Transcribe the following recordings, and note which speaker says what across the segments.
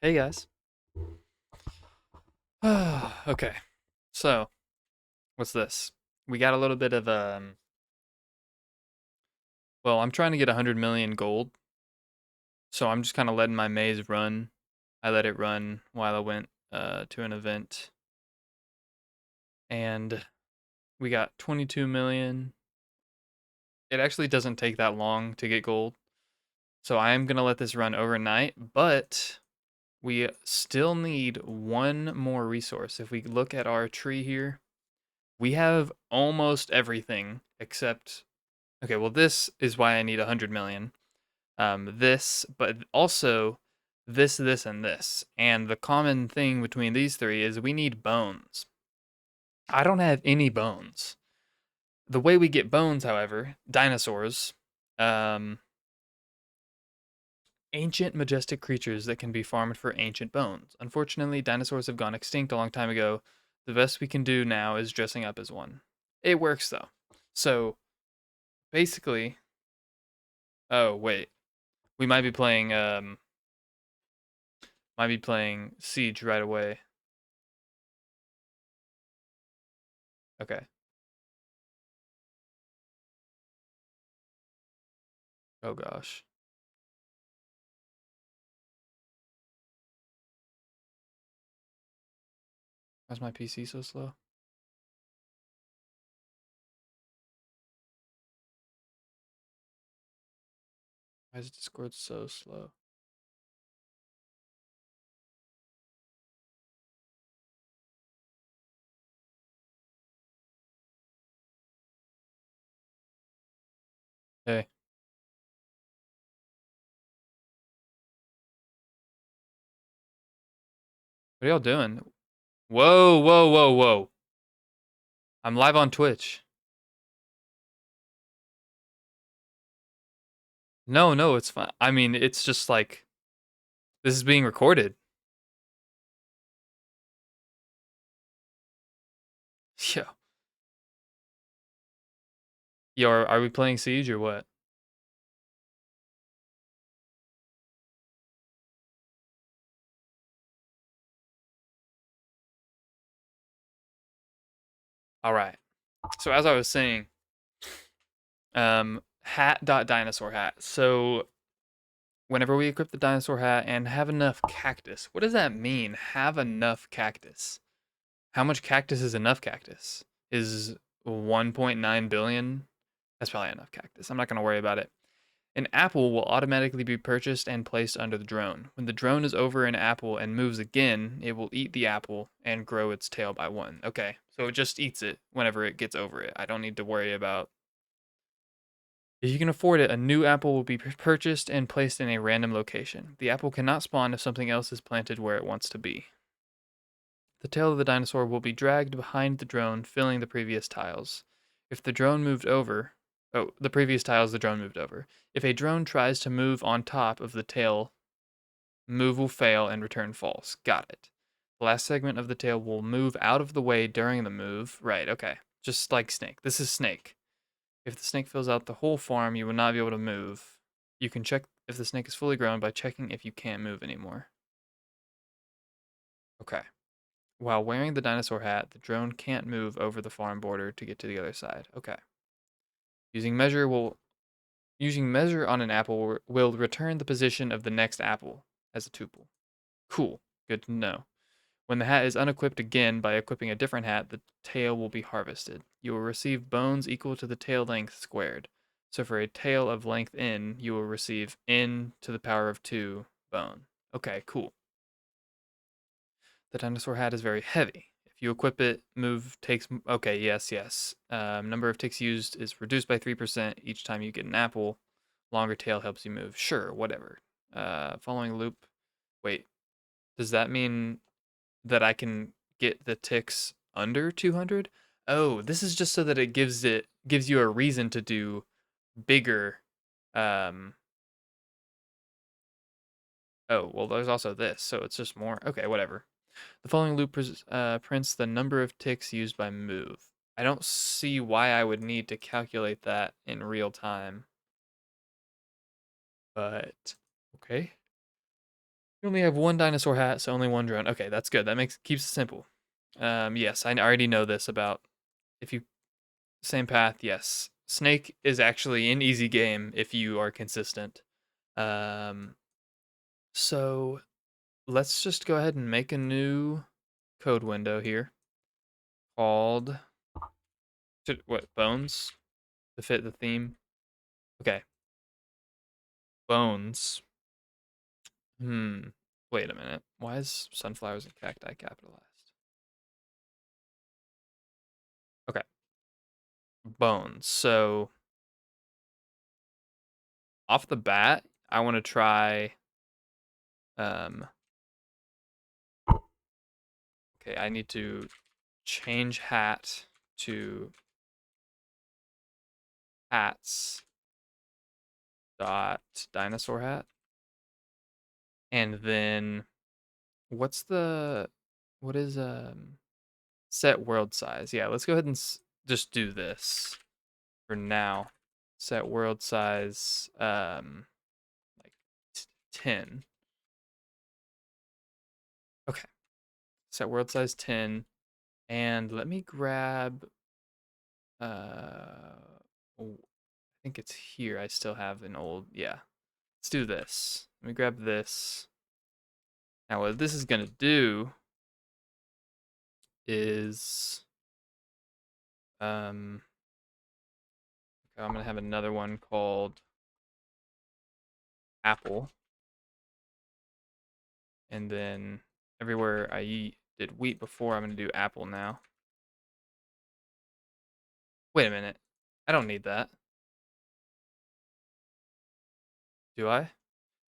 Speaker 1: Hey guys. Okay. So, what's this? We got a little bit of well, I'm trying to get 100 million gold. So, I'm just kind of letting my maze run. I let it run while I went to an event and we got 22 million. It actually doesn't take that long to get gold. So, I am going to let this run overnight, but we still need one more resource. If we look at our tree here, we have almost everything except. Okay, well, this is why I need 100 million. This, but also this, and this. And the common thing between these three is we need bones. I don't have any bones. The way we get bones, however, dinosaurs, um, ancient majestic creatures that can be farmed for ancient bones. Unfortunately, dinosaurs have gone extinct a long time ago. The best we can do now is dressing up as one. It works though. So basically, oh wait, we might be playing Siege right away. Okay. Oh gosh. Why's my PC so slow? Why is Discord so slow? Hey, what are y'all doing? Whoa, whoa, whoa, whoa. I'm live on Twitch. No, no, it's fine. I mean, it's just like this is being recorded. Yo. Yo, are we playing Siege or what? All right. So as I was saying, dinosaur hat. So whenever we equip the dinosaur hat and have enough cactus, what does that mean? Have enough cactus. How much cactus is enough cactus? Is 1.9 billion? That's probably enough cactus. I'm not going to worry about it. An apple will automatically be purchased and placed under the drone. When the drone is over an apple and moves again, it will eat the apple and grow its tail by one. Okay, so it just eats it whenever it gets over it. I don't need to worry about. If you can afford it, a new apple will be purchased and placed in a random location. The apple cannot spawn if something else is planted where it wants to be. The tail of the dinosaur will be dragged behind the drone, filling the previous tiles. If the drone moved over, the previous tiles the drone moved over. If a drone tries to move on top of the tail, move will fail and return false. Got it. The last segment of the tail will move out of the way during the move. Right, okay. Just like Snake. This is Snake. If the snake fills out the whole farm, you will not be able to move. You can check if the snake is fully grown by checking if you can't move anymore. Okay. While wearing the dinosaur hat, the drone can't move over the farm border to get to the other side. Okay. Using measure will Using measure on an apple will return the position of the next apple as a tuple. Cool. Good to know. When the hat is unequipped again by equipping a different hat, the tail will be harvested. You will receive bones equal to the tail length squared. So for a tail of length n, you will receive n to the power of 2 bone. Okay, cool. The dinosaur hat is very heavy. If you equip it, move takes. Okay, yes, yes. Number of ticks used is reduced by 3% each time you get an apple. Longer tail helps you move. Sure, whatever. Following loop. Wait, does that mean that I can get the ticks under 200? Oh, this is just so that it gives you a reason to do bigger. Um. Oh, well, there's also this, so it's just more. Okay, whatever. The following loop prints the number of ticks used by move. I don't see why I would need to calculate that in real time, but okay. You only have one dinosaur hat, so only one drone. Okay, that's good. That keeps it simple. Yes, I already know this about if you same path. Yes, snake is actually an easy game if you are consistent. Um, so let's just go ahead and make a new code window here called what bones to fit the theme. Okay, bones. Wait a minute. Why is sunflowers and cacti capitalized? Okay, bones. So off the bat, I want to try. Um, okay, I need to change hat to hats dot dinosaur hat, and then what is set world size? Yeah, let's go ahead and just do this for now. Set world size like 10. Okay, set world size 10, and let me grab oh, I think it's here. I still have an old, yeah. Let's do this. Let me grab this. Now what this is gonna do is okay, I'm gonna have another one called apple, and then everywhere did wheat before, I'm gonna do apple now. Wait a minute. I don't need that. Do I?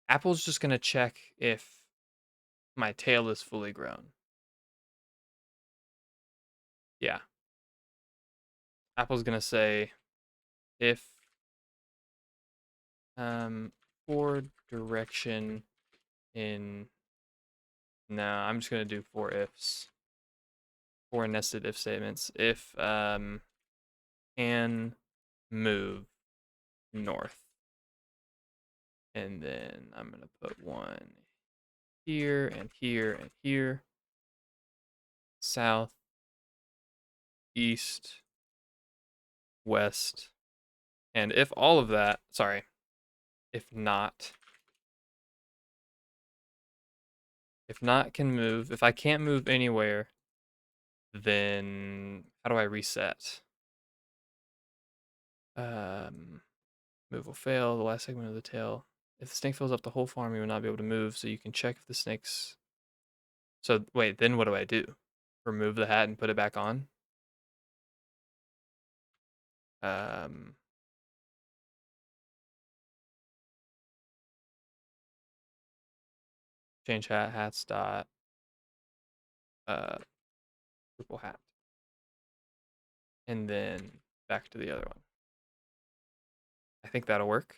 Speaker 1: Apple's just gonna check if my tail is fully grown. Yeah. Apple's gonna say if for direction in no, I'm just gonna do four ifs. Four nested if statements. If can move north. And then I'm gonna put one here and here and here. South, east, west. And if all of that, sorry, if not can move, if I can't move anywhere, then how do I reset? Move will fail, the last segment of the tail. If the snake fills up the whole farm, you will not be able to move, so you can check if the snake's... So, wait, then what do I do? Remove the hat and put it back on? Um, change hats dot, purple hat. And then back to the other one. I think that'll work.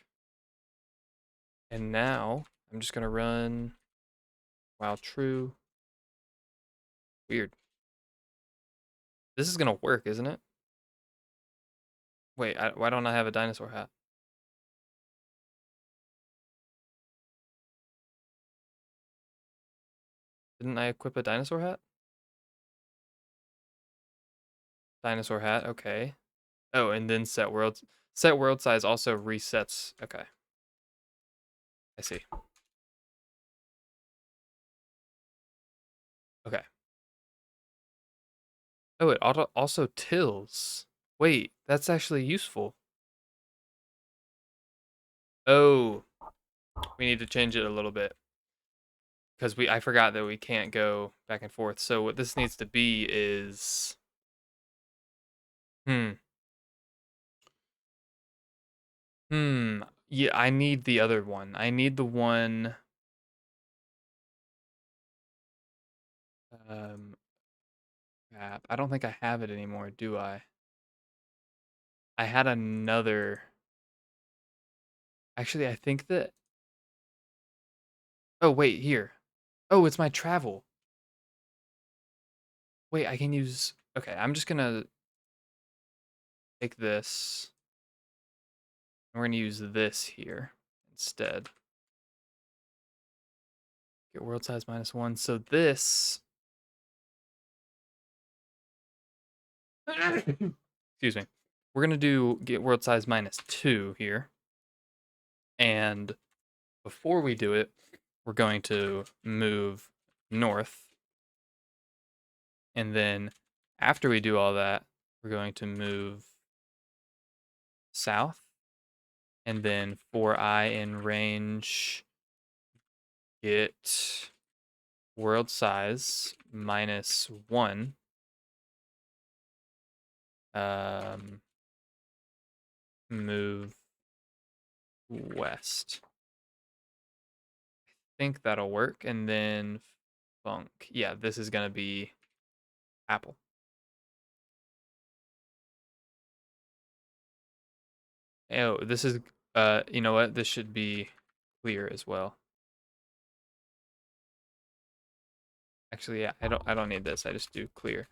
Speaker 1: And now I'm just gonna run while true. Weird. This is gonna work, isn't it? Wait, why don't I have a dinosaur hat? Didn't I equip a dinosaur hat? Dinosaur hat, okay. Oh, and then set world size also resets. Okay. I see. Okay. Oh, it also tills. Wait, that's actually useful. Oh, we need to change it a little bit because I forgot that we can't go back and forth. So what this needs to be is hmm yeah, I need the other one. I need the one um crap. I don't think I have it anymore, do I? I had another. Actually, I think that oh wait, here. Oh, it's my travel. Wait, I can use okay, I'm just gonna take this. We're gonna use this here instead. Get world size -1. So this, excuse me, we're gonna do get world size -2 here. And before we do it, we're going to move north. And then after we do all that, we're going to move south. And then for I in range, get world size -1. Move west. I think that'll work. And then funk. Yeah, this is gonna be apple. Oh, this is you know what? This should be clear as well. Actually, yeah, I don't need this. I just do clear.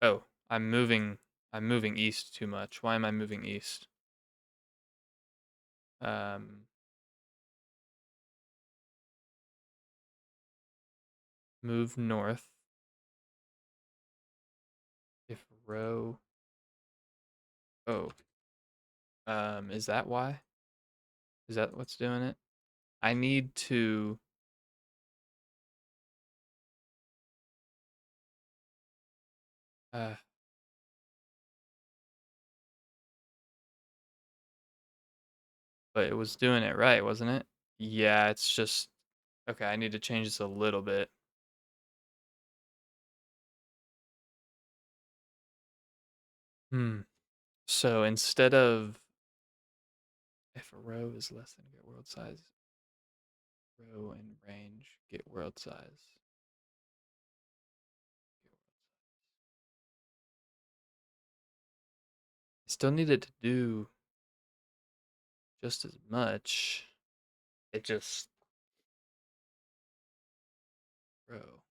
Speaker 1: Oh, I'm moving east too much. Why am I moving east? Move north. If row. Oh. Is that why? Is that what's doing it? I need to uh but it was doing it right, wasn't it? Yeah, it's just okay, I need to change this a little bit. So instead of if a row is less than get world size, row and range, get world size. I still needed to do just as much. It just row.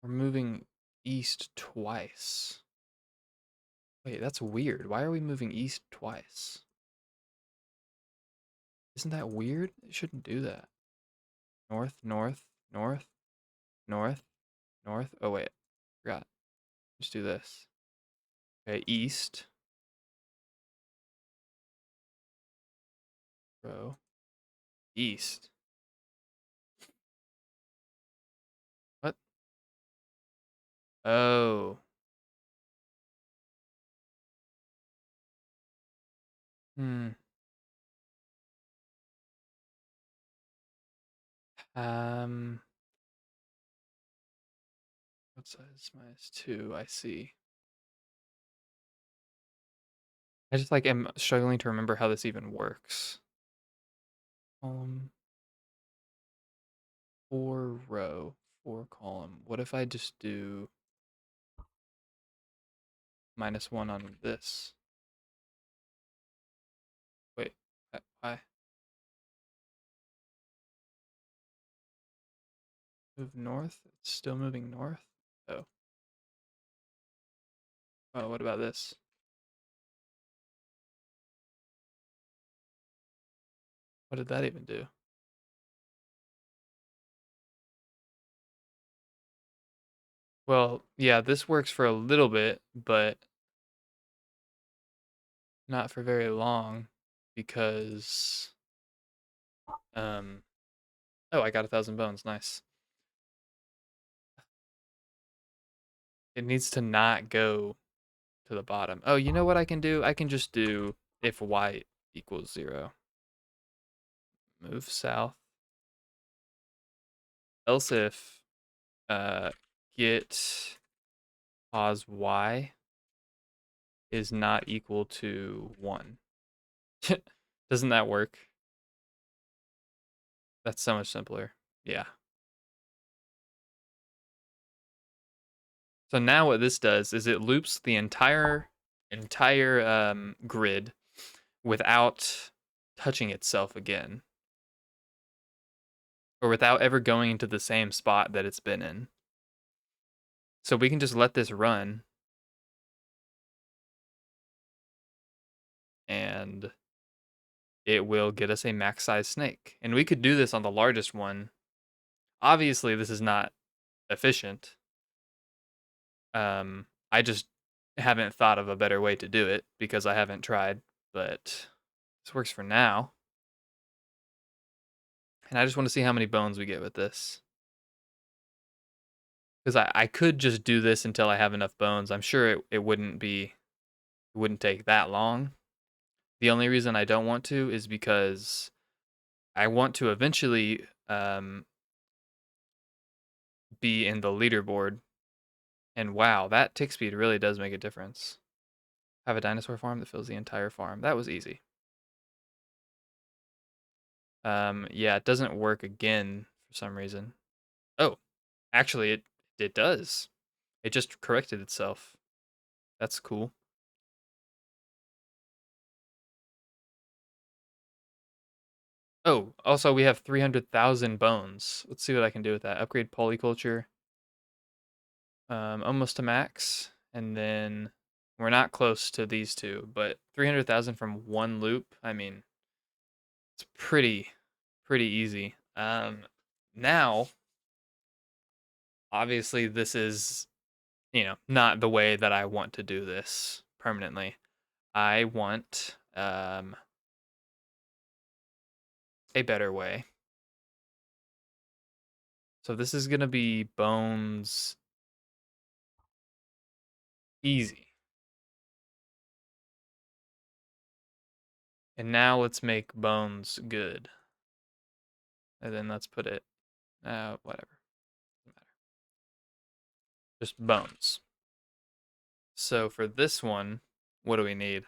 Speaker 1: We're moving east twice. Wait, that's weird. Why are we moving east twice? Isn't that weird? It shouldn't do that. North, north, north, north, north. Oh, wait. Forgot. Just do this. Okay, east. Row. East. What? Oh. Hmm. What size -2? I see. I just like am struggling to remember how this even works. Column, 4 row, 4 column. What if I just do -1 on this? Wait, why? Move north? It's still moving north? Oh. Oh, what about this? What did that even do? Well, yeah, this works for a little bit, but not for very long because oh, I got 1,000 bones. Nice. It needs to not go to the bottom. Oh, you know what I can do? I can just do if y equals 0. Move south. Else if get pos y is not equal to 1. Doesn't that work? That's so much simpler. Yeah. So now what this does is it loops the entire grid without touching itself again, or without ever going into the same spot that it's been in. So we can just let this run and it will get us a max size snake. And we could do this on the largest one. Obviously, this is not efficient. I just haven't thought of a better way to do it because I haven't tried, but this works for now. And I just want to see how many bones we get with this. Because I could just do this until I have enough bones. I'm sure it wouldn't take that long. The only reason I don't want to is because I want to eventually be in the leaderboard. And wow, that tick speed really does make a difference. Have a dinosaur farm that fills the entire farm. That was easy. Yeah, it doesn't work again for some reason. Oh, actually, it does. It just corrected itself. That's cool. Oh, also we have 300,000 bones. Let's see what I can do with that. Upgrade polyculture. Almost to max. And then we're not close to these two, but 300,000 from one loop. I mean, it's pretty easy. Now, obviously this is, not the way that I want to do this permanently. I want a better way. So this is going to be bones easy. And now let's make bones good. And then let's put it, whatever. Doesn't matter. Just bones. So for this one, what do we need?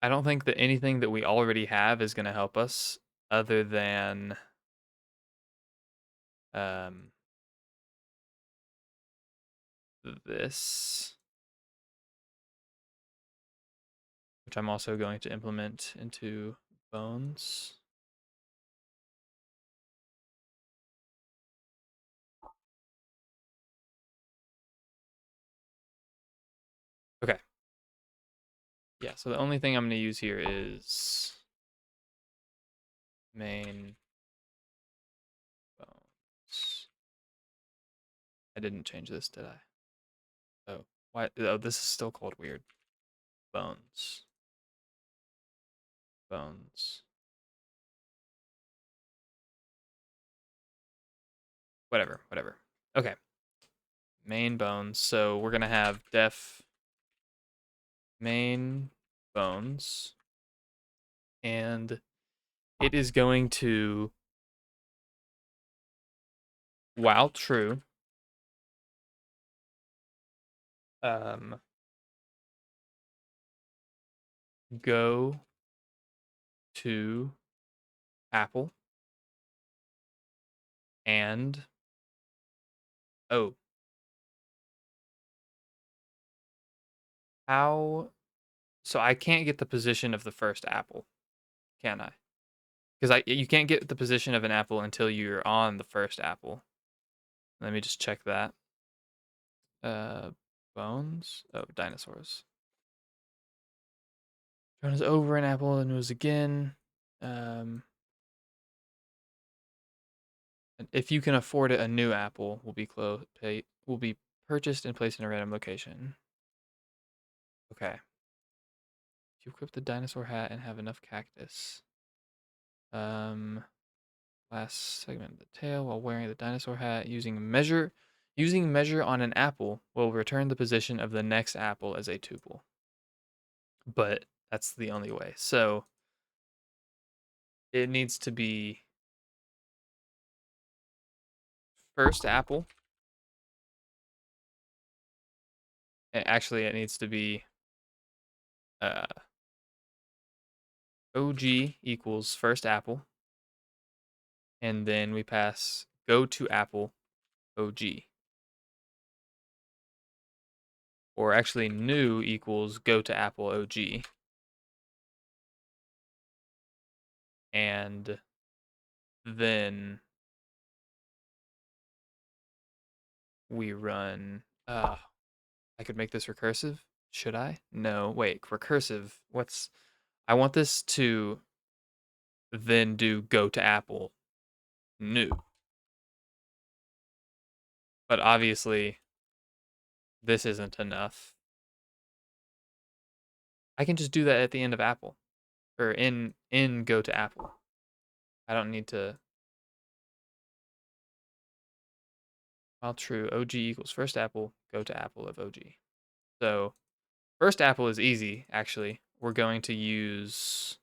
Speaker 1: I don't think that anything that we already have is going to help us other than um, this, which I'm also going to implement into bones. Okay. Yeah, so the only thing I'm going to use here is main bones. I didn't change this, did I? Oh, why? Oh, this is still called weird. Bones. Bones. Whatever. Okay. Main bones. So we're gonna have def main bones, and it is going to, while true, um, go to Apple and oh, how? So I can't get the position of the first apple, can I? Because you can't get the position of an apple until you're on the first apple. Let me just check that. Uh, bones. Oh, dinosaurs. Turn is over an apple and was again. Um, if you can afford it, a new apple will be purchased and placed in a random location. Okay. If you equip the dinosaur hat and have enough cactus. Um, last segment of the tail while wearing the dinosaur hat using measure on an apple will return the position of the next apple as a tuple. But that's the only way. So it needs to be first apple. Actually, it needs to be uh, OG equals first apple, and then we pass go to apple OG. Or actually, new equals go to apple OG. And then we run, I could make this recursive. Should I? No, wait, recursive. I want this to then do go to Apple new. But obviously, this isn't enough. I can just do that at the end of Apple, or in go to Apple. I don't need to. While true, OG equals first Apple, go to Apple of OG. So first Apple is easy, actually. We're going to use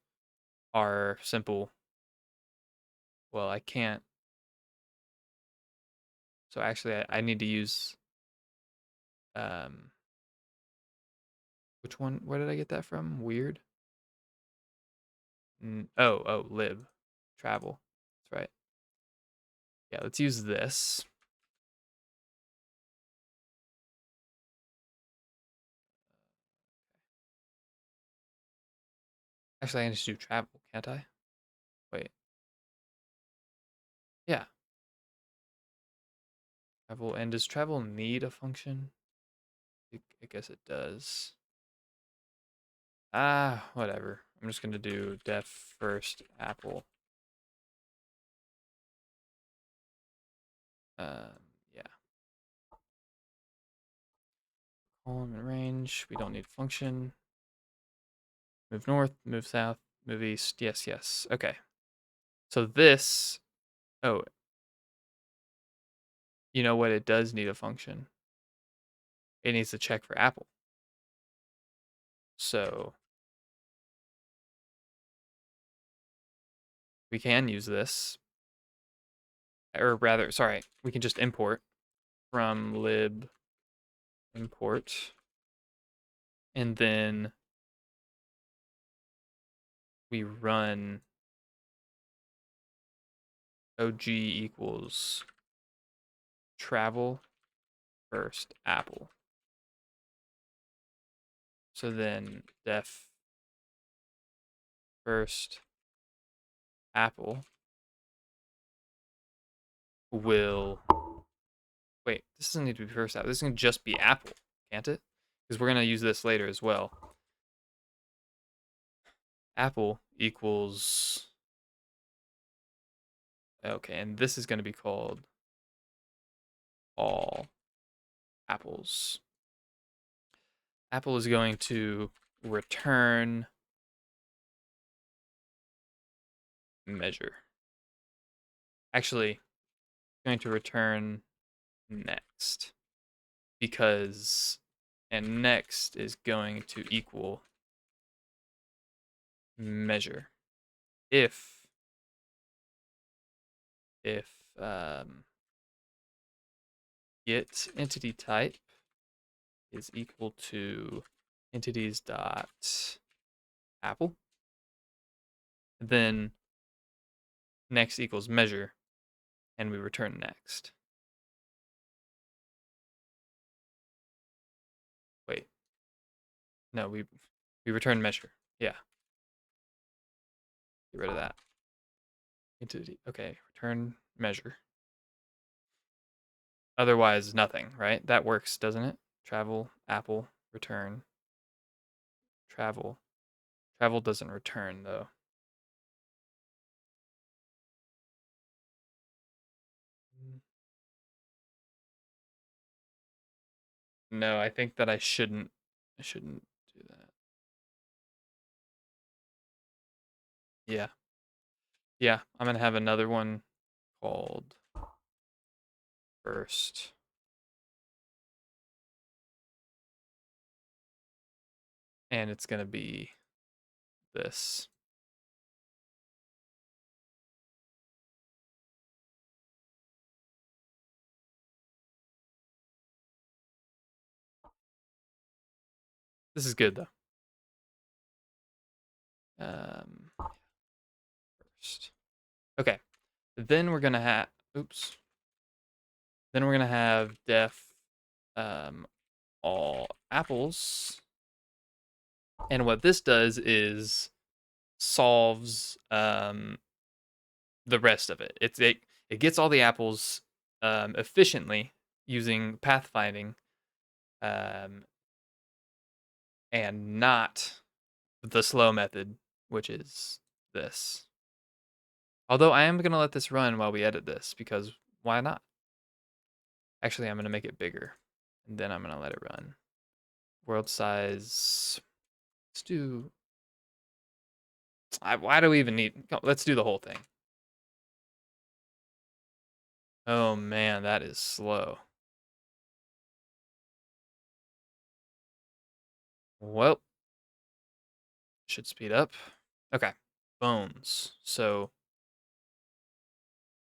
Speaker 1: our simple, well, I can't. So actually, I need to use, um, which one? Where did I get that from? Weird. Oh, lib, travel. That's right. Yeah, let's use this. Actually, I can just do travel, can't I? Wait. Yeah. Travel. And does travel need a function? I guess it does. Whatever. I'm just going to do def first Apple. Yeah. Column and range. We don't need function. Move north, move south, move east. Yes, yes. Okay. So this, oh, you know what? It does need a function. It needs to check for Apple. So we can use this, or rather, sorry, we can just import from lib import, and then we run OG equals travel first Apple. So then def first Apple will, wait, this doesn't need to be first Apple. This can just be Apple, can't it? Because we're going to use this later as well. Apple equals, okay, and this is going to be called all apples. Apple is going to return measure. Actually, going to return next, because, and next is going to equal measure. If get entity type is equal to entities dot apple, then next equals measure, and we return next. Wait, no, we return measure. Yeah, get rid of that. Entity, okay, return measure. Otherwise, nothing, right? That works, doesn't it? Travel, Apple, return, travel. Travel doesn't return, though. No, I think that I shouldn't do that. Yeah. Yeah, I'm gonna have another one called first. And it's gonna be this. This is good though. First. Okay. Then we're gonna have, oops. Then we're gonna have def all apples. And what this does is solves the rest of it. It gets all the apples efficiently using pathfinding, um, and not the slow method, which is this. Although I am going to let this run while we edit this, because why not? Actually, I'm going to make it bigger, and then I'm going to let it run. World size, let's do, why do we even need, let's do the whole thing. Oh man, that is slow. Well, should speed up. Okay, bones. So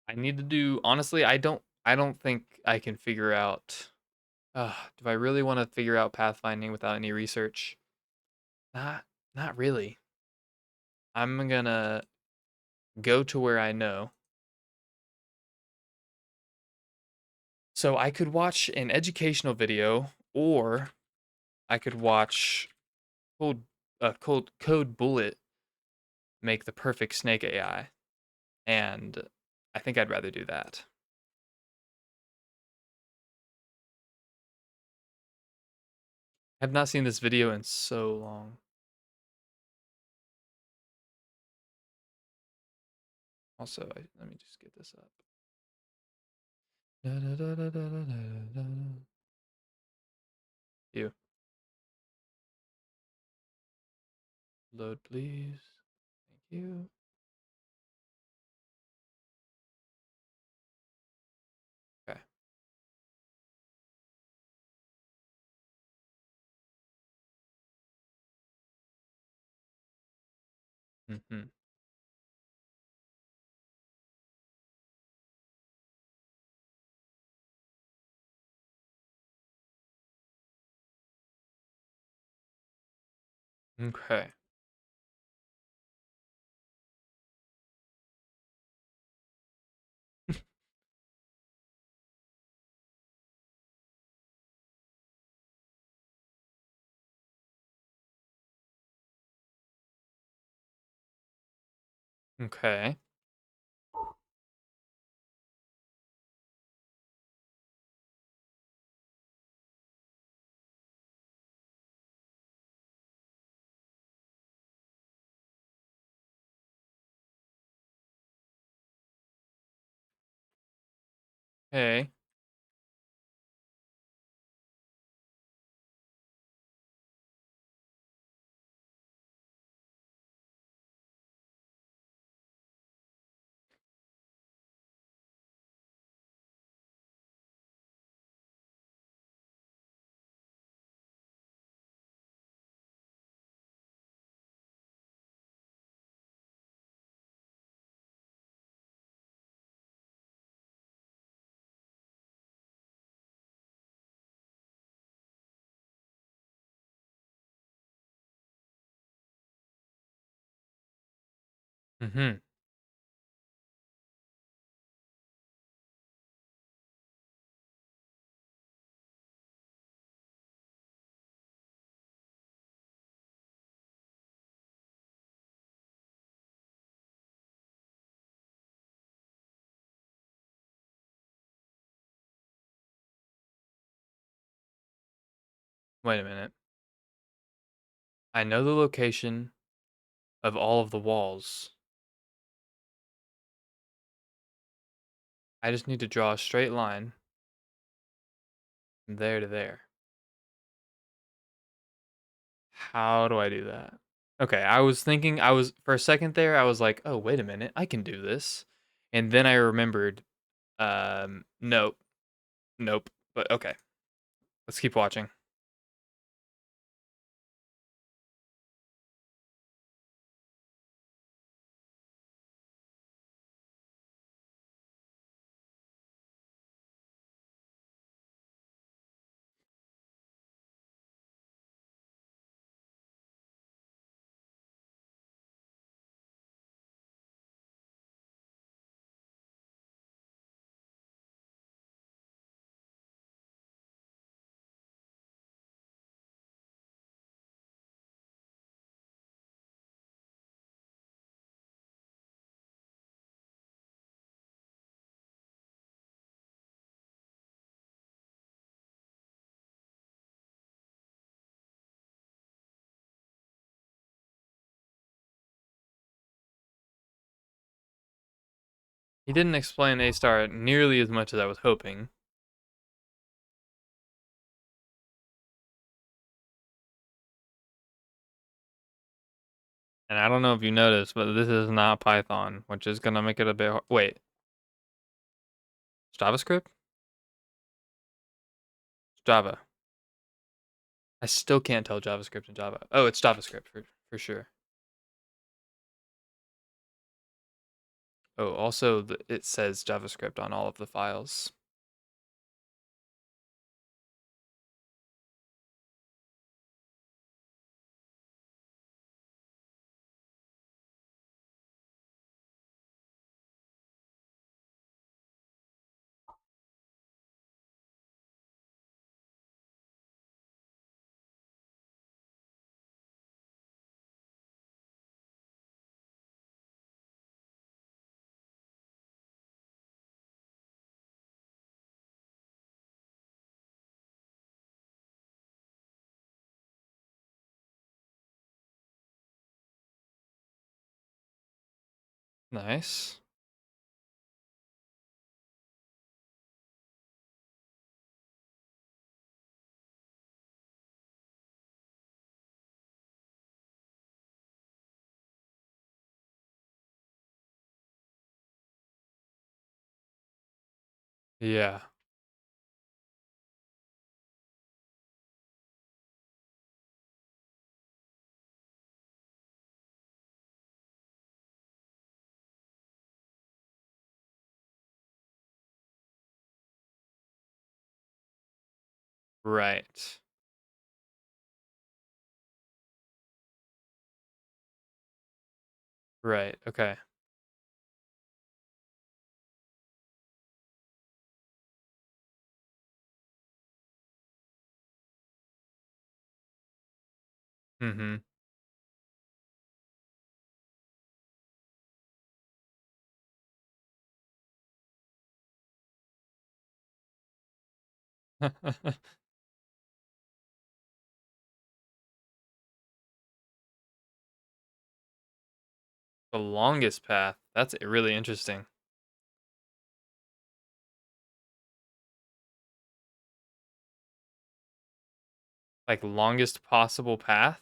Speaker 1: I need to do, honestly, I don't think I can figure out, do I really want to figure out pathfinding without any research? Not, not really. I'm gonna go to where I know. So I could watch an educational video, or I could watch Cold Code Bullet make the perfect snake AI, and I think I'd rather do that. I've not seen this video in so long. Also, let me just get this up. You load, please. Thank you. Okay. Mm-hmm. Okay. Okay. Hey. Mm-hmm. Wait a minute. I know the location of all of the walls. I just need to draw a straight line from there to there. How do I do that? Okay, I was thinking, for a second there, I was like, oh, wait a minute, I can do this. And then I remembered, nope, nope. But okay, let's keep watching. He didn't explain A star nearly as much as I was hoping. And I don't know if you noticed, but this is not Python, which is gonna make it a bit hard. Wait, it's JavaScript? It's Java. I still can't tell JavaScript and Java. Oh, it's JavaScript for sure. Oh, also it says JavaScript on all of the files. Nice. Yeah. Right. Right. Okay. Mm-hmm. The longest path. That's really interesting. Like longest possible path?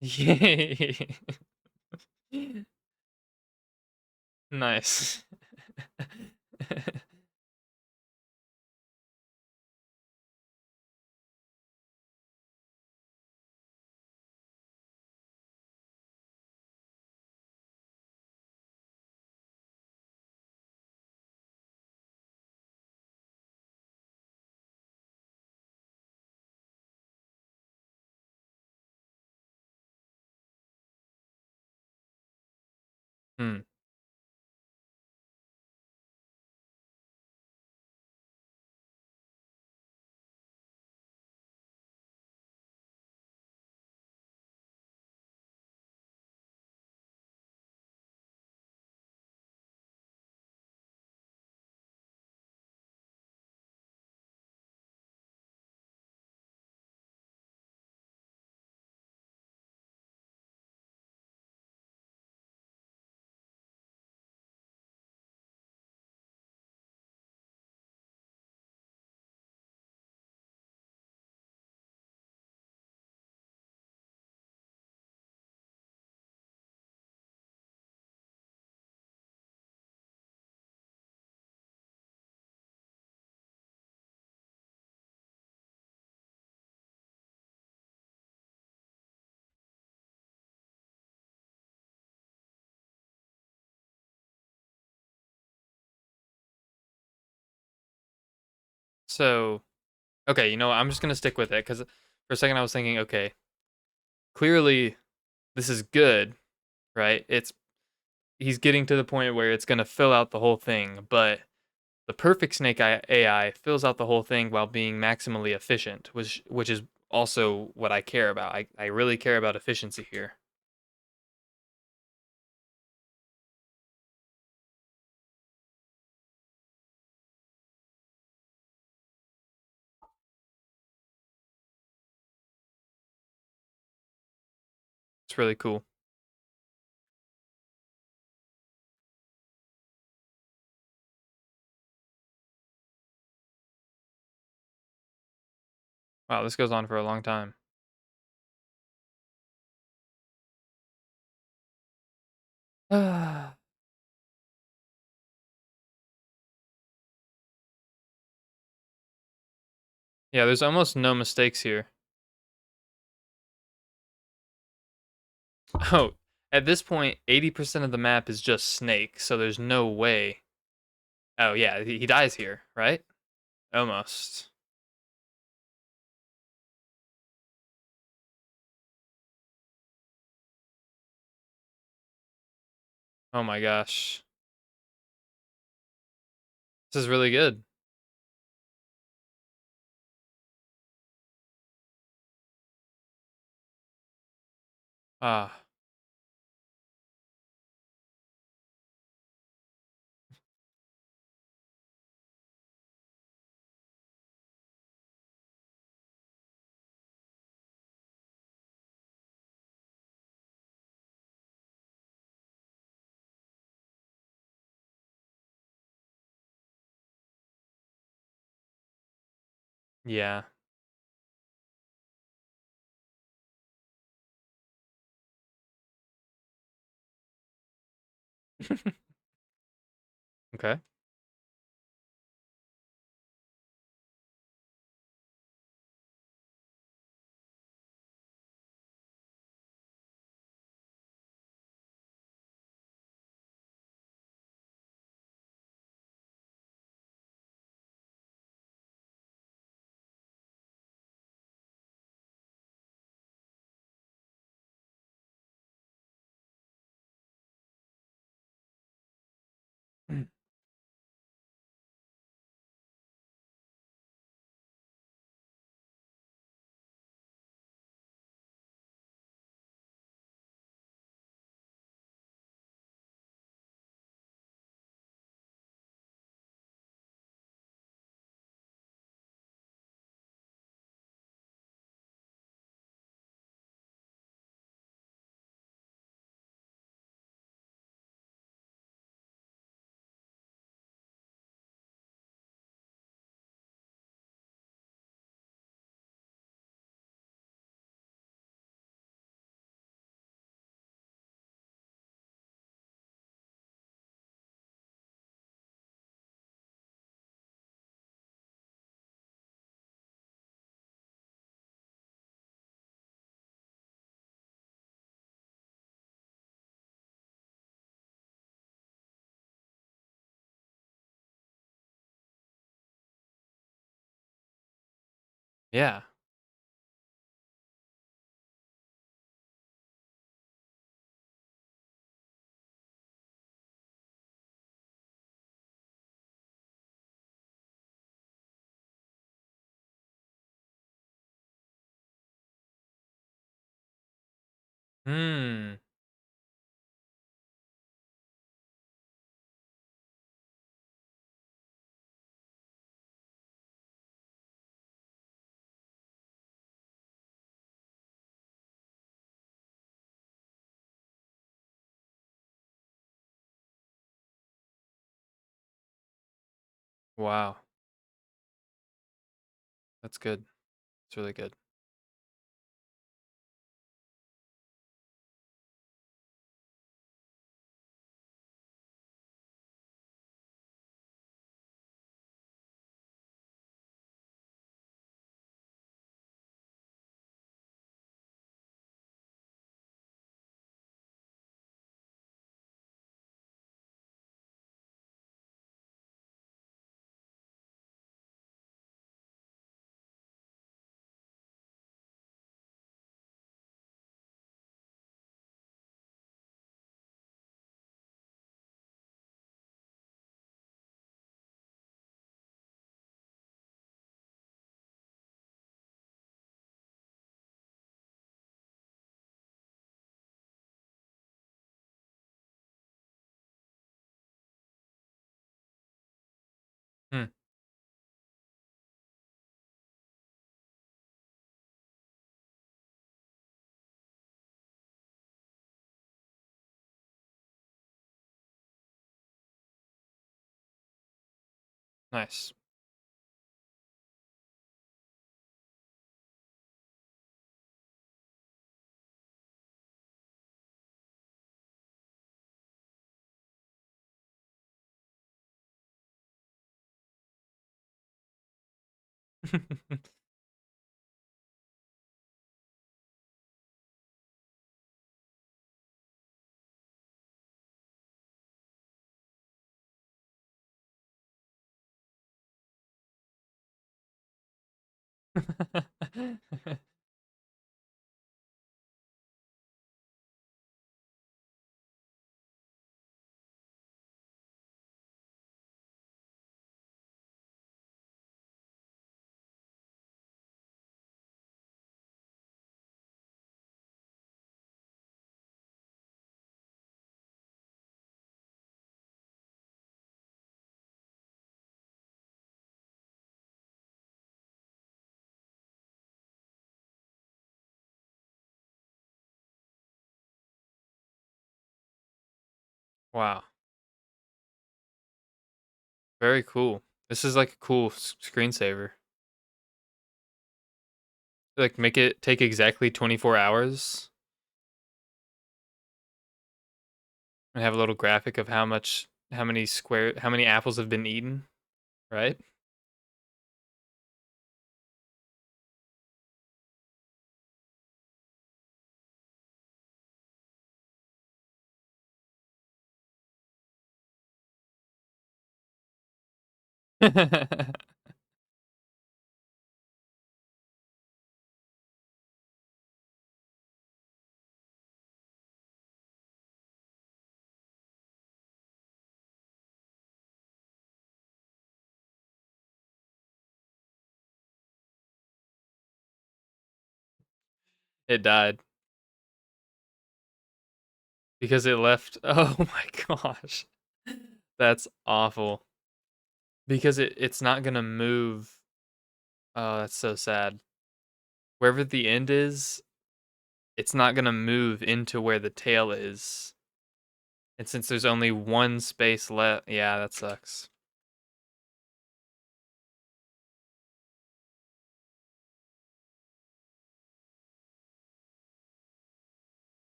Speaker 1: Yay. Nice. Hmm. So, okay, you know what? I'm just gonna stick with it because for a second I was thinking, okay, clearly this is good, right? It's he's getting to the point where it's gonna fill out the whole thing, but the perfect AI fills out the whole thing while being maximally efficient, which is also what I care about. I really care about efficiency here. It's really cool. Wow, this goes on for a long time. Yeah, there's almost no mistakes here. Oh, at this point, 80% of the map is just snake, so there's no way. Oh yeah, he dies here, right? Almost. Oh my gosh. This is really good. Ah, yeah. Okay. Yeah. Hmm. Wow. That's good. It's really good. Hmm. Nice. Wow. Very cool. This is like a cool screensaver. Like make it take exactly 24 hours and have a little graphic of how many apples have been eaten, right? It died because it left. Oh my gosh. That's awful. Because it's not gonna move. Oh, that's so sad. Wherever the end is, it's not gonna move into where the tail is. And since there's only one space left, yeah, that sucks.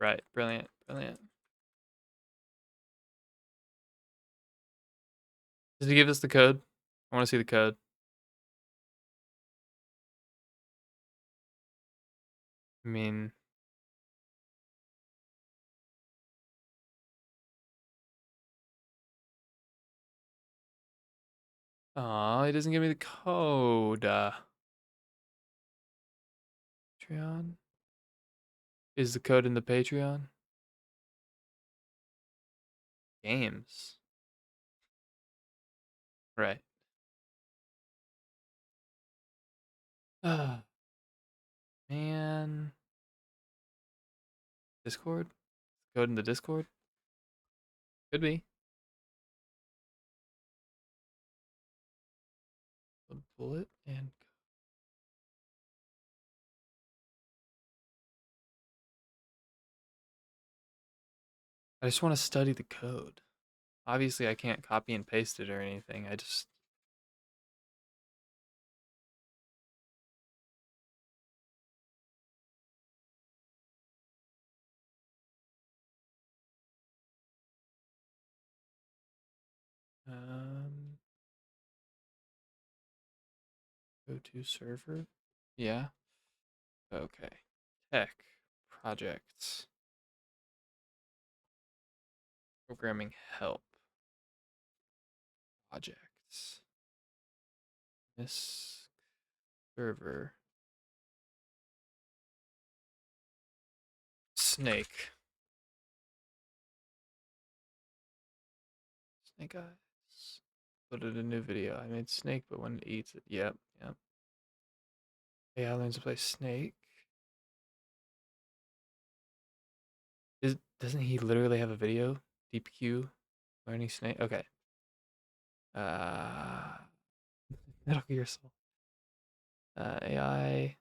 Speaker 1: Right. Brilliant. Brilliant. Did he give us the code? I want to see the code. I mean, oh, he doesn't give me the code. Patreon? Is the code in the Patreon? Games. Right. Ah, man. Discord? Code in the Discord? Could be. A bullet and I just want to study the code. Obviously, I can't copy and paste it or anything. I just um go to server. Yeah. Okay. Tech projects programming help projects. This server snake. Snake eyes. Loaded a new video. I made snake, but when it eats it, yep, yep. AI learns to play snake. Doesn't he literally have a video? DeepQ learning snake. Okay. Uh, Metal Gear Solid. AI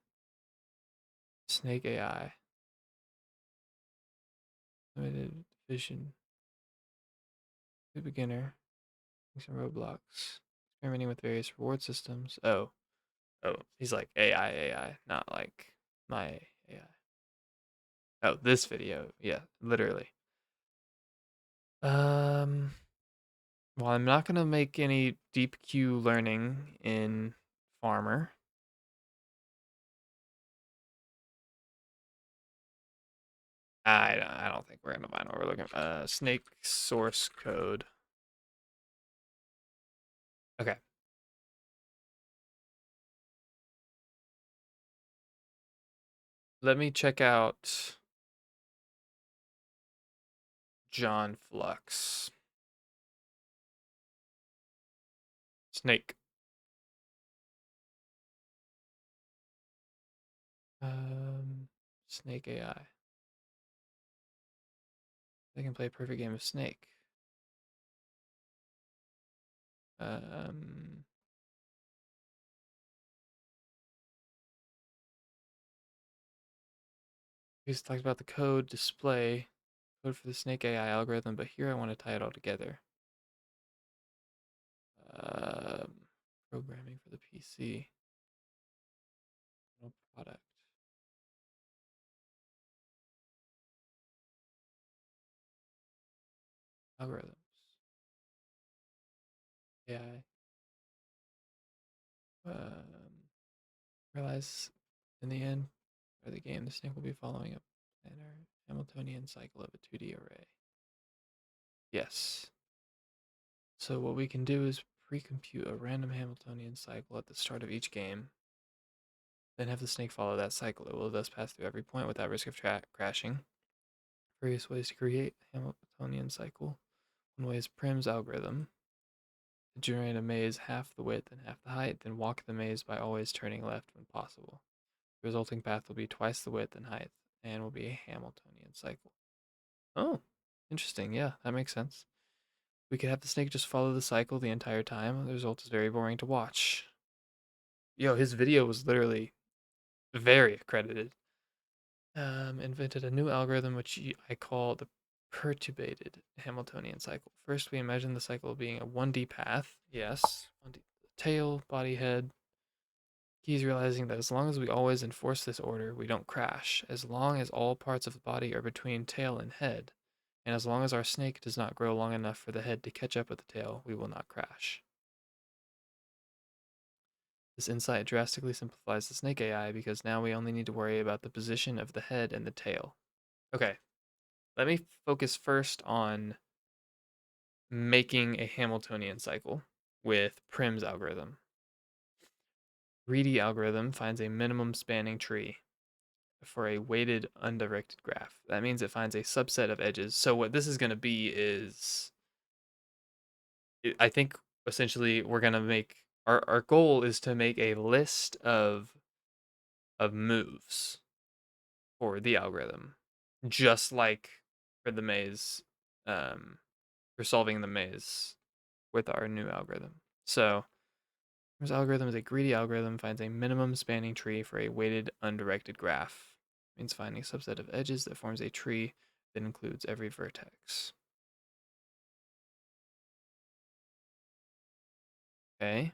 Speaker 1: Snake AI. Limited vision. The beginner. Some roadblocks. Experimenting with various reward systems. Oh. Oh, he's like AI, not like my AI. Oh, this video. Yeah, literally. Um, well, I'm not gonna make any deep Q learning in Farmer. I don't think we're gonna find what we're looking for. Snake source code. Okay, let me check out John Flux. Snake. Um, Snake AI. They can play a perfect game of Snake. Um, he's talked about the code display. Code for the Snake AI algorithm, but here I want to tie it all together. Um, Programming for the PC. No product. Algorithms. AI. Um, Realize in the end, for the game, the snake will be following a planar Hamiltonian cycle of a 2D array. Yes. So what we can do is pre-compute a random Hamiltonian cycle at the start of each game, then have the snake follow that cycle. It will thus pass through every point without risk of crashing. Various ways to create a Hamiltonian cycle. One way is Prim's algorithm. To generate a maze half the width and half the height, then walk the maze by always turning left when possible. The resulting path will be twice the width and height, and will be a Hamiltonian cycle. Oh, interesting. Yeah, that makes sense. We could have the snake just follow the cycle the entire time. The result is very boring to watch. Yo, his video was literally very accredited. Invented a new algorithm which I call the perturbated Hamiltonian cycle. First, we imagine the cycle being a 1D path. Yes, 1D. Tail, body, head. He's realizing that as long as we always enforce this order, we don't crash. As long as all parts of the body are between tail and head, and as long as our snake does not grow long enough for the head to catch up with the tail, we will not crash. This insight drastically simplifies the snake AI because now we only need to worry about the position of the head and the tail. Okay, let me focus first on making a Hamiltonian cycle with Prim's algorithm. Greedy algorithm finds a minimum spanning tree for a weighted undirected graph. That means it finds a subset of edges. So what this is going to be is, I think essentially we're going to make our goal is to make a list of moves for the algorithm, just like for the maze, for solving the maze with our new algorithm. So this algorithm is a greedy algorithm, finds a minimum spanning tree for a weighted undirected graph. It means finding a subset of edges that forms a tree that includes every vertex. Okay.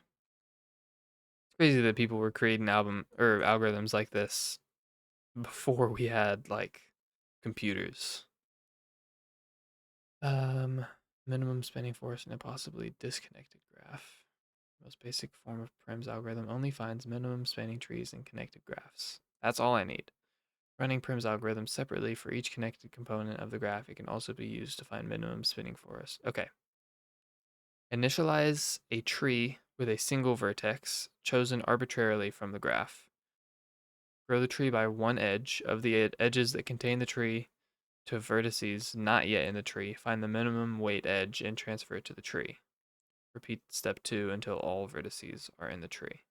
Speaker 1: It's crazy that people were creating album or algorithms like this before we had like computers. Um, Minimum spanning force in a possibly disconnected graph. The most basic form of Prim's algorithm only finds minimum spanning trees in connected graphs. That's all I need. Running Prim's algorithm separately for each connected component of the graph, it can also be used to find minimum spinning forest. Okay. Initialize a tree with a single vertex chosen arbitrarily from the graph. Grow the tree by one edge of the edges that contain the tree to vertices not yet in the tree. Find the minimum weight edge and transfer it to the tree. Repeat step 2 until all vertices are in the tree.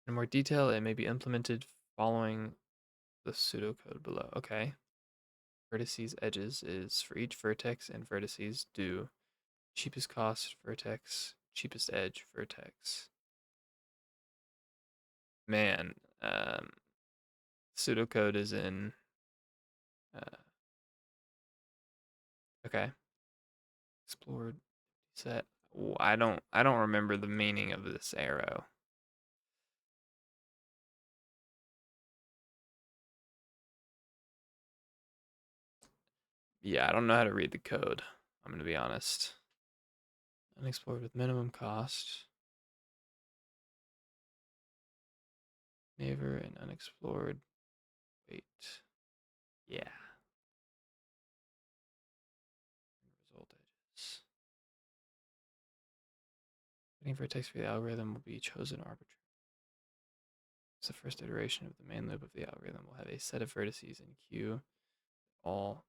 Speaker 1: In more detail, it may be implemented following the pseudocode below. Okay. Vertices edges is for each vertex and vertices do cheapest cost vertex, cheapest edge vertex. Man, pseudocode is in. Uh, okay, explored set. I don't remember the meaning of this arrow. Yeah, I don't know how to read the code. I'm gonna be honest. Unexplored with minimum cost. Neighbor and unexplored. Wait. Yeah. Result edges. Waiting for a text for the algorithm will be chosen arbitrarily. It's the first iteration of the main loop of the algorithm will have a set of vertices in Q, all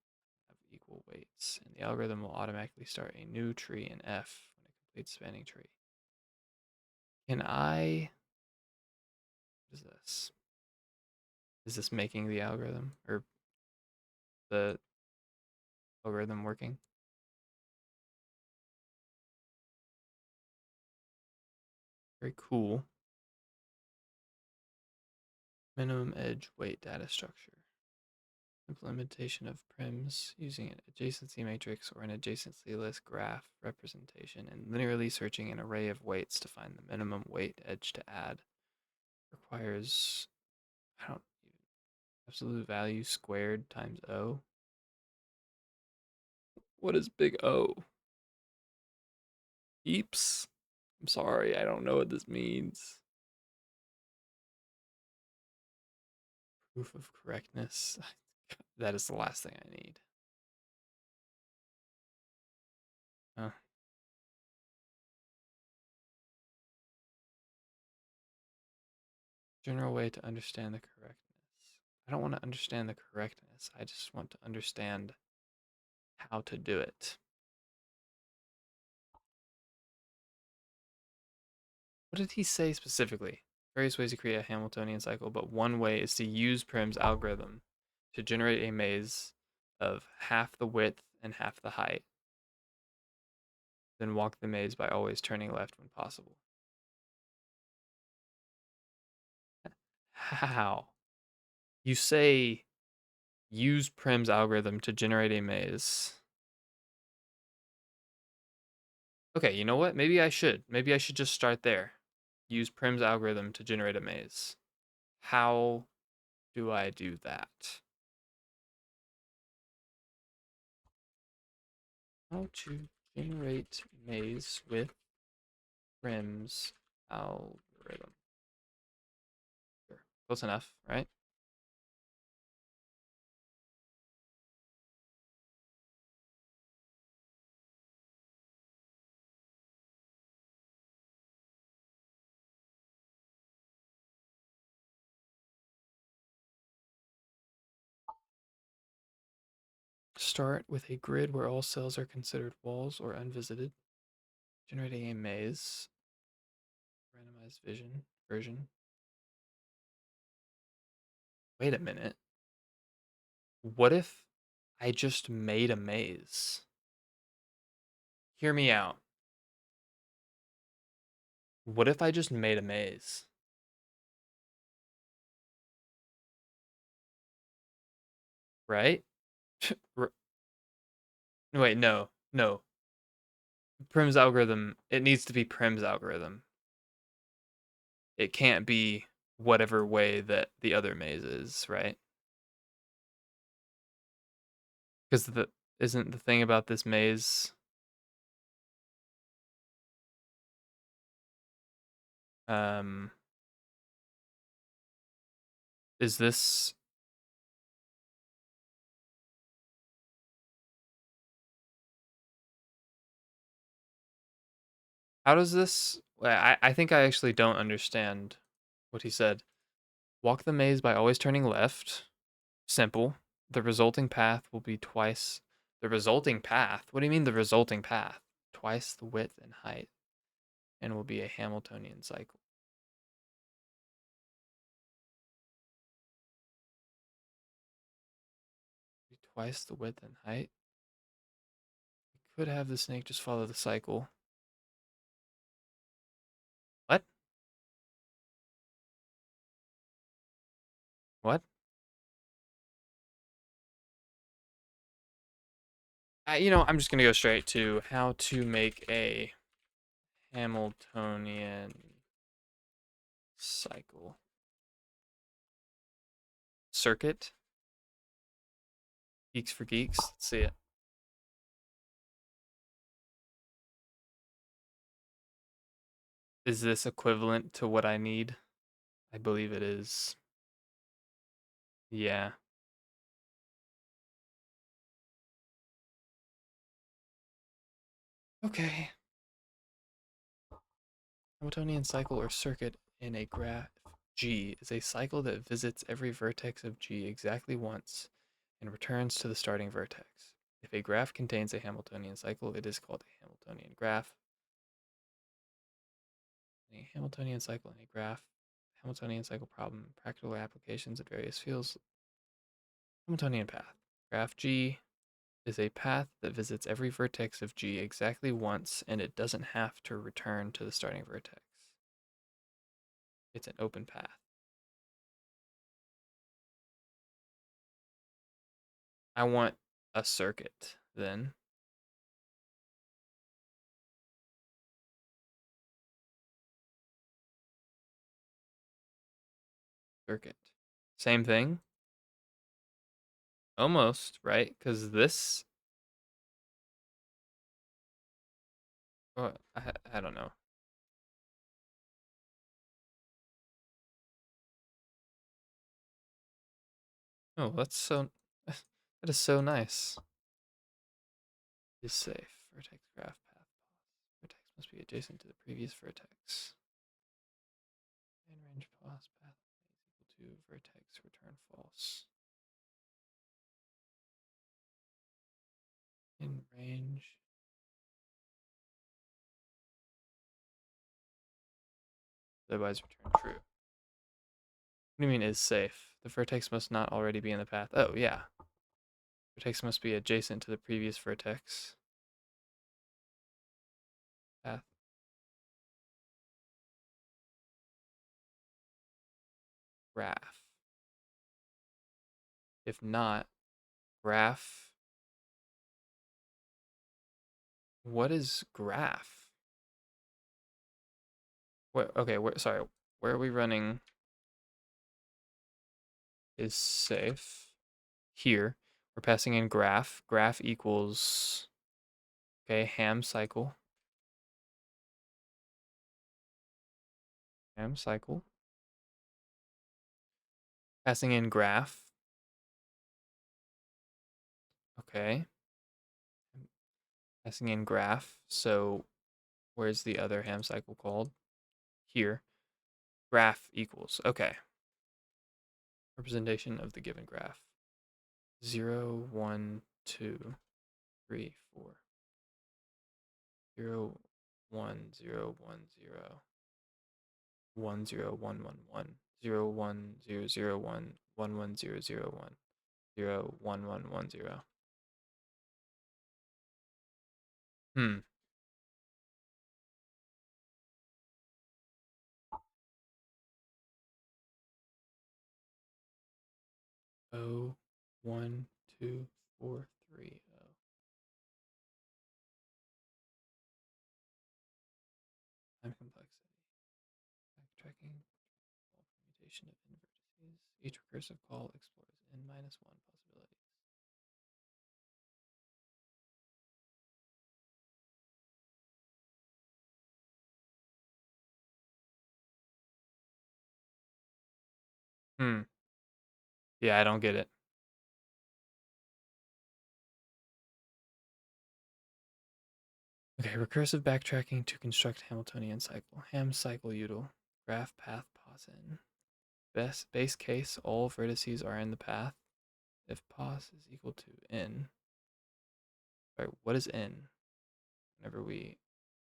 Speaker 1: have equal weights, and the algorithm will automatically start a new tree in F when it completes spanning tree. Can I? What is this? Is this making the algorithm or the algorithm working? Very cool. Minimum edge weight data structure. Implementation of prims using an adjacency matrix or an adjacency list graph representation and linearly searching an array of weights to find the minimum weight edge to add. Requires, I don't, absolute value squared times O. What is big O? Eeps? I'm sorry, I don't know what this means. Proof of correctness. That is the last thing I need. Huh. General way to understand the correctness. I don't want to understand the correctness. I just want to understand how to do it. What did he say specifically? Various ways to create a Hamiltonian cycle, but one way is to use Prim's algorithm to generate a maze of half the width and half the height. Then walk the maze by always turning left when possible. How? You say use Prim's algorithm to generate a maze. Okay, you know what? Maybe I should. Maybe I should just start there. Use Prim's algorithm to generate a maze. How do I do that? How to generate maze with Prim's algorithm. Sure. Close enough, right? Start with a grid where all cells are considered walls or unvisited. Generating a maze. Randomized version. Wait a minute. What if I just made a maze? Hear me out. What if I just made a maze? Right? Wait, no. No. Prim's algorithm, it needs to be Prim's algorithm. It can't be whatever way that the other maze is, right? Because the isn't the thing about this maze um is this how does this I think I actually don't understand what he said. Walk the maze by always turning left. Simple. The resulting path will be twice the resulting path. What do you mean the resulting path? Twice the width and height and will be a Hamiltonian cycle. Twice the width and height. We could have the snake just follow the cycle. What? What? I'm just gonna go straight to how to make a Hamiltonian cycle circuit. Geeks for geeks. Let's see it. Is this equivalent to what I need? I believe it is. Yeah. Okay. Hamiltonian cycle or circuit in a graph G is a cycle that visits every vertex of G exactly once and returns to the starting vertex. If a graph contains a Hamiltonian cycle, it is called a Hamiltonian graph. A Hamiltonian cycle in a graph. Hamiltonian cycle problem. Practical applications at various fields. Hamiltonian path. Graph G is a path that visits every vertex of G exactly once, and it doesn't have to return to the starting vertex. It's an open path. I want a circuit then. Circuit. Same thing? Almost, right? Because this. Oh, I don't know. Oh, that's so. That is so nice. Is safe. Vertex graph path. Vertex must be adjacent to the previous vertex. In range pause path is equal to vertex return false. In range. Otherwise return true. What do you mean is safe? The vertex must not already be in the path. Oh, yeah. Vertex must be adjacent to the previous vertex. Path. Graph. If not, graph. What is graph? What? Okay, sorry. Where are we running is safe. Here, we're passing in graph. Graph equals, okay, ham cycle. Ham cycle. Passing in graph. Okay. Passing in graph. So where's the other ham cycle called? Here. Graph equals. Okay. Representation of the given graph. 0, 1, 2, 3, 4. 0, 1, 0, 1, 0. 1, 0, 1, 1, 1. 0, 1, 0, 0, 1. 1, 1, 0, 0, 1. 0, 1, 1, 1, 0. Hmm. O, 1, 2, 4, 3, O. Time complexity. Backtracking. Permutation of n vertices. Each recursive call explores n minus 1 possibilities. Hmm. Yeah, I don't get it. Okay, recursive backtracking to construct Hamiltonian cycle. Ham cycle util. Graph path pos in. Base case, all vertices are in the path. If pos is equal to n. Sorry, what is n? Whenever we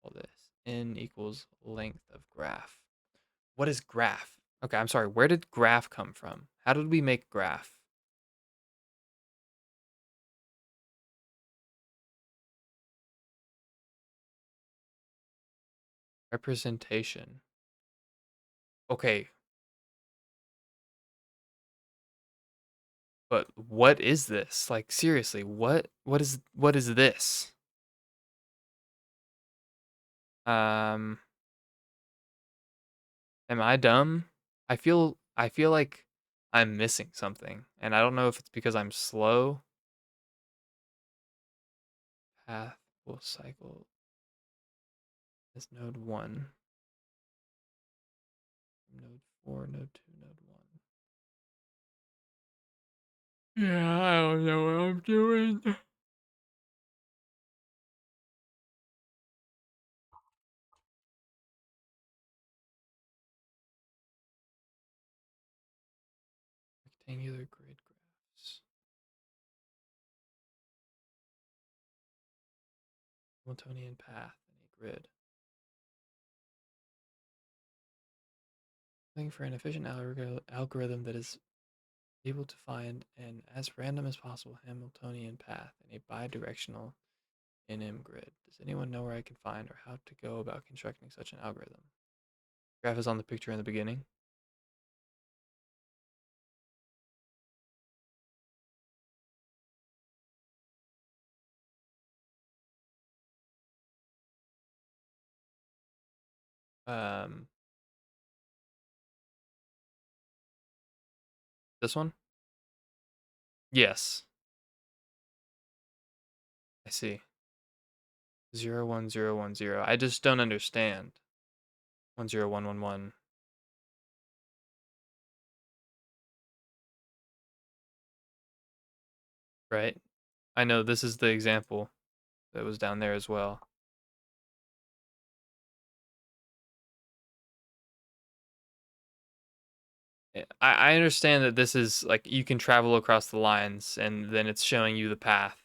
Speaker 1: call this. N equals length of graph. What is graph? Okay, I'm sorry. Where did graph come from? How did we make graph? Representation. Okay, But what is this? Like seriously, what is this? Um, am I dumb? I feel like I'm missing something, and I don't know if it's because I'm slow. Path will cycle as node 1, node 4, node 2, node 1. Yeah, I don't know what I'm doing. Rectangular grid graphs. Hamiltonian path in a grid. Looking for an efficient algorithm that is able to find an as random as possible Hamiltonian path in a bidirectional NM grid. Does anyone know where I can find or how to go about constructing such an algorithm? Graph is on the picture in the beginning. Um, this one? Yes, I see. 01010. I just don't understand. 10111, right? I know this is the example that was down there as well. I understand that this is like you can travel across the lines and then it's showing you the path,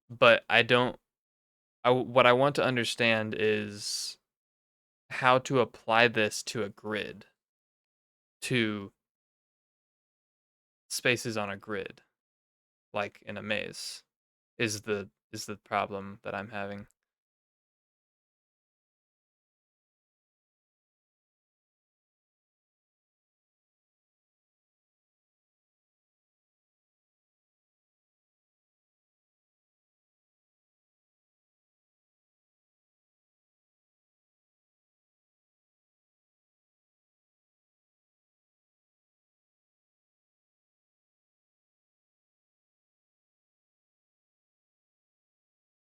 Speaker 1: but I don't. What I want to understand is how to apply this to a grid, to spaces on a grid, like in a maze, is the problem that I'm having.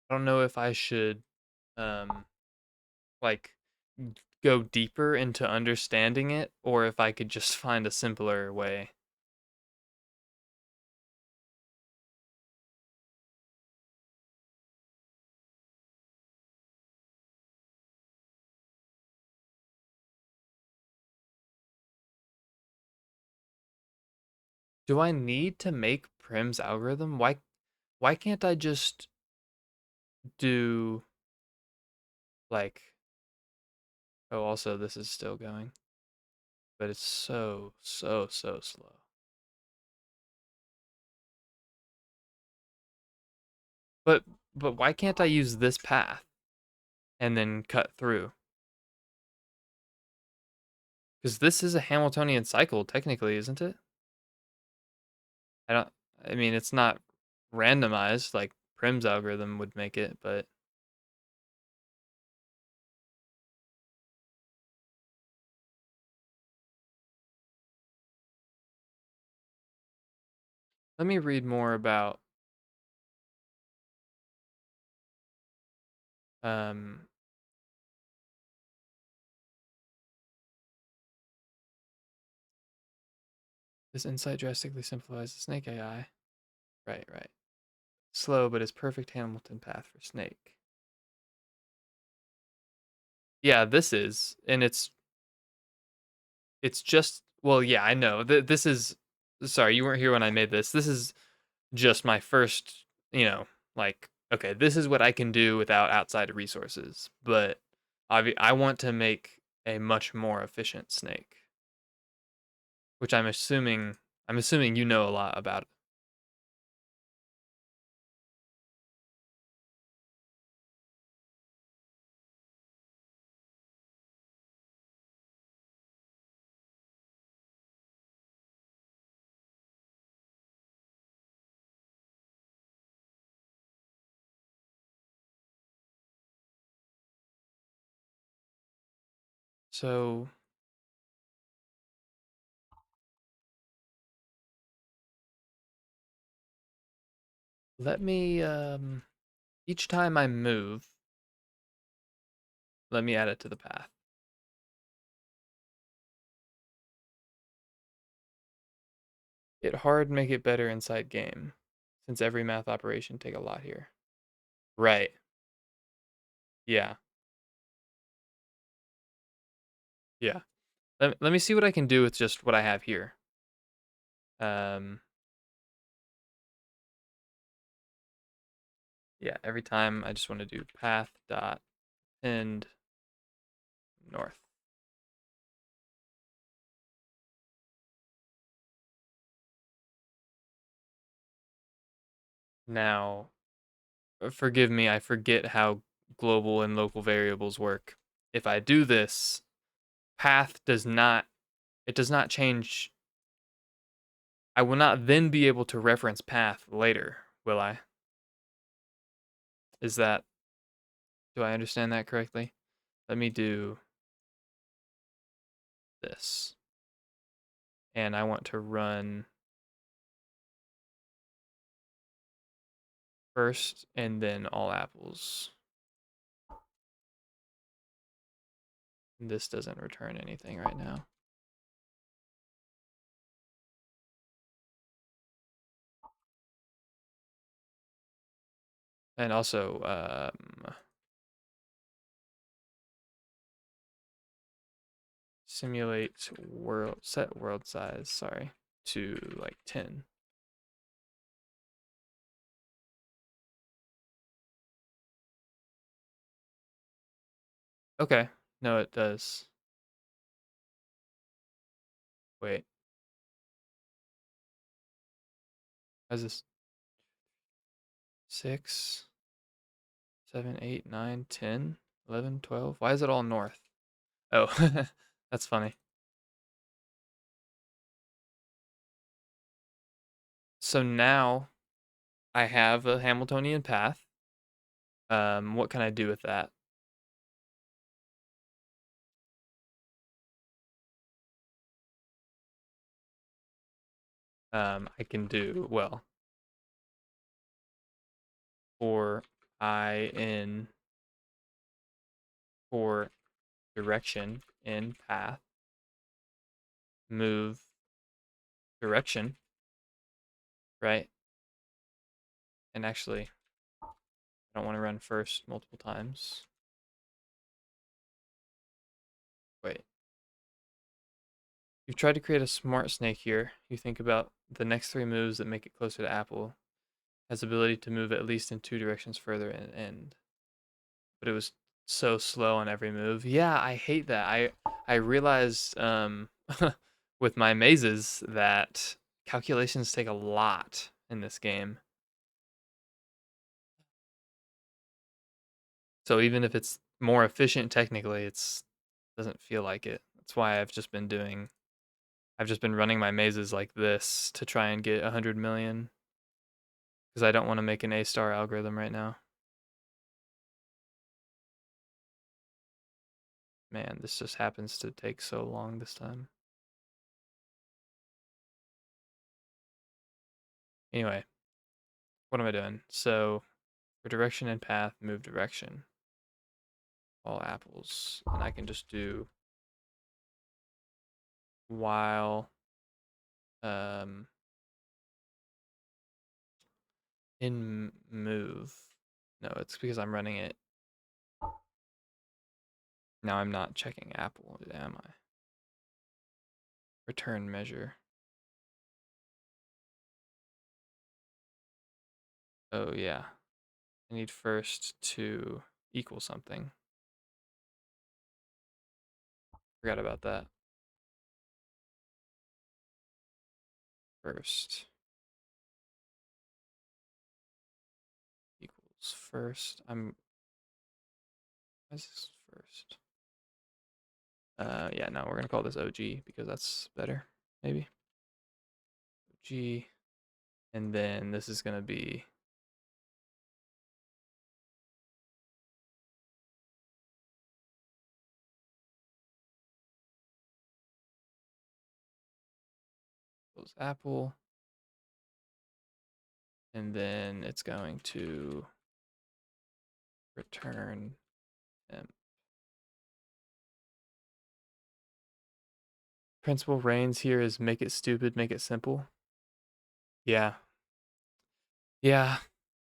Speaker 1: I don't know if I should um like go deeper into understanding it or if I could just find a simpler way. Do I need to make Prim's algorithm? Why can't I just do like oh also this is still going, but it's so slow. But but why can't I use this path and then cut through? Because this is a Hamiltonian cycle technically, isn't it? I don't I mean it's not randomized like Prim's algorithm would make it, but let me read more about um this insight drastically simplifies the snake AI. Right, right. Slow, but is perfect Hamilton path for snake. Yeah, this is, and it's just well, yeah, I know. This is sorry, you weren't here when I made this. This is just my first, like okay, this is what I can do without outside resources, but I want to make a much more efficient snake, which I'm assuming you know a lot about. So let me, each time I move, let me add it to the path. Hit hard, make it better inside game, since every math operation take a lot here. Right. Yeah. Yeah. Let me see what I can do with just what I have here. Um, yeah, every time I just want to do path dot end north. Now, forgive me, I forget how global and local variables work. If I do this, path does not change. I will not then be able to reference path later, will I? Is that, do I understand that correctly? Let me do this. And I want to run first and then all apples. This doesn't return anything right now. And also, simulate world, set world size, sorry, to like 10. Okay, no, it does. Wait, how's this? 6, 7, 8, 9, 10, 11, 12. Why is it all north? Oh, that's funny. So now I have a Hamiltonian path. What can I do with that? I can do, well, for I in for direction in path, move direction, right? And actually, I don't want to run first multiple times. Wait. You've tried to create a smart snake here. You think about the next 3 moves that make it closer to apple. Has the ability to move at least in 2 directions further and end. But it was so slow on every move. Yeah, I hate that. I realized with my mazes that calculations take a lot in this game. So even if it's more efficient technically, it's doesn't feel like it. That's why I've just been running my mazes like this to try and get 100 million because I don't want to make an A-star algorithm right now. Man, this just happens to take so long this time. Anyway, what am I doing? So for direction and path, move direction. All apples. And I can just do while in move. No, it's because I'm running it. Now I'm not checking apple, am I? Return measure. Oh yeah. I need first to equal something. Forgot about that. First equals first. Why is this first? Yeah, no, we're gonna call this OG because that's better, maybe. OG, and then this is gonna be equals apple. And then it's going to return them. Principal reigns here is make it stupid, make it simple. Yeah. Yeah.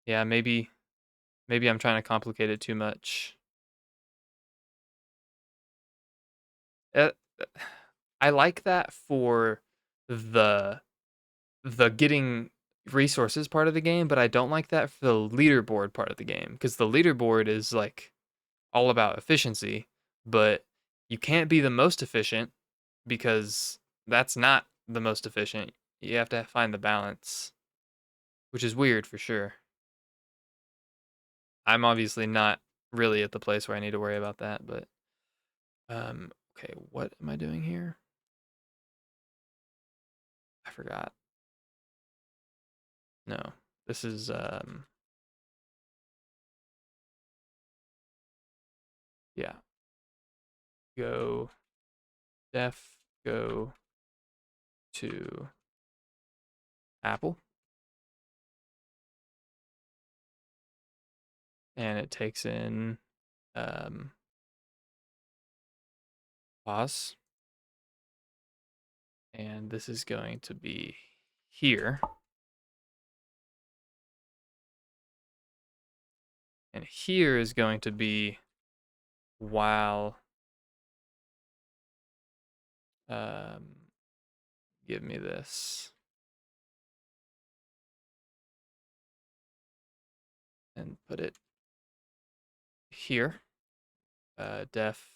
Speaker 1: Yeah, maybe I'm trying to complicate it too much. Uh, I like that for the getting resources part of the game, but I don't like that for the leaderboard part of the game because the leaderboard is like all about efficiency, but you can't be the most efficient because that's not the most efficient. You have to find the balance, which is weird for sure. I'm obviously not really at the place where I need to worry about that, but okay, what am I doing here? I forgot. No. This is yeah. Go def go to Apple and it takes in um pause, and this is going to be here, and here is going to be while um give me this and put it here. Def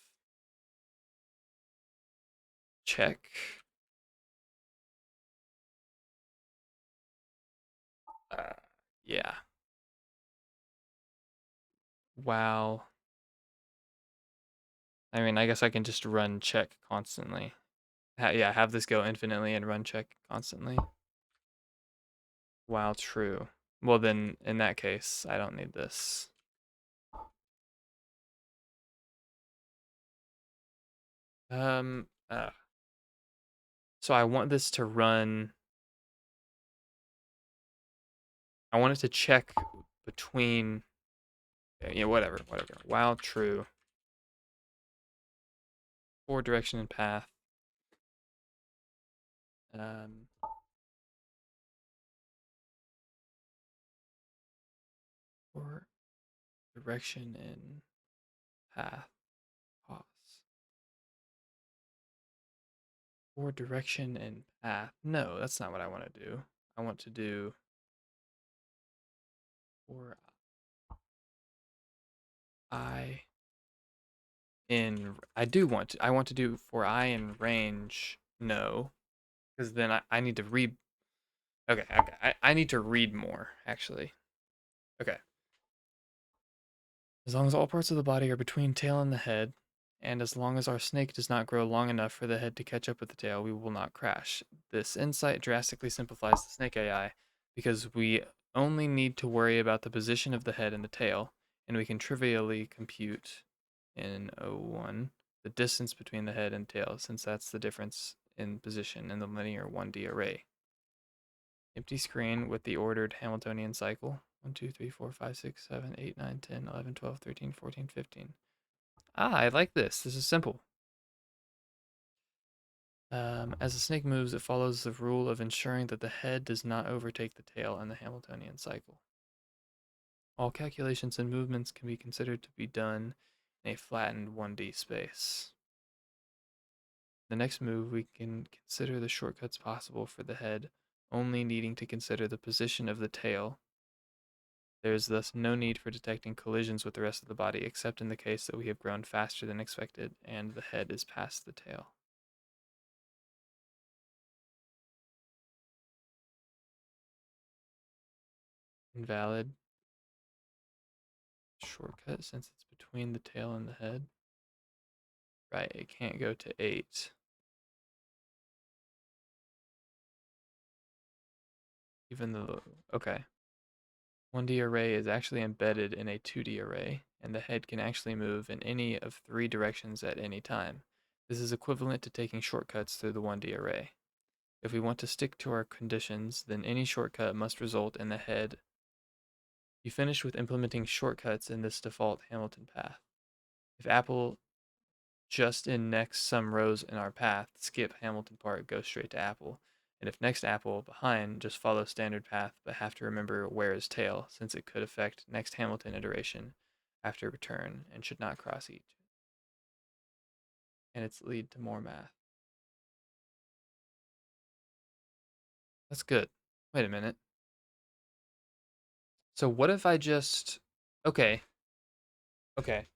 Speaker 1: check. Uh, yeah. Wow. I mean, I guess I can just run check constantly. Yeah, have this go infinitely and run check constantly. While true. Well, then in that case, I don't need this. Um, uh, so I want this to run. I want it to check between. Yeah, whatever. While true. For direction and path. Um, for direction and path. Pause. For direction and path. No, that's not what I want to do. I want to do for I in. I want to do for I in range. No, because then I need to read. Okay. I need to read more actually. Okay. As long as all parts of the body are between tail and the head, and as long as our snake does not grow long enough for the head to catch up with the tail, we will not crash. This insight drastically simplifies the snake AI because we only need to worry about the position of the head and the tail, and we can trivially compute in O1 the distance between the head and tail, since that's the difference in position in the linear 1D array. Empty screen with the ordered Hamiltonian cycle. 1, 2, 3, 4, 5, 6, 7, 8, 9, 10, 11, 12, 13, 14, 15. Ah, I like this. This is simple. As the snake moves, it follows the rule of ensuring that the head does not overtake the tail in the Hamiltonian cycle. All calculations and movements can be considered to be done in a flattened 1D space. The next move, we can consider the shortcuts possible for the head, only needing to consider the position of the tail. There is thus no need for detecting collisions with the rest of the body, except in the case that we have grown faster than expected and the head is past the tail. Invalid shortcut since it's between the tail and the head. Right, it can't go to 8. Even though, okay. 1D array is actually embedded in a 2D array, and the head can actually move in any of 3 directions at any time. This is equivalent to taking shortcuts through the 1D array. If we want to stick to our conditions, then any shortcut must result in the head. You finish with implementing shortcuts in this default Hamilton path. If apple just in next some rows in our path, skip Hamilton part, go straight to apple. And if next apple behind, just follow standard path, but have to remember where is tail, since it could affect next Hamilton iteration after return and should not cross each. And it's lead to more math. That's good. Wait a minute. So what if I just okay, okay.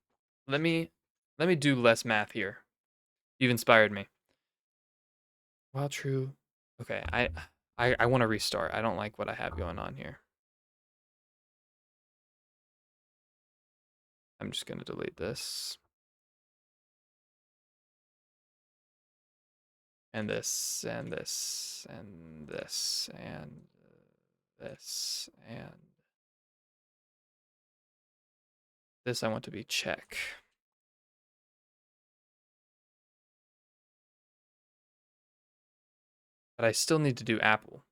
Speaker 1: Let me do less math here. You've inspired me. While true. Okay, I want to restart. I don't like what I have going on here. I'm just gonna delete this. And this and this and this and this and this I want to be check. But I still need to do apple.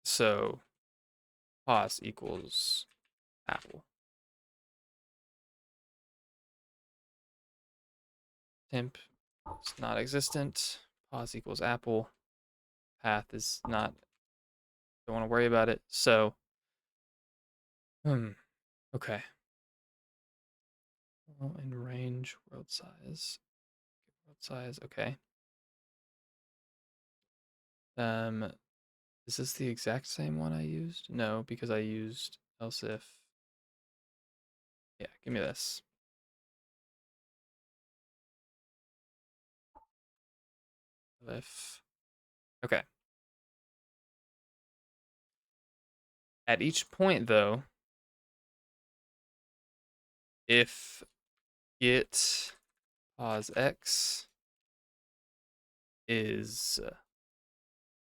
Speaker 1: So pos equals apple. Temp is not existent. Pos equals apple. Path is not, don't want to worry about it. So, okay. Well, in range, world size. World size, okay. Is this the exact same one I used? No, because I used else if. Yeah, give me this. If. Okay. At each point, though, if get pos x is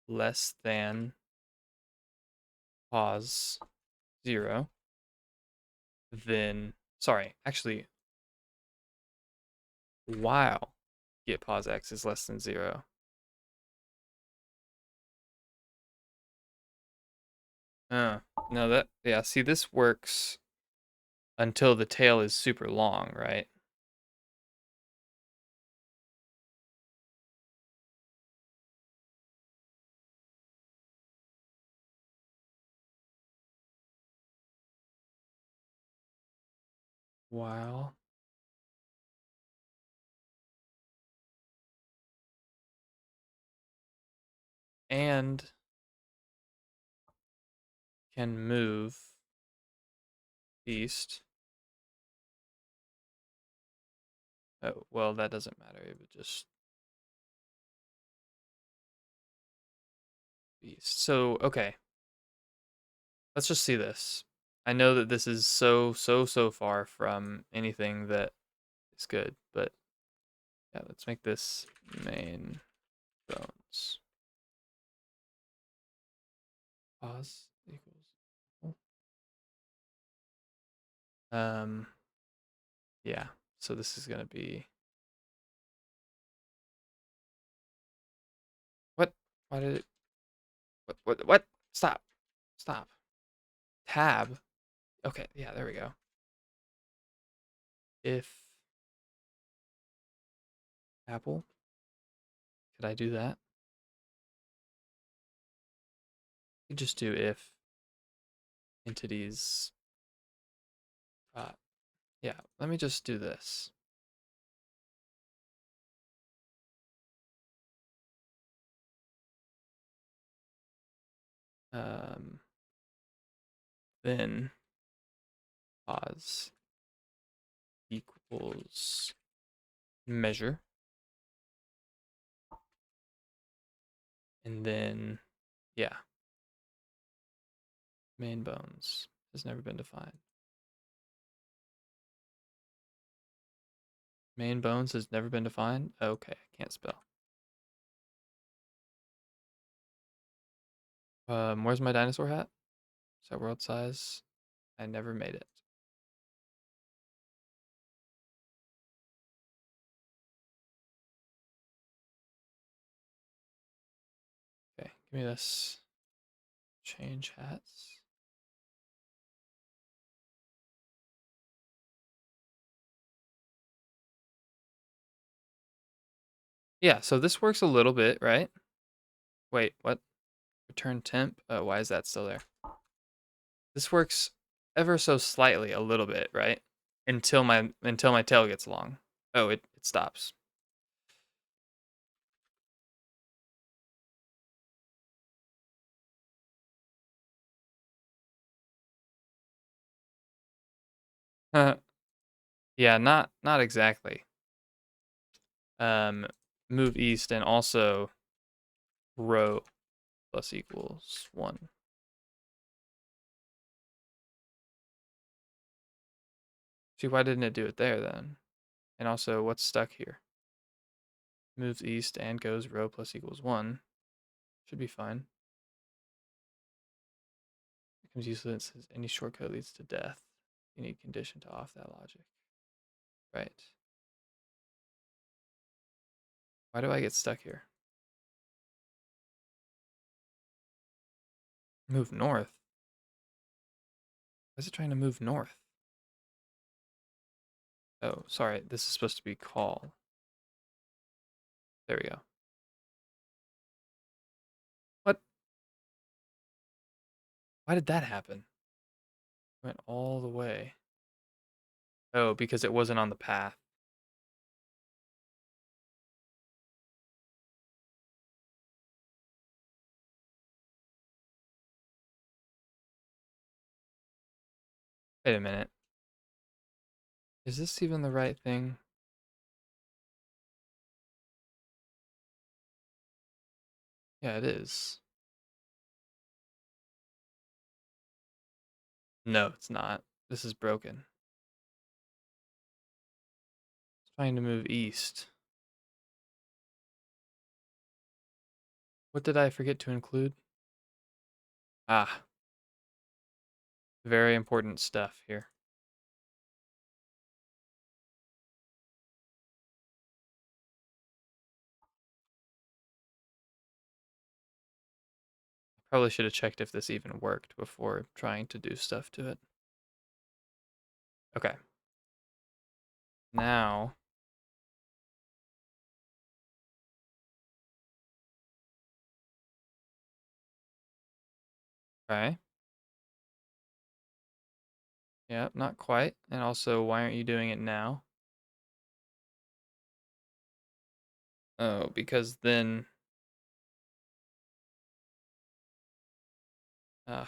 Speaker 1: less than pos 0, then, sorry, actually, while get pos x is less than 0. No, that, yeah, see, this works until the tail is super long, right? While and can move east. Oh, well, that doesn't matter. It would just east. So, okay. Let's just see this. I know that this is so far from anything that is good, but yeah, let's make this main bones. Pos equals. Um, yeah. So this is gonna be what? Why did it? What? Stop! Stop! Tab. Okay. Yeah. There we go. If Apple, could I do that? You just do if entities. Yeah. Let me just do this. Um, then pos equals measure, and then yeah, main bones has never been defined. Main bones has never been defined. Okay, I can't spell. Where's my dinosaur hat? Is that world size? I never made it. Give me this. Change hats. Yeah, so this works a little bit, right? Wait, what? Return temp? Oh, why is that still there? This works ever so slightly, a little bit, right? Until my tail gets long. Oh, it stops. Yeah, not exactly. Um, move east and also row plus equals 1. See, why didn't it do it there then? And also, what's stuck here? Moves east and goes row plus equals 1. Should be fine. Becomes useless as any shortcut leads to death. You need condition to off that logic. Right. Why do I get stuck here? Move north? Why is it trying to move north? Oh, sorry. This is supposed to be call. There we go. What? Why did that happen? Went all the way. Oh, because it wasn't on the path. Wait a minute. Is this even the right thing? Yeah, it is. No, it's not. This is broken. It's trying to move east. What did I forget to include? Ah, very important stuff here. Probably should have checked if this even worked before trying to do stuff to it. Okay. Now, okay. Yeah, not quite. And also, why aren't you doing it now? Oh, because then, uh,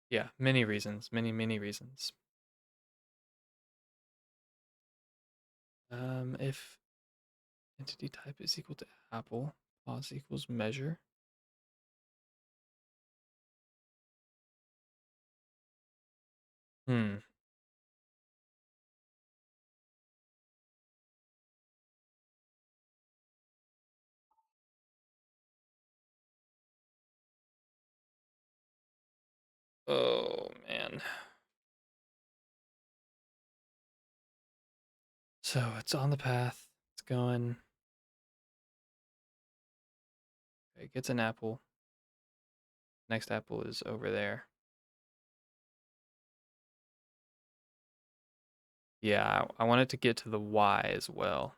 Speaker 1: yeah, many reasons, many reasons. If entity type is equal to apple, pause equals measure. Hmm. Oh man. So it's on the path. It's going. It gets an apple. Next apple is over there. Yeah, I want it to get to the Y as well.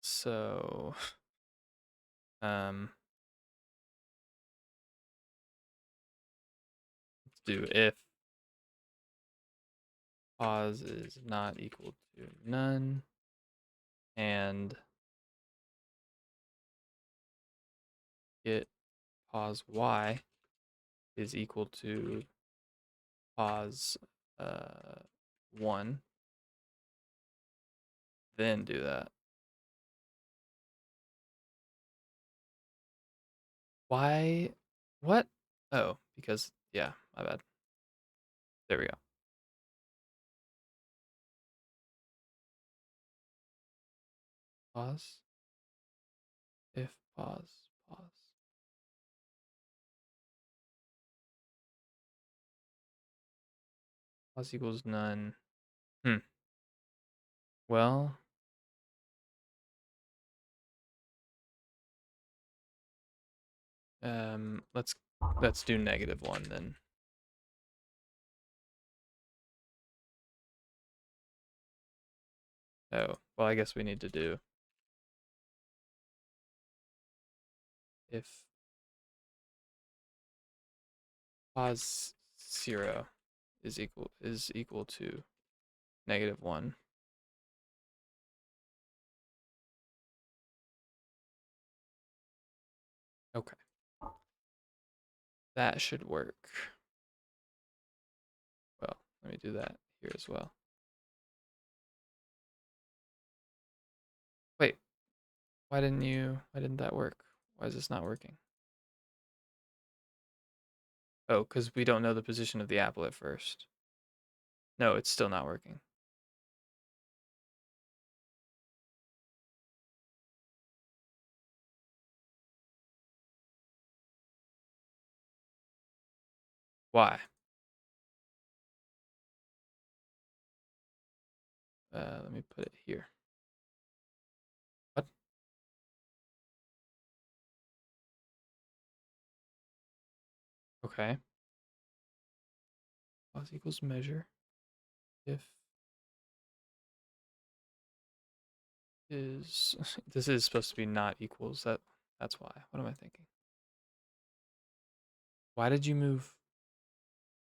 Speaker 1: So, um, let's do if pause is not equal to none and get pause Y is equal to pause 1, then do that. Why? What? Oh, because, yeah, my bad. There we go. Pause. If pause, pause. Pause equals none. Hmm. Well, Let's do -1 then. Oh, well, I guess we need to do if pos 0 is equal to -1. Okay, that should work. Well, let me do that here as well. Wait, why didn't that work? Why is this not working? Oh, because we don't know the position of the apple at first. No, it's still not working. Why? Let me put it here. What? Okay. Pos equals measure. If is this is supposed to be not equals. That's why. What am I thinking? Why did you move?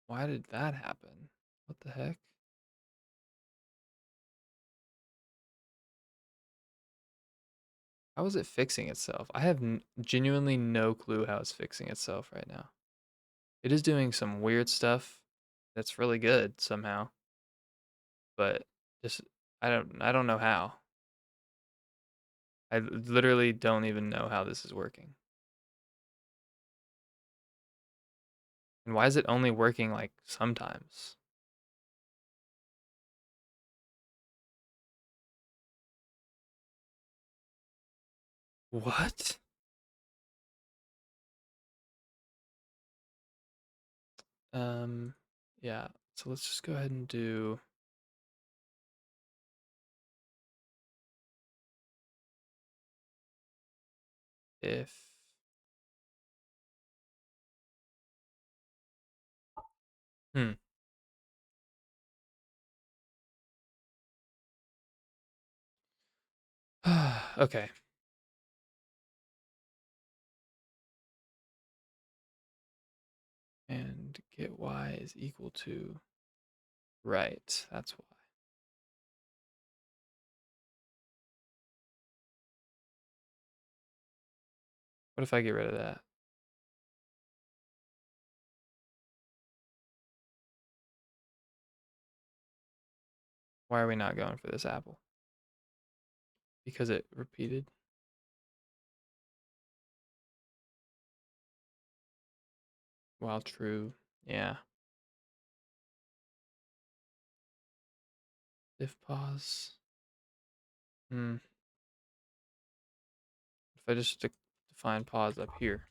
Speaker 1: Why did that happen? What the heck? How is it fixing itself? I have genuinely no clue how it's fixing itself right now. It is doing some weird stuff that's really good somehow, but just I don't know how. I literally don't even know how this is working. And why is it only working like sometimes? What? Um, yeah. So let's just go ahead and do if hmm. Okay. And get y is equal to right. That's why. What if I get rid of that? Why are we not going for this apple? Because it repeated. While true. Yeah. If pos. Hmm. If I just define pos up here.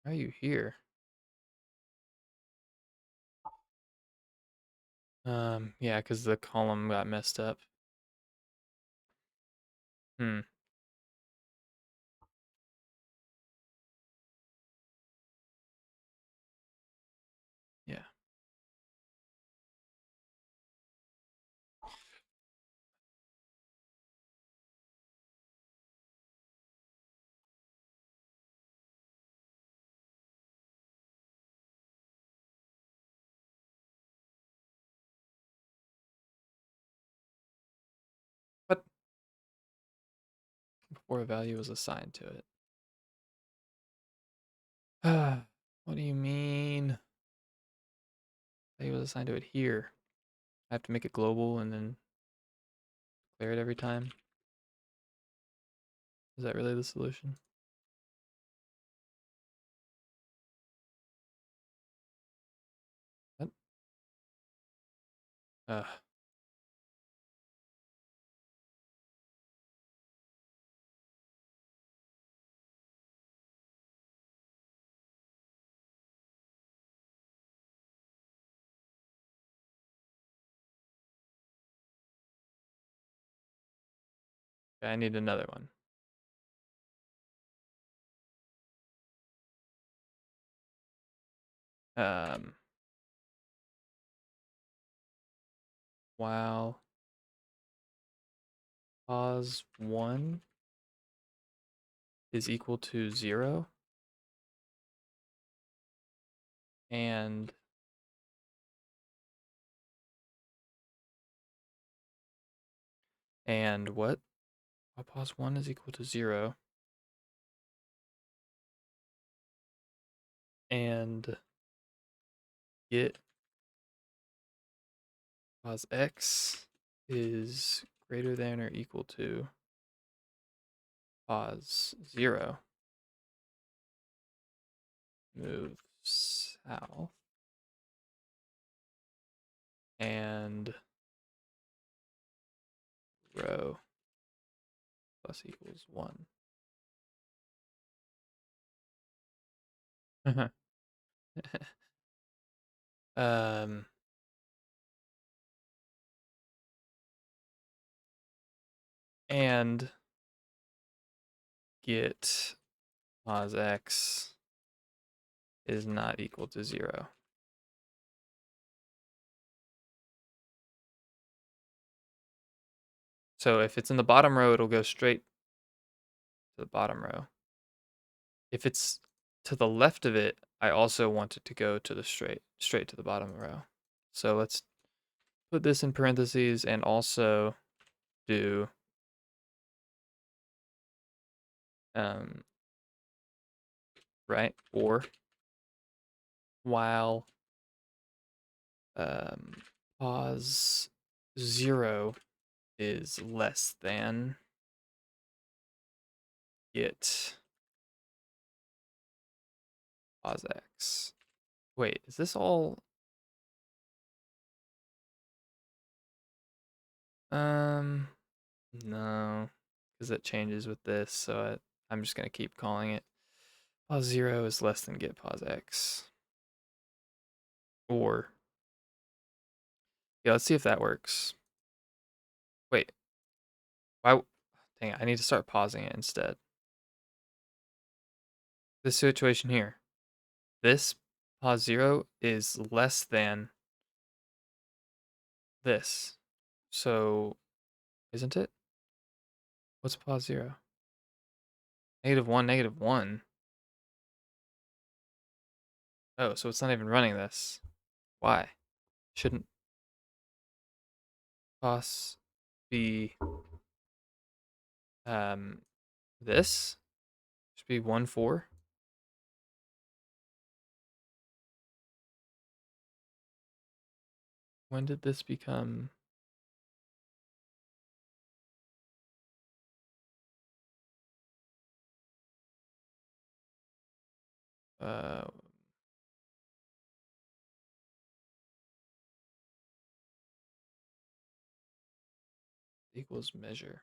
Speaker 1: Why are you here? Yeah, because the column got messed up. Hmm. Yeah. What? Before a value was assigned to it. What do you mean? Value was assigned to it here. I have to make it global and then declare it every time. Is that really the solution? What? Uh, Okay, I need another one. Um, while pos 1 is equal to 0 and what? While pos 1 is equal to 0 and get pos x is greater than or equal to pos 0. Move south and rho plus equals 1. um, and get pos x is not equal to 0. So if it's in the bottom row, it'll go straight to the bottom row. If it's to the left of it, I also want it to go to the straight to the bottom row. So let's put this in parentheses and also do right, or while pos 0 is less than get pos x. Wait, is this all? No, because it changes with this, so I'm just gonna keep calling it pos 0 is less than get pos x. Or, yeah, let's see if that works. Wait, why? Dang it, I need to start pausing it instead. This situation here, this pos 0 is less than this. So, isn't it? What's pos 0? -1, -1. Oh, so it's not even running this. Why? Shouldn't pos be this? Should be 1, 4. When did this become uh equals measure?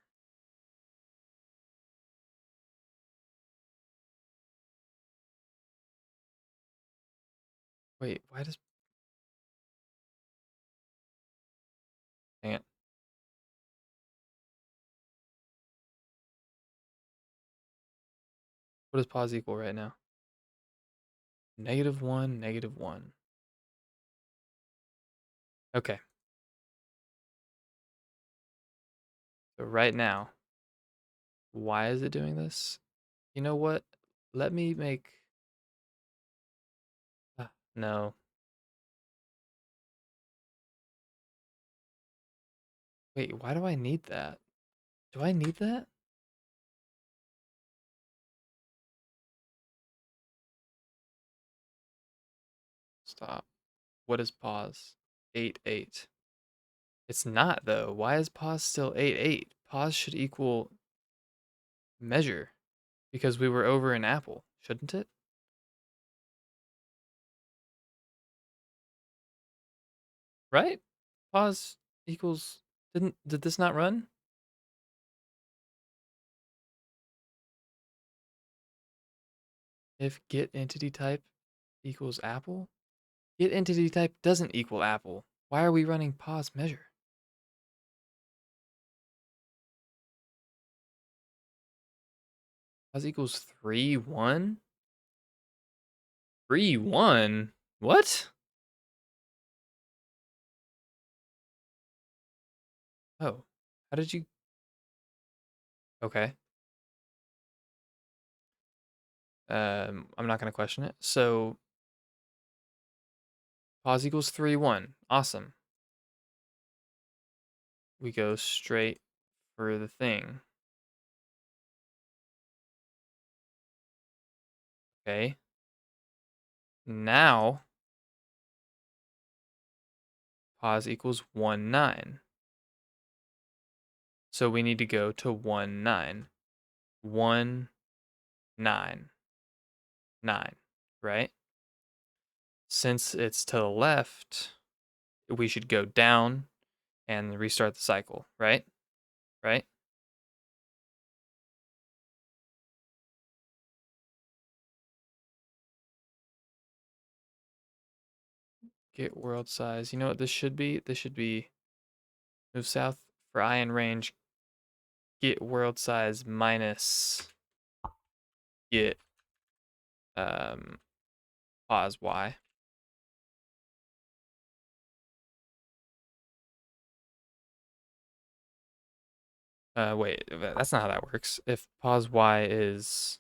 Speaker 1: Wait, why does dang it. What does pos equal right now? -1, -1. Okay. So right now, why is it doing this? You know what? Let me make no. Wait, why do I need that? Do I need that? Stop. What is pos? 8, 8. It's not though. Why is pos still 8, 8? Pos should equal measure because we were over an apple, shouldn't it? Right? Pos equals did this not run? If get entity type equals apple? Get entity type doesn't equal apple. Why are we running pos measure? Pos equals 3, 1? 3, 1? What? Oh, how did you? Okay. I'm not gonna question it. So pos equals 3, 1. Awesome. We go straight for the thing. Okay. Now pos equals 1, 9. So we need to go to 1, 9. 1, 9, 9, right? Since it's to the left, we should go down and restart the cycle, right? Right? Get world size. You know what this should be? This should be move south for I in range. Get world size minus get pos y. Wait, that's not how that works. If pos y is,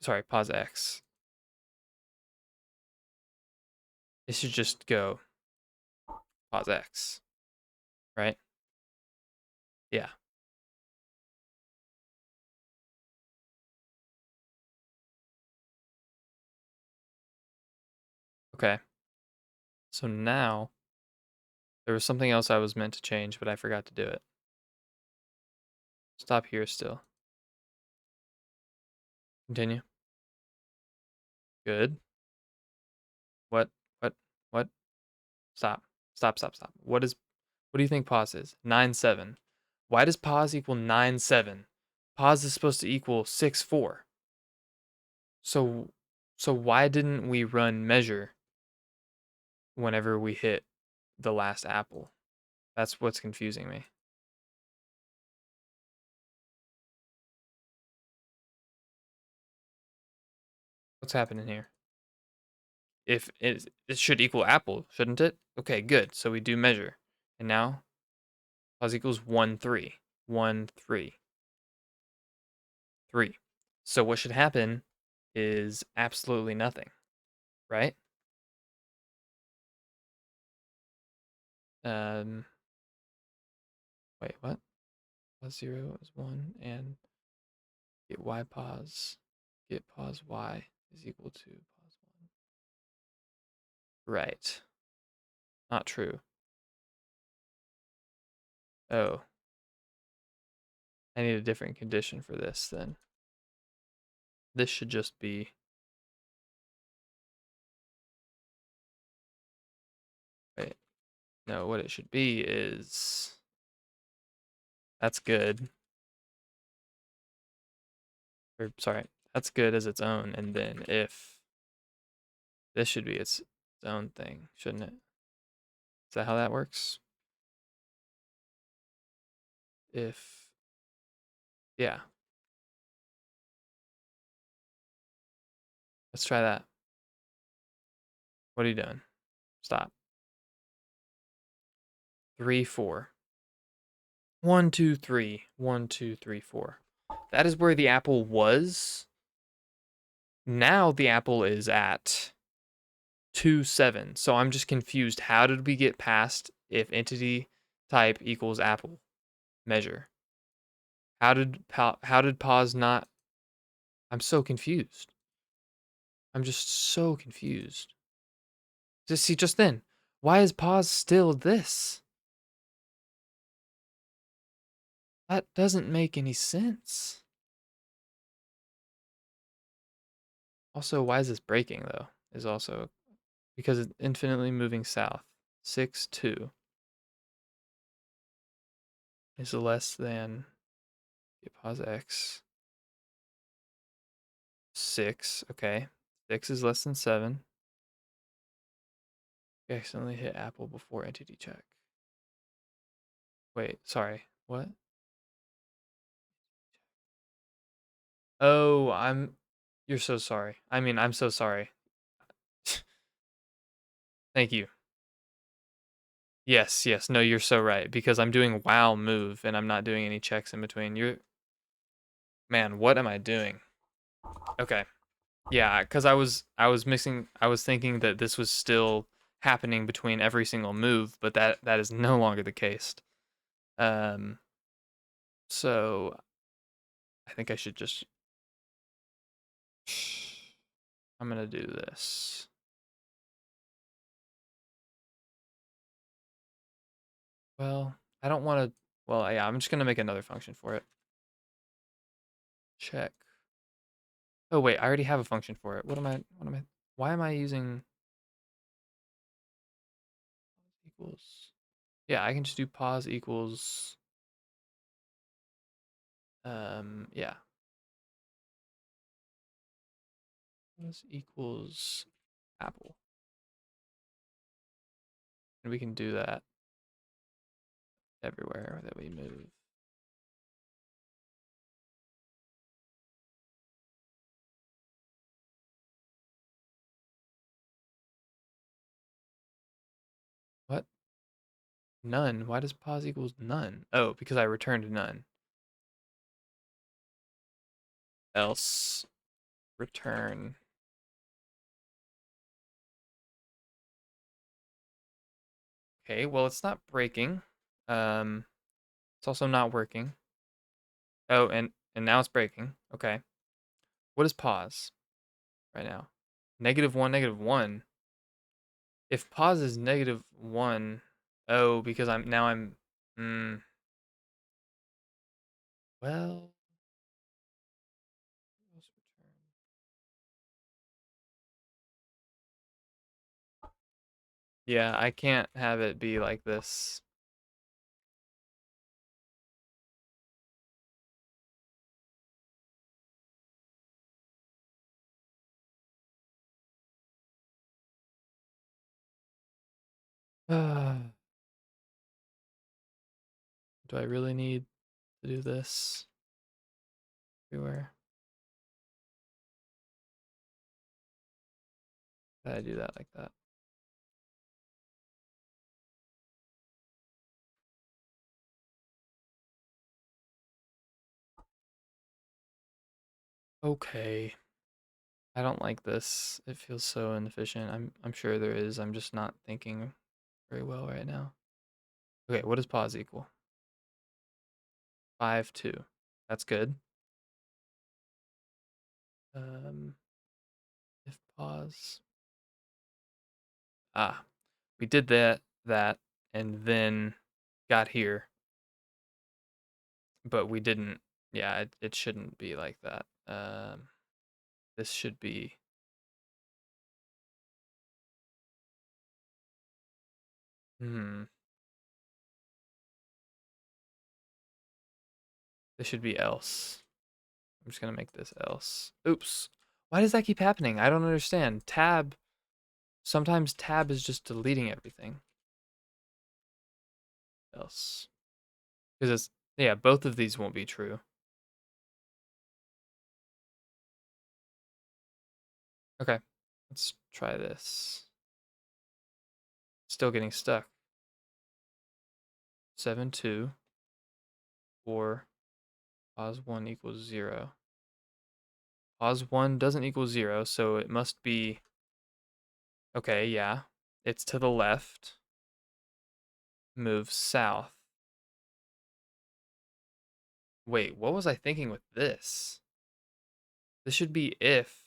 Speaker 1: sorry, pos x, it should just go pos x, right? Yeah. Okay. So now there was something else I was meant to change, but I forgot to do it. Stop here still. Continue. Good. What? What? What? Stop. Stop, stop, stop. What do you think pos is? 9, 7. Why does pos equal 9, 7? Pos is supposed to equal 6, 4. So so why didn't we run measure whenever we hit the last apple? That's what's confusing me. What's happening here? If it should equal apple, shouldn't it? Okay, good. So we do measure. And now pos equals 1, 3. 1, 3. 3. So what should happen is absolutely nothing, right? Um, wait, what? Pos 0 is 1 and get y pos, get pos y is equal to pos 1. Right. Not true. Oh, I need a different condition for this then. This should just be, wait, no, what it should be is, that's good. Or sorry, that's good as its own. And then if this should be its own thing, shouldn't it? Is that how that works? If, yeah, let's try that. What are you doing? Stop. 3, 4. 1, 2, 3. 1, 2, 3, 4. That is where the apple was. Now the apple is at 2, 7. So I'm just confused. How did we get past if entity type equals apple measure? How did pos not? I'm so confused. I'm just so confused. Just see just then. Why is pos still this? That doesn't make any sense. Also, why is this breaking though? Is also because it's infinitely moving south. 6, 2 is less than pos x 6. Okay. 6 is less than 7. We accidentally hit apple before entity check. Wait, sorry. What? Oh, you're so sorry. I mean, I'm so sorry. Thank you. Yes, yes. No, you're so right because I'm doing wow move and I'm not doing any checks in between. Man, what am I doing? Okay. Yeah, cuz I was thinking that this was still happening between every single move, but that is no longer the case. Um so I think I should just I'm going to do this. Well, I don't want to well, yeah, I'm just going to make another function for it. Check. Oh wait, I already have a function for it. Why am I using equals? Yeah, I can just do pause equals yeah. Pause equals apple. And we can do that everywhere that we move. What? None. Why does pause equals none? Oh, because I returned none. Else return. Okay, well it's not breaking. Um it's also not working. Oh, and now it's breaking. Okay. What is pause right now? -1, -1. If pause is -1, oh, because mm, well, yeah, I can't have it be like this. Do I really need to do this everywhere? Did I do that like that? Okay. I don't like this. It feels so inefficient. I'm sure there is. I'm just not thinking very well right now. Okay, what does pause equal? 5, 2. That's good. Um, if pause. Ah, we did that, and then got here, but we didn't. Yeah, it shouldn't be like that. This should be. Hmm. This should be else. I'm just gonna make this else. Oops. Why does that keep happening? I don't understand. Tab. Sometimes tab is just deleting everything. Else. Because it's yeah, both of these won't be true. Okay. Let's try this. Still getting stuck. 7, 2, 4, pause 1 equals 0. Pause 1 doesn't equal 0, so it must be... Okay, yeah. It's to the left. Move south. Wait, what was I thinking with this? This should be if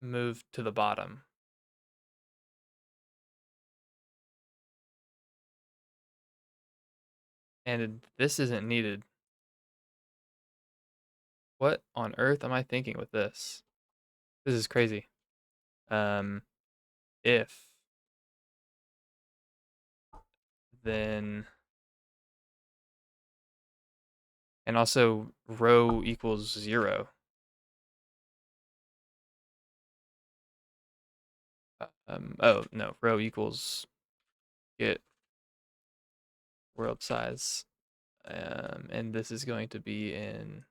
Speaker 1: move to the bottom. And this isn't needed. What on earth am I thinking with this? This is crazy. Um, if, then... And also row equals 0. Oh, no, row equals get world size. And this is going to be in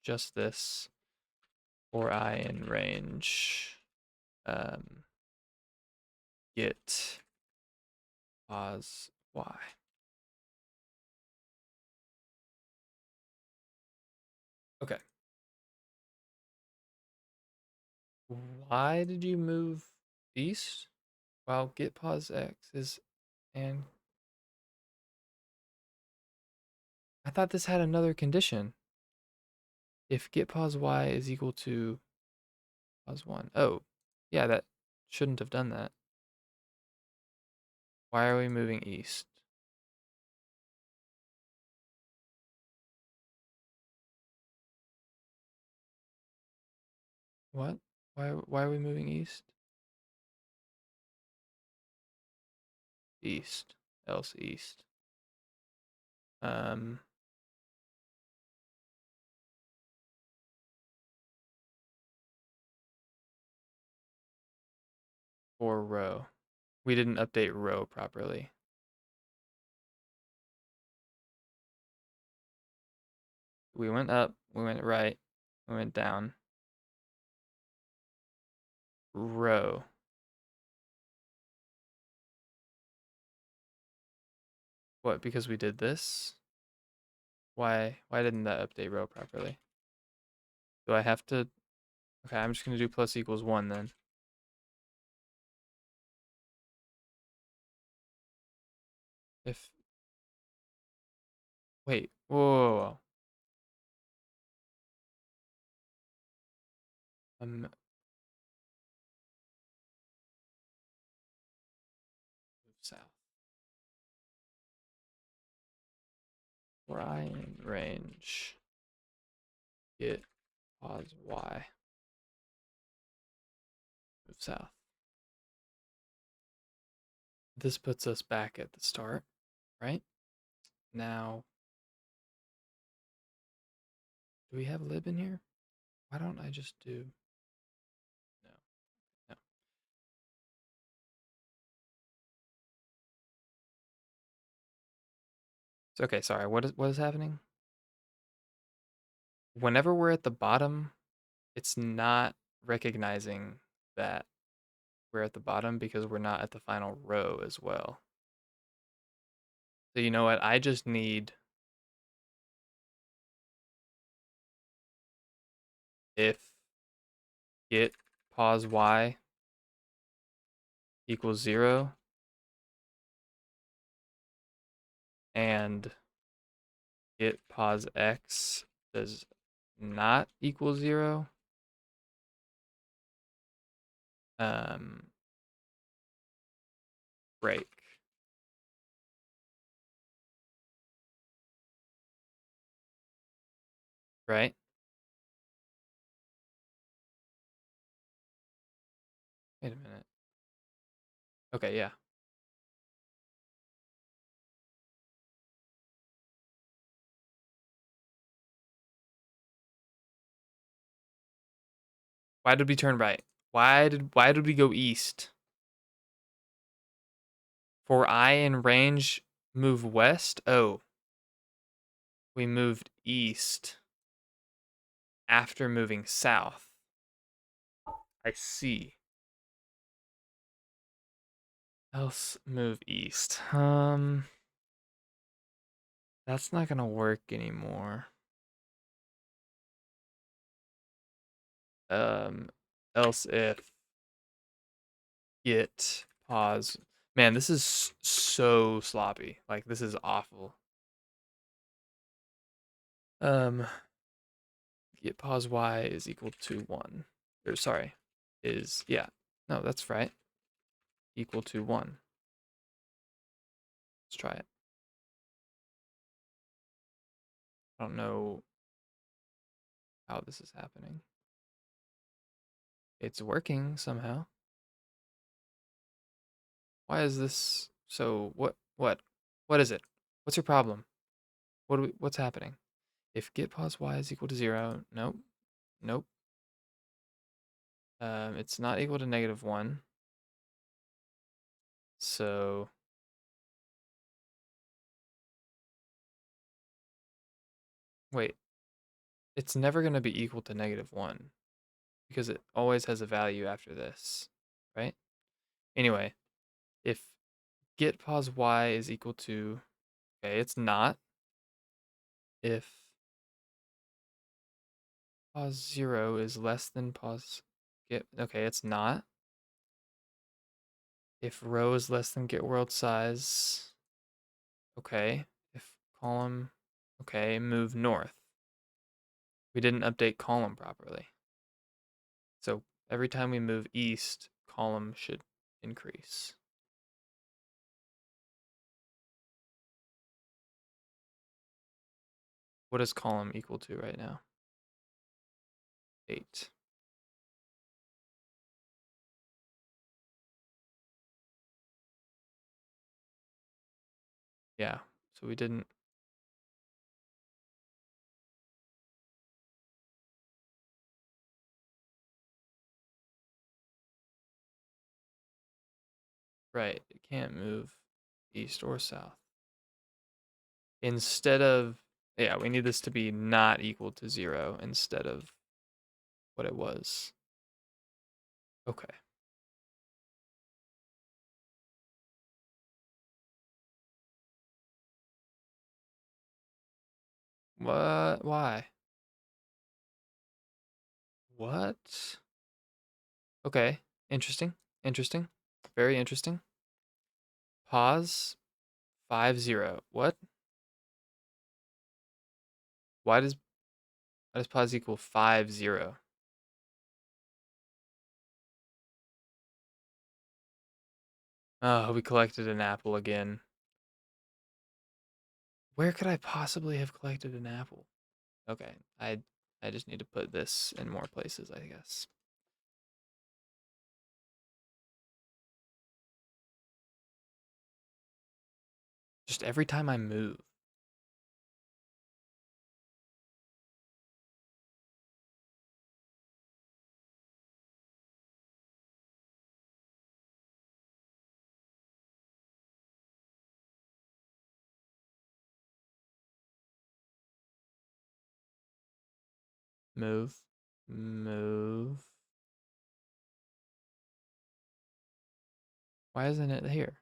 Speaker 1: just this for I in range. Get pos y. Okay. Why did you move east? While get pos x is and I thought this had another condition. If get pos y is equal to pos 1. Oh, yeah, that shouldn't have done that. Why are we moving east? What? Why are we moving east? East. Else east. Um for row. We didn't update row properly. We went up, we went right, we went down. Row. What, because we did this? Why didn't that update row properly? Do I have to? Okay, I'm just gonna do plus equals 1 then. If wait, whoa. Move south. Where I in range. Get pos y. Move south. This puts us back at the start, right? Now, do we have lib in here? Why don't I just do no? No. It's okay, sorry. What is happening? Whenever we're at the bottom, it's not recognizing that we're at the bottom because we're not at the final row as well. So you know what? I just need if get pos y equals 0 and get pos x does not equal 0, break. Right? Wait a minute. Okay, yeah. Why did we turn right? Why did we go east? For I in range move west? Oh, we moved east after moving south. I see. Else move east. That's not gonna work anymore. Else if get pos. Man, this is so sloppy. Like this is awful. Um, get pos y is equal to 1. Or sorry, is yeah. No, that's right. Equal to 1. Let's try it. I don't know how this is happening. It's working somehow. Why is this so what is it? What's your problem? What's happening? If get pos y is equal to 0, nope. Nope. It's not equal to -1. So wait. it's never going to be equal to -1 because it always has a value after this, right? Anyway, if get pos y is equal to, okay, it's not. If pos 0 is less than pos get, okay, it's not. If row is less than get world size, okay. If column, okay, move north. We didn't update column properly. So every time we move east, column should increase. What is column equal to right now? 8. Yeah, so we didn't. Right, it can't move east or south. Instead of, yeah, we need this to be not equal to 0 instead of what it was. Okay. What? Why? What? Okay. Interesting. Interesting. Very interesting. Pause. 5-0. What? Why does pause equal 5-0? Oh, we collected an apple again. Where could I possibly have collected an apple? Okay, I just need to put this in more places, I guess. Just every time I move. Move. Move. Why isn't it here?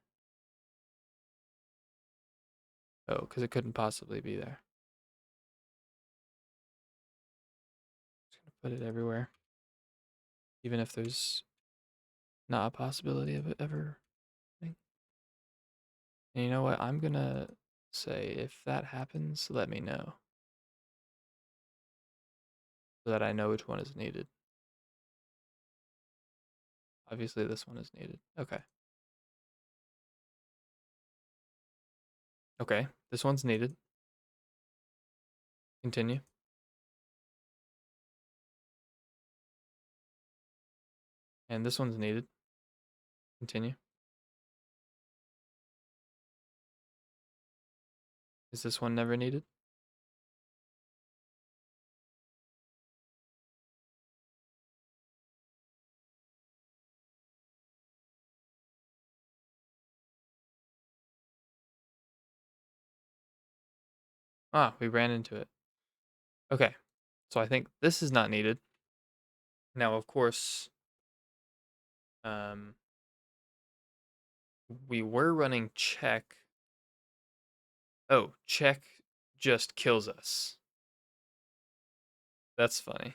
Speaker 1: Oh, because it couldn't possibly be there. Just gonna put it everywhere. Even if there's not a possibility of it ever. And you know what? I'm gonna say if that happens, let me know. So that I know which one is needed. Obviously this one is needed. Okay. Okay, this one's needed. Continue. And this one's needed. Continue. Is this one never needed? Ah, we ran into it. Okay, so I think this is not needed. Now, of course, um, we were running check. Oh, check just kills us. That's funny.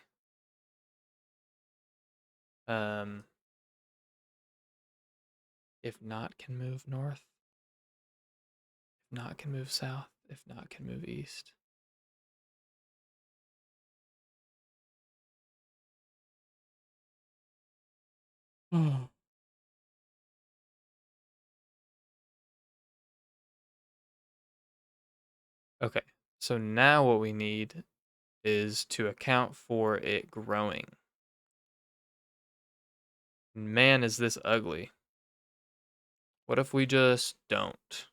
Speaker 1: Um, if not can move north, if not can move south, if not can move east. Okay, so now what we need is to account for it growing. Man, is this ugly. What if we just don't?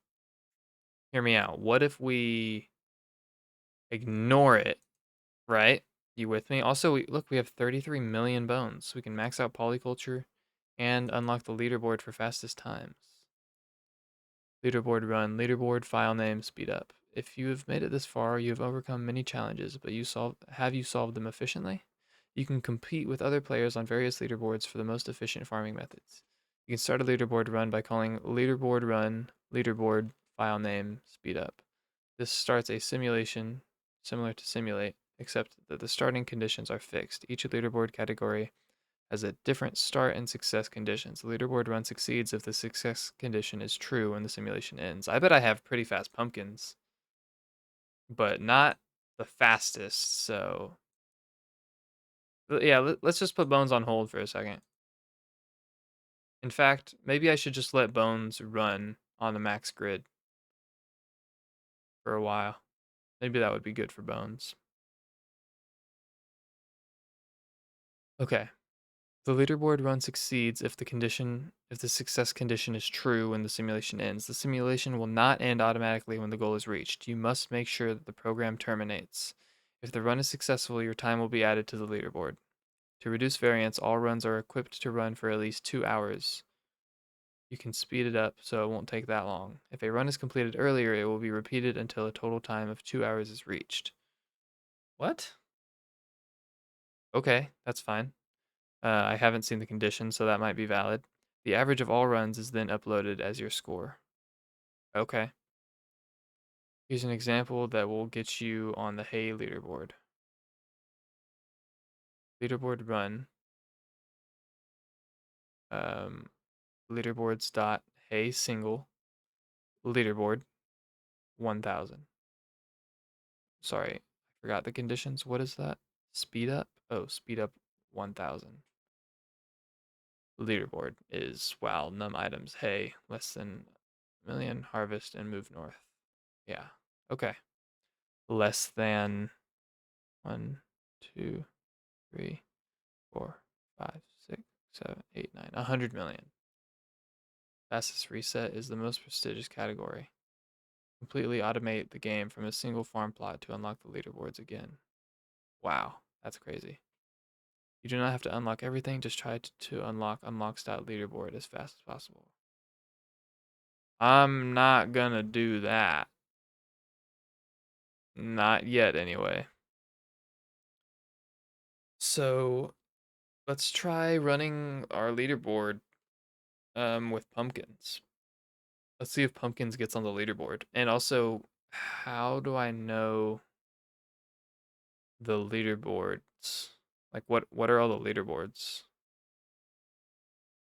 Speaker 1: Hear me out. What if we ignore it, right? You with me? Also, look, we have 33 million bones. We can max out polyculture and unlock the leaderboard for fastest times. Leaderboard run, leaderboard file name, speed up. If you have made it this far, you have overcome many challenges, but have you solved them efficiently? You can compete with other players on various leaderboards for the most efficient farming methods. You can start a leaderboard run by calling leaderboard run, leaderboard, file name, speed up. This starts a simulation similar to simulate, except that the starting conditions are fixed. Each leaderboard category has a different start and success conditions. The leaderboard run succeeds if the success condition is true when the simulation ends. I bet I have pretty fast pumpkins, but not the fastest. So, yeah, let's just put Bones on hold for a second. In fact, maybe I should just let Bones run on the max grid for a while. Maybe that would be good for Bones. Okay. The leaderboard run succeeds if the success condition is true when the simulation ends. The simulation will not end automatically when the goal is reached. You must make sure that the program terminates. If the run is successful, your time will be added to the leaderboard. To reduce variance, all runs are equipped to run for at least 2 hours. You can speed it up so it won't take that long. If a run is completed earlier, it will be repeated until a total time of 2 hours is reached. What? Okay, that's fine. I haven't seen the condition, so that might be valid. The average of all runs is then uploaded as your score. Okay. Here's an example that will get you on the Hay leaderboard. Leaderboard run. Um, leaderboards dot Hay single leaderboard 1000. Sorry, I forgot the conditions. What is that? Speed up? Oh, speed up 1000. Leaderboard is wow, num items, hay, less than a million, harvest, and move north. Yeah. Okay. Less than 1, 2, 3, 4, 5, 6, 7, 8, 9, 100 million. Fastest reset is the most prestigious category. Completely automate the game from a single farm plot to unlock the leaderboards again. Wow, that's crazy. You do not have to unlock everything, just try to unlock unlocks.leaderboard as fast as possible. I'm not gonna do that. Not yet, anyway. So let's try running our leaderboard with pumpkins. Let's see if pumpkins gets on the leaderboard. And also, how do I know the leaderboards? Like what are all the leaderboards?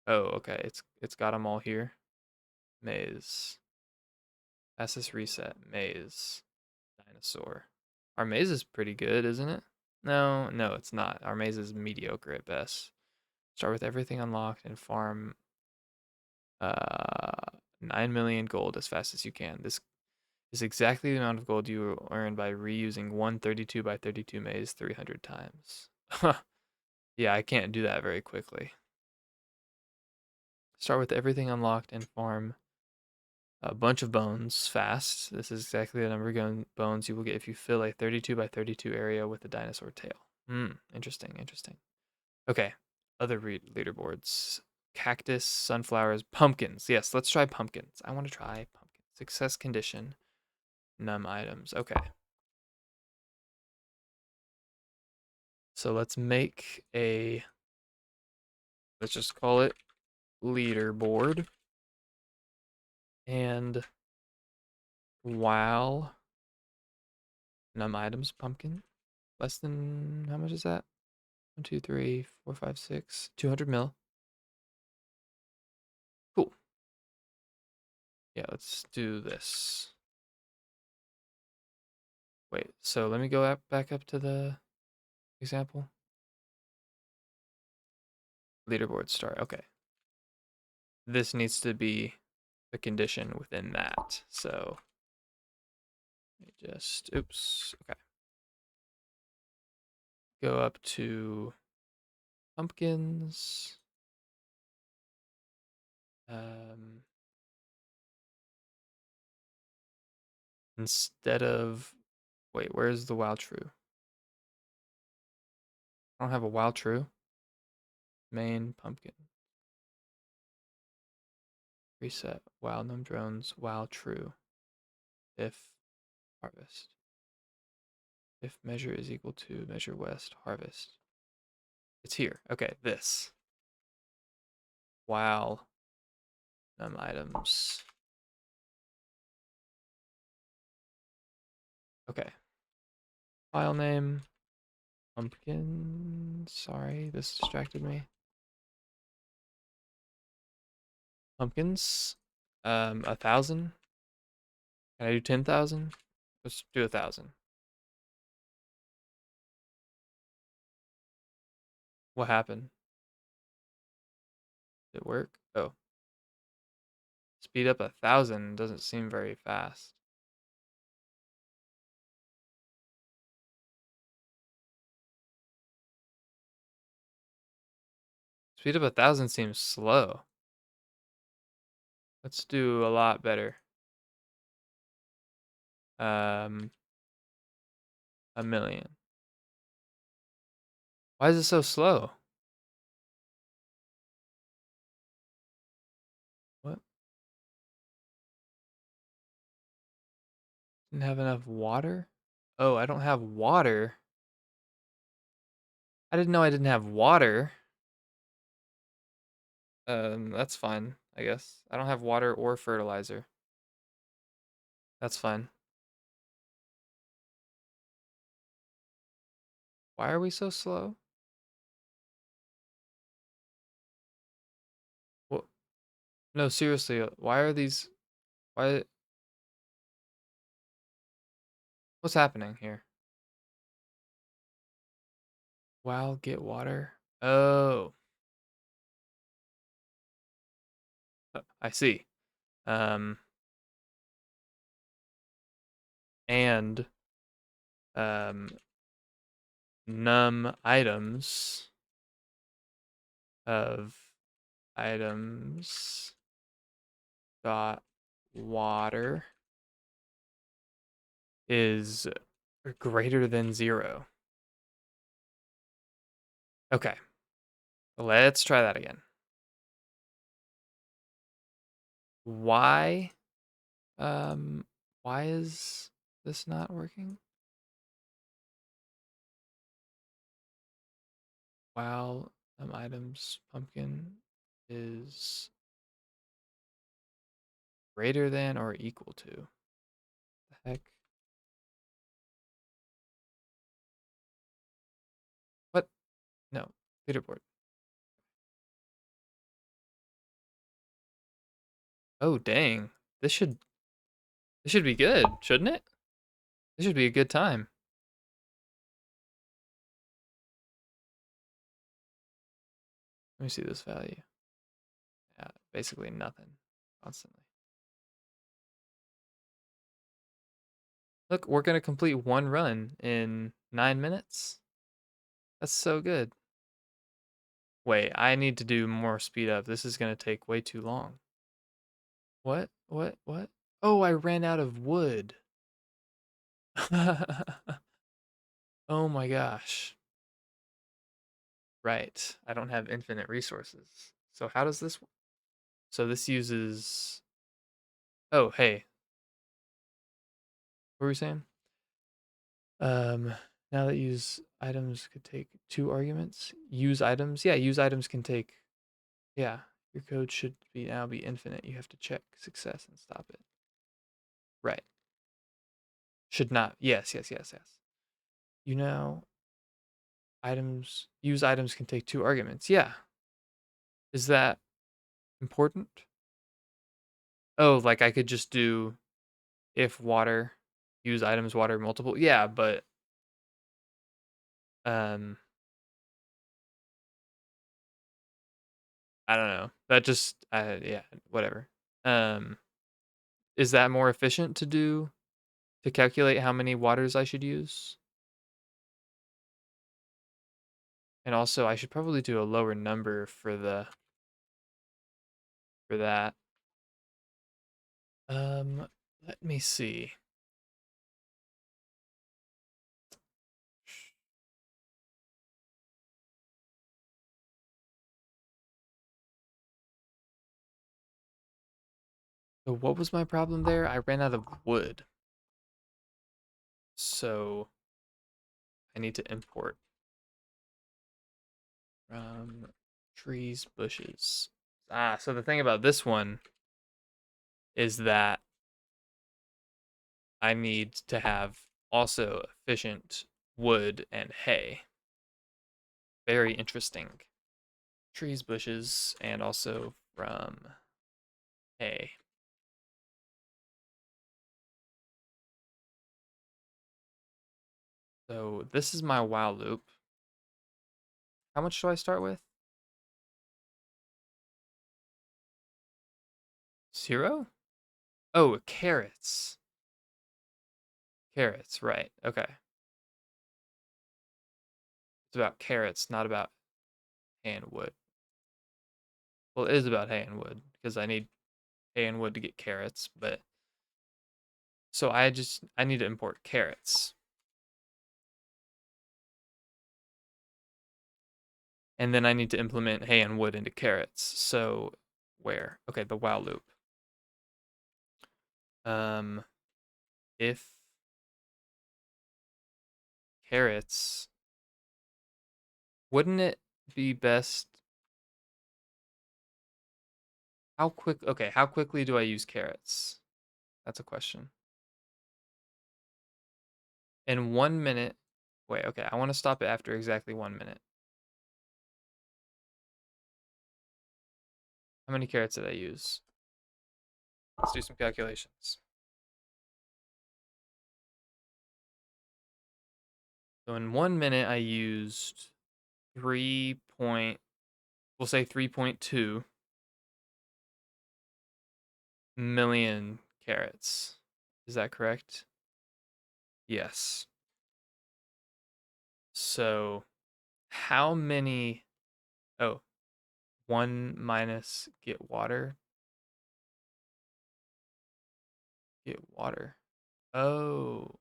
Speaker 1: Oh, okay. It's got them all here. Maze. Fastest reset. Maze. Dinosaur. Our maze is pretty good, isn't it? No, no, it's not. Our maze is mediocre at best. Start with everything unlocked and farm 9 million gold as fast as you can. This is exactly the amount of gold you earn by reusing one 32 by 32 maze 300 times. Yeah, I can't do that very quickly. Start with everything unlocked and farm a bunch of bones fast. This is exactly the number of bones you will get if you fill a 32 by 32 area with a dinosaur tail. Interesting, interesting. Okay, other leaderboards. Cactus, sunflowers, pumpkins. Yes, let's try pumpkins. I want to try pumpkins. Success condition, num items. Okay. So let's just call it leaderboard. And while num items pumpkin, less than, how much is that? 1, 2, 3, 4, 5, 6, 200 mil. Cool. Yeah, let's do this. Wait, so let me go back up to the example. Leaderboard start. Okay. This needs to be the condition within that. So just, oops. Okay. Go up to pumpkins. Um, instead of, wait, where's the wild true? I don't have a wild true. Main pumpkin. Reset. Wild num drones. Wild true. If harvest. If measure is equal to measure west, harvest. It's here. Okay, this. While items. Okay. File name. Pumpkin. Sorry, this distracted me. Pumpkins. 1,000. Can I do 10,000? Let's do 1,000. What happened? Did it work? Oh. Speed up 1,000 doesn't seem very fast. Speed up 1,000 seems slow. Let's do a lot better. 1,000,000. Why is it so slow? What? Didn't have enough water? Oh, I don't have water. I didn't know I didn't have water. That's fine, I guess. I don't have water or fertilizer. That's fine. Why are we so slow? Well, no, seriously, why are these why what's happening here? Wow, get water. Oh, I see. Um and um num items of items dot water is greater than 0. Okay, let's try that again. Why um why is this not working? While items pumpkin is greater than or equal to. The heck? What? No. Leaderboard. Oh dang. This should be good, shouldn't it? This should be a good time. Let me see this value. Yeah, basically nothing. Constantly. Look, we're gonna complete one run in 9 minutes. That's so good. Wait, I need to do more speed up. This is gonna take way too long. What? What? What? Oh, I ran out of wood. Oh my gosh. Right. I don't have infinite resources. So how does this work? So this uses Oh, hey. What were we saying? Um now that use items could take 2 arguments. Use items. Yeah, use items can take yeah. Your code should be now be infinite. You have to check success and stop it. Right. Should not. Yes, yes, yes, yes. You know, use items can take 2 arguments. Yeah. Is that important? Oh, like I could just do if water, use items water multiple. Yeah, but um I don't know. That just yeah, whatever. Um is that more efficient to do to calculate how many waters I should use? And also I should probably do a lower number for that. Let me see. So what was my problem there? I ran out of wood. So I need to import trees, bushes. So the thing about this one is that I need to have also efficient wood and hay. Very interesting. Trees, bushes, and also from hay. So this is my while loop. How much do I start with? 0? Oh, carrots. Carrots, right. Okay. It's about carrots, not about hay and wood. Well, it is about hay and wood because I need hay and wood to get carrots, but so I need to import carrots. And then I need to implement hay and wood into carrots. So where? Okay, the while loop. Um if carrots, wouldn't it be best how quickly do I use carrots? That's a question. In 1 minute. Wait, okay, I want to stop it after exactly 1 minute. How many carrots did I use? Let's do some calculations. So in 1 minute, I used 3 point, we'll say 3.2 million carrots. Is that correct? Yes. So how many, oh, 1 minus get water? Get water. Oh,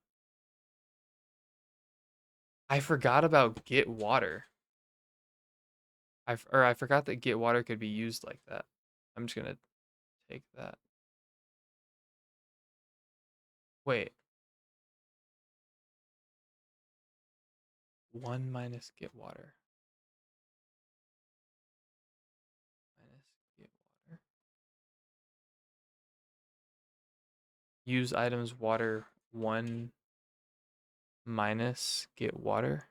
Speaker 1: I forgot about get water. I forgot that get water could be used like that. I'm just gonna take that. Wait, 1 minus get water. Minus get water. Use items water 1 minus get water.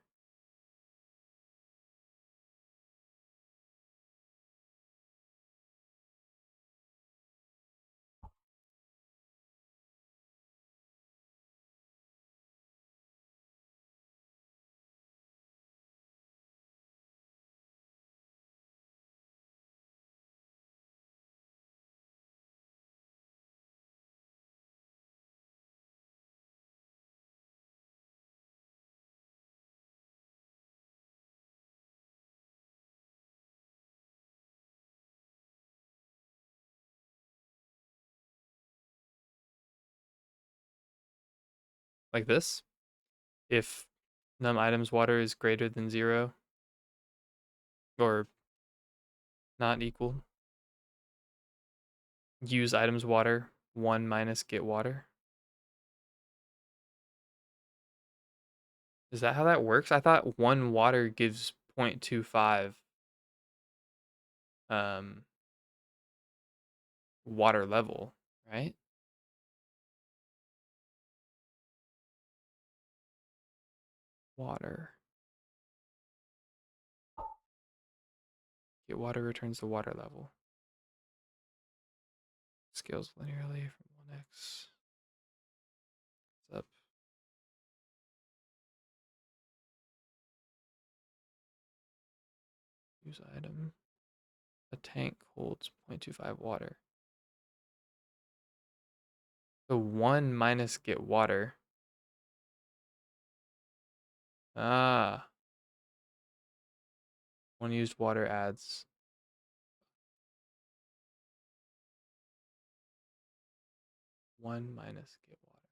Speaker 1: Like this. If num items water is greater than 0 or not equal, use items water 1 minus get water. Is that how that works? I thought 1 water gives 0.25 um water level, right? Water. Get water returns the water level. Scales linearly from 1x. Up. Use item. A tank holds 0.25 water. So 1 minus get water. Ah. 1 used water adds 1 minus get water.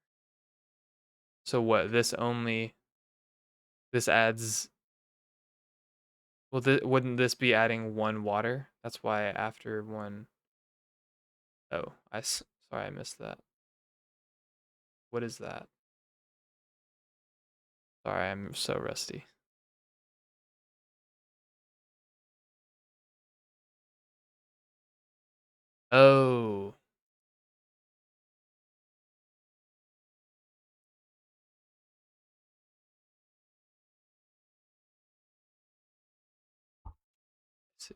Speaker 1: So what? This adds. Well, wouldn't this be adding 1 water? That's why after 1. Oh, sorry, I missed that. What is that? Sorry, I'm so rusty. Oh. Let's see.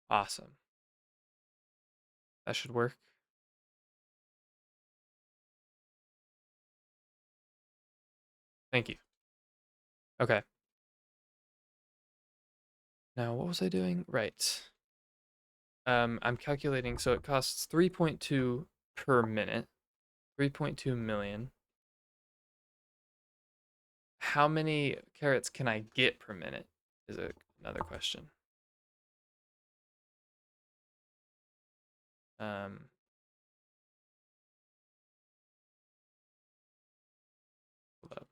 Speaker 1: Awesome. That should work. Thank you. Okay. Now, what was I doing? Right. I'm calculating, so it costs 3.2 per minute, 3.2 million. How many carrots can I get per minute is another question. Um, Hold up.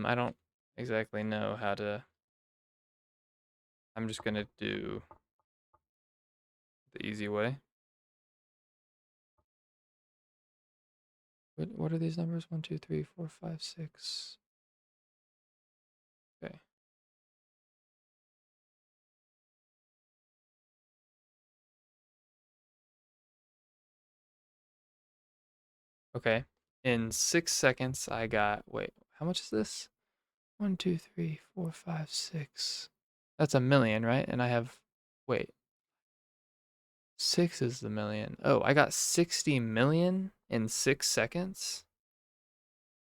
Speaker 1: I don't exactly know how to. I'm just gonna do the easy way. What are these numbers? 1, 2, 3, 4, 5, 6. Okay. Okay. In 6 seconds, I got. Wait, how much is this? 1, 2, 3, 4, 5, 6. That's a million, right? And I have. Wait, 6 is the million. Oh, I got 60 million in 6 seconds.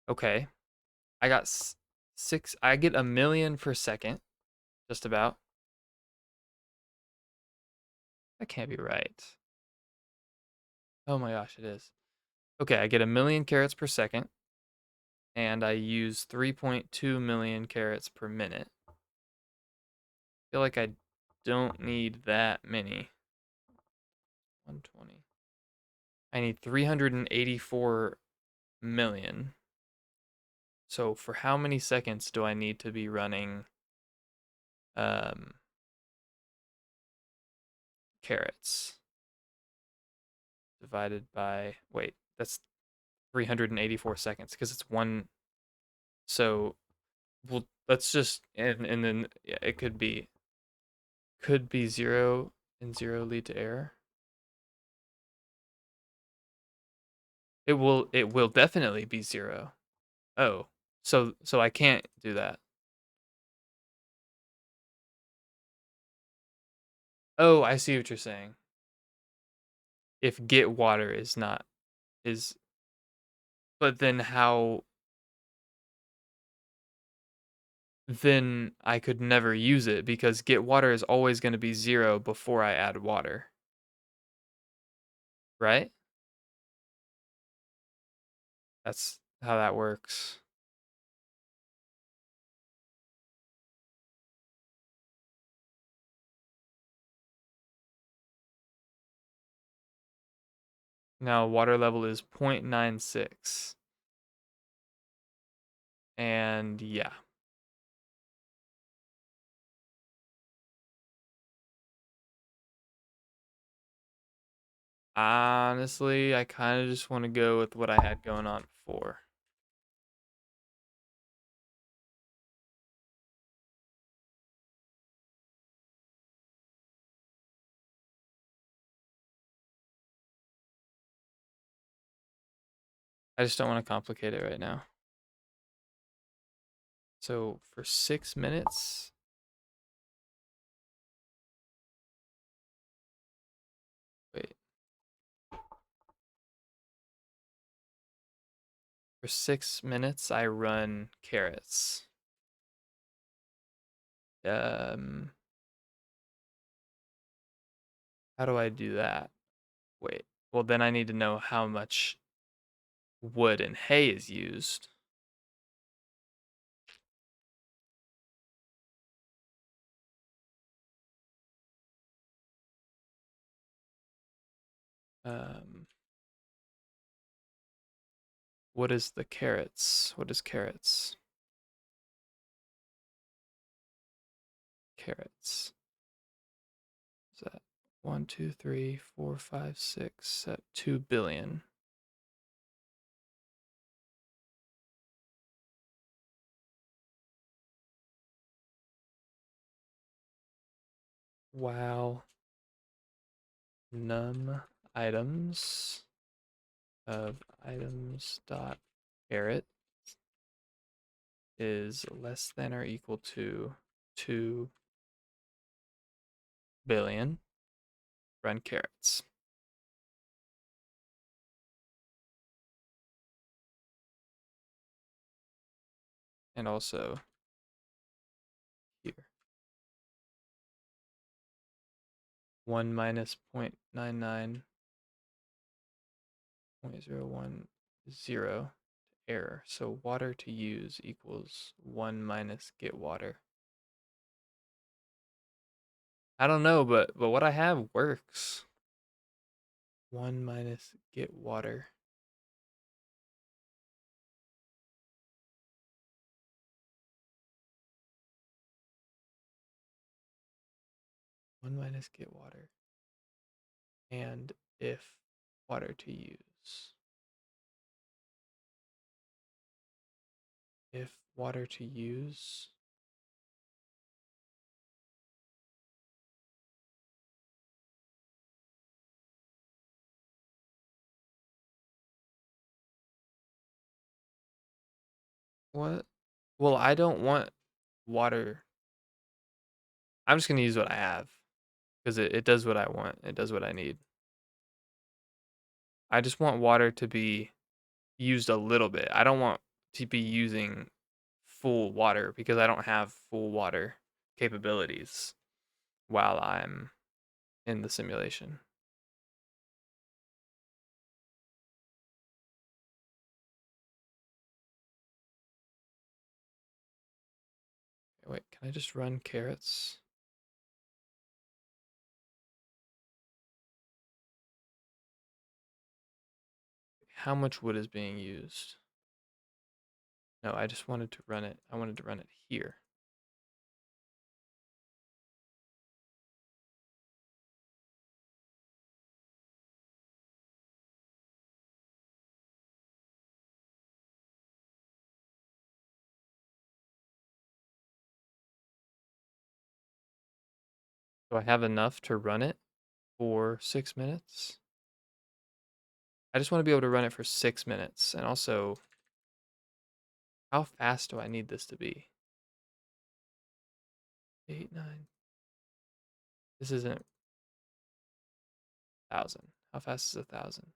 Speaker 1: Okay. I got six. I get a million per second, just about. That can't be right. Oh my gosh, it is. Okay, I get a million carrots per second, and I use 3.2 million carrots per minute. I feel like I don't need that many. 120. I need 384 million. So for how many seconds do I need to be running um, carrots? Divided by, wait, that's 384 seconds because it's one. So, well, let's just, and then yeah, it could be zero and zero lead to error. It will definitely be zero. Oh, so I can't do that. Oh, I see what you're saying. If get water is not is, but then how, then I could never use it because get water is always going to be zero before I add water, right? That's how that works. Now water level is 0.96. And yeah. Honestly, I kind of just want to go with what I had going on before. I just don't want to complicate it right now. So for 6 minutes, wait, for 6 minutes, I run carrots. Um, how do I do that? Wait, well, then I need to know how much wood and hay is used. What is the carrots? What is carrots? Carrots. Is that 1, 2, 3, 4, 5, 6, 7, 2 billion? Wow. Num items of items dot carrot is less than or equal to 2 billion. Run carrots. And also here. 1 minus 0.99 0.010 error. So water to use equals 1 minus get water. I don't know, but what I have works. 1 minus get water. One minus get water. And if water to use. If water to use. What? Well, I don't want water. I'm just going to use what I have because it does what I want. It does what I need. I just want water to be used a little bit. I don't want to be using full water because I don't have full water capabilities while I'm in the simulation. Wait, can I just run carrots? How much wood is being used? No, I just wanted to run it. I wanted to run it here. Do I have enough to run it for 6 minutes? I just want to be able to run it for 6 minutes. And also, how fast do I need this to be? 8, 9. This isn't 1,000. How fast is 1,000?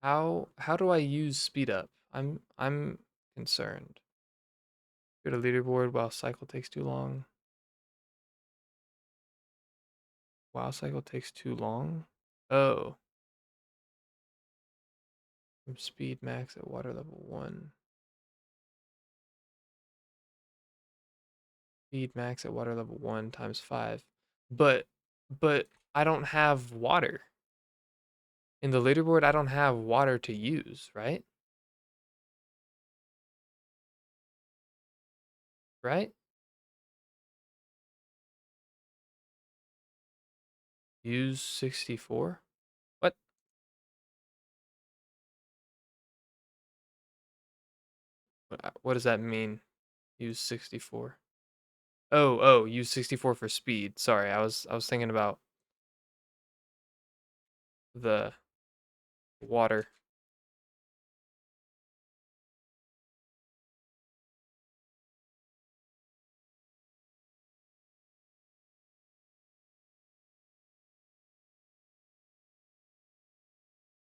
Speaker 1: How do I use speed up? I'm concerned. Go to leaderboard while cycle takes too long. While cycle takes too long? Oh. Speed max at water level 1. Speed max at water level 1 times 5. But I don't have water. In the leaderboard I don't have water to use, right? Right? Use 64? What? What does that mean? Use 64. Oh, use 64 for speed. Sorry, I was thinking about the water.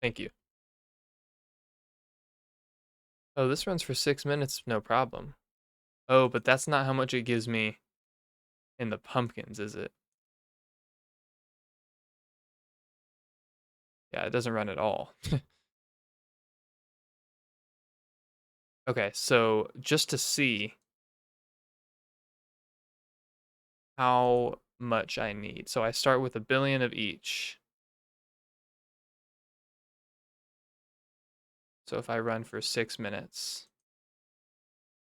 Speaker 1: Thank you. Oh, this runs for 6 minutes, no problem. Oh, but that's not how much it gives me in the pumpkins, is it? Yeah, it doesn't run at all. Okay, so just to see how much I need. So I start with 1 billion of each. So if I run for 6 minutes.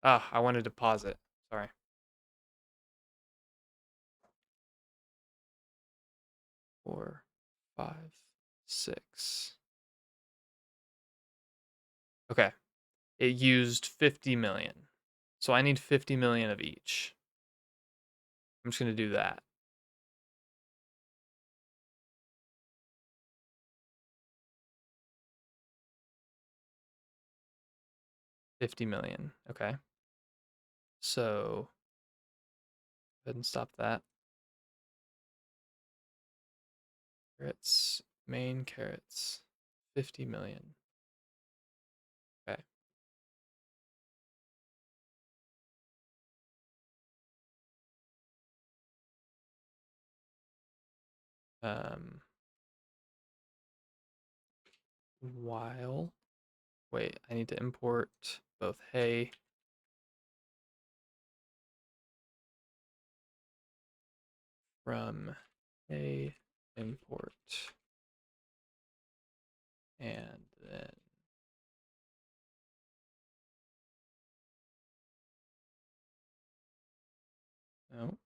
Speaker 1: Ah, I wanted to pause it. Sorry. 4, 5, 6. Okay. It used 50 million. So I need 50 million of each. I'm just going to do that. 50 million. Okay. So go ahead and stop that. Carrots, main carrots, 50 million. Okay. Um, while, wait, I need to import both hay from hay import and then no.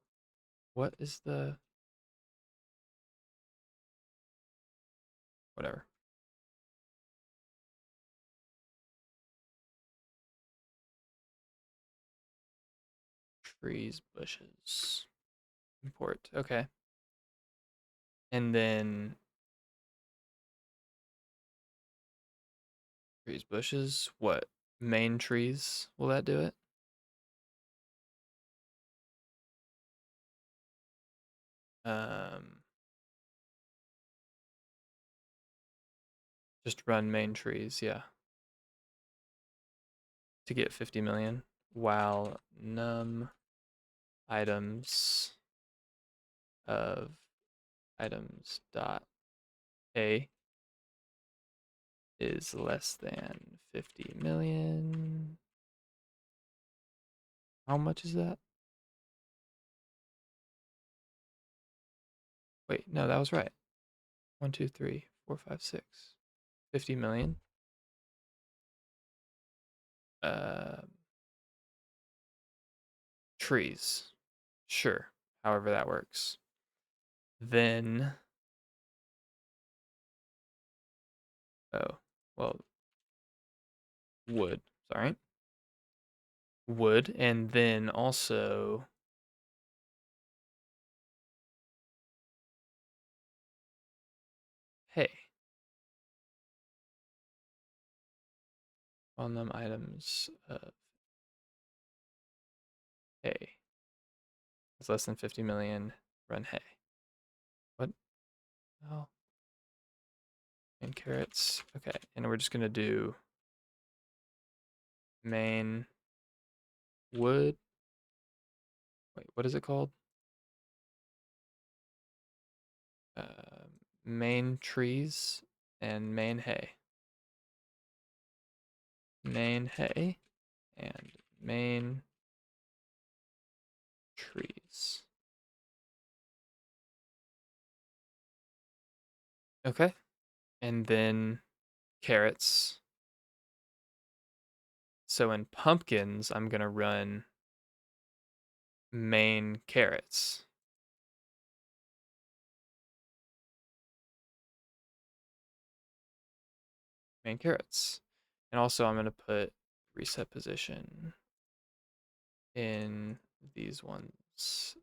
Speaker 1: What is the whatever? Trees, bushes, import. Okay. And then trees, bushes. What? Main trees. Will that do it? Um, just run main trees, yeah. To get 50 million. While num items of items dot a is less than 50 million. How much is that? Wait, no, that was right. 1, 2, 3, 4, 5, 6. 50 million. Uh, trees. Sure. However that works. Then, oh, well, wood. Sorry. Wood. And then also hay. On them items of hay. It's less than 50 million. Run hay. What? Oh. And carrots. Okay. And we're just going to do main wood. Wait, what is it called? Main trees and main hay. Main hay and main trees. Okay. And then carrots. So in pumpkins, I'm going to run main carrots. Main carrots. And also I'm going to put reset position in these ones.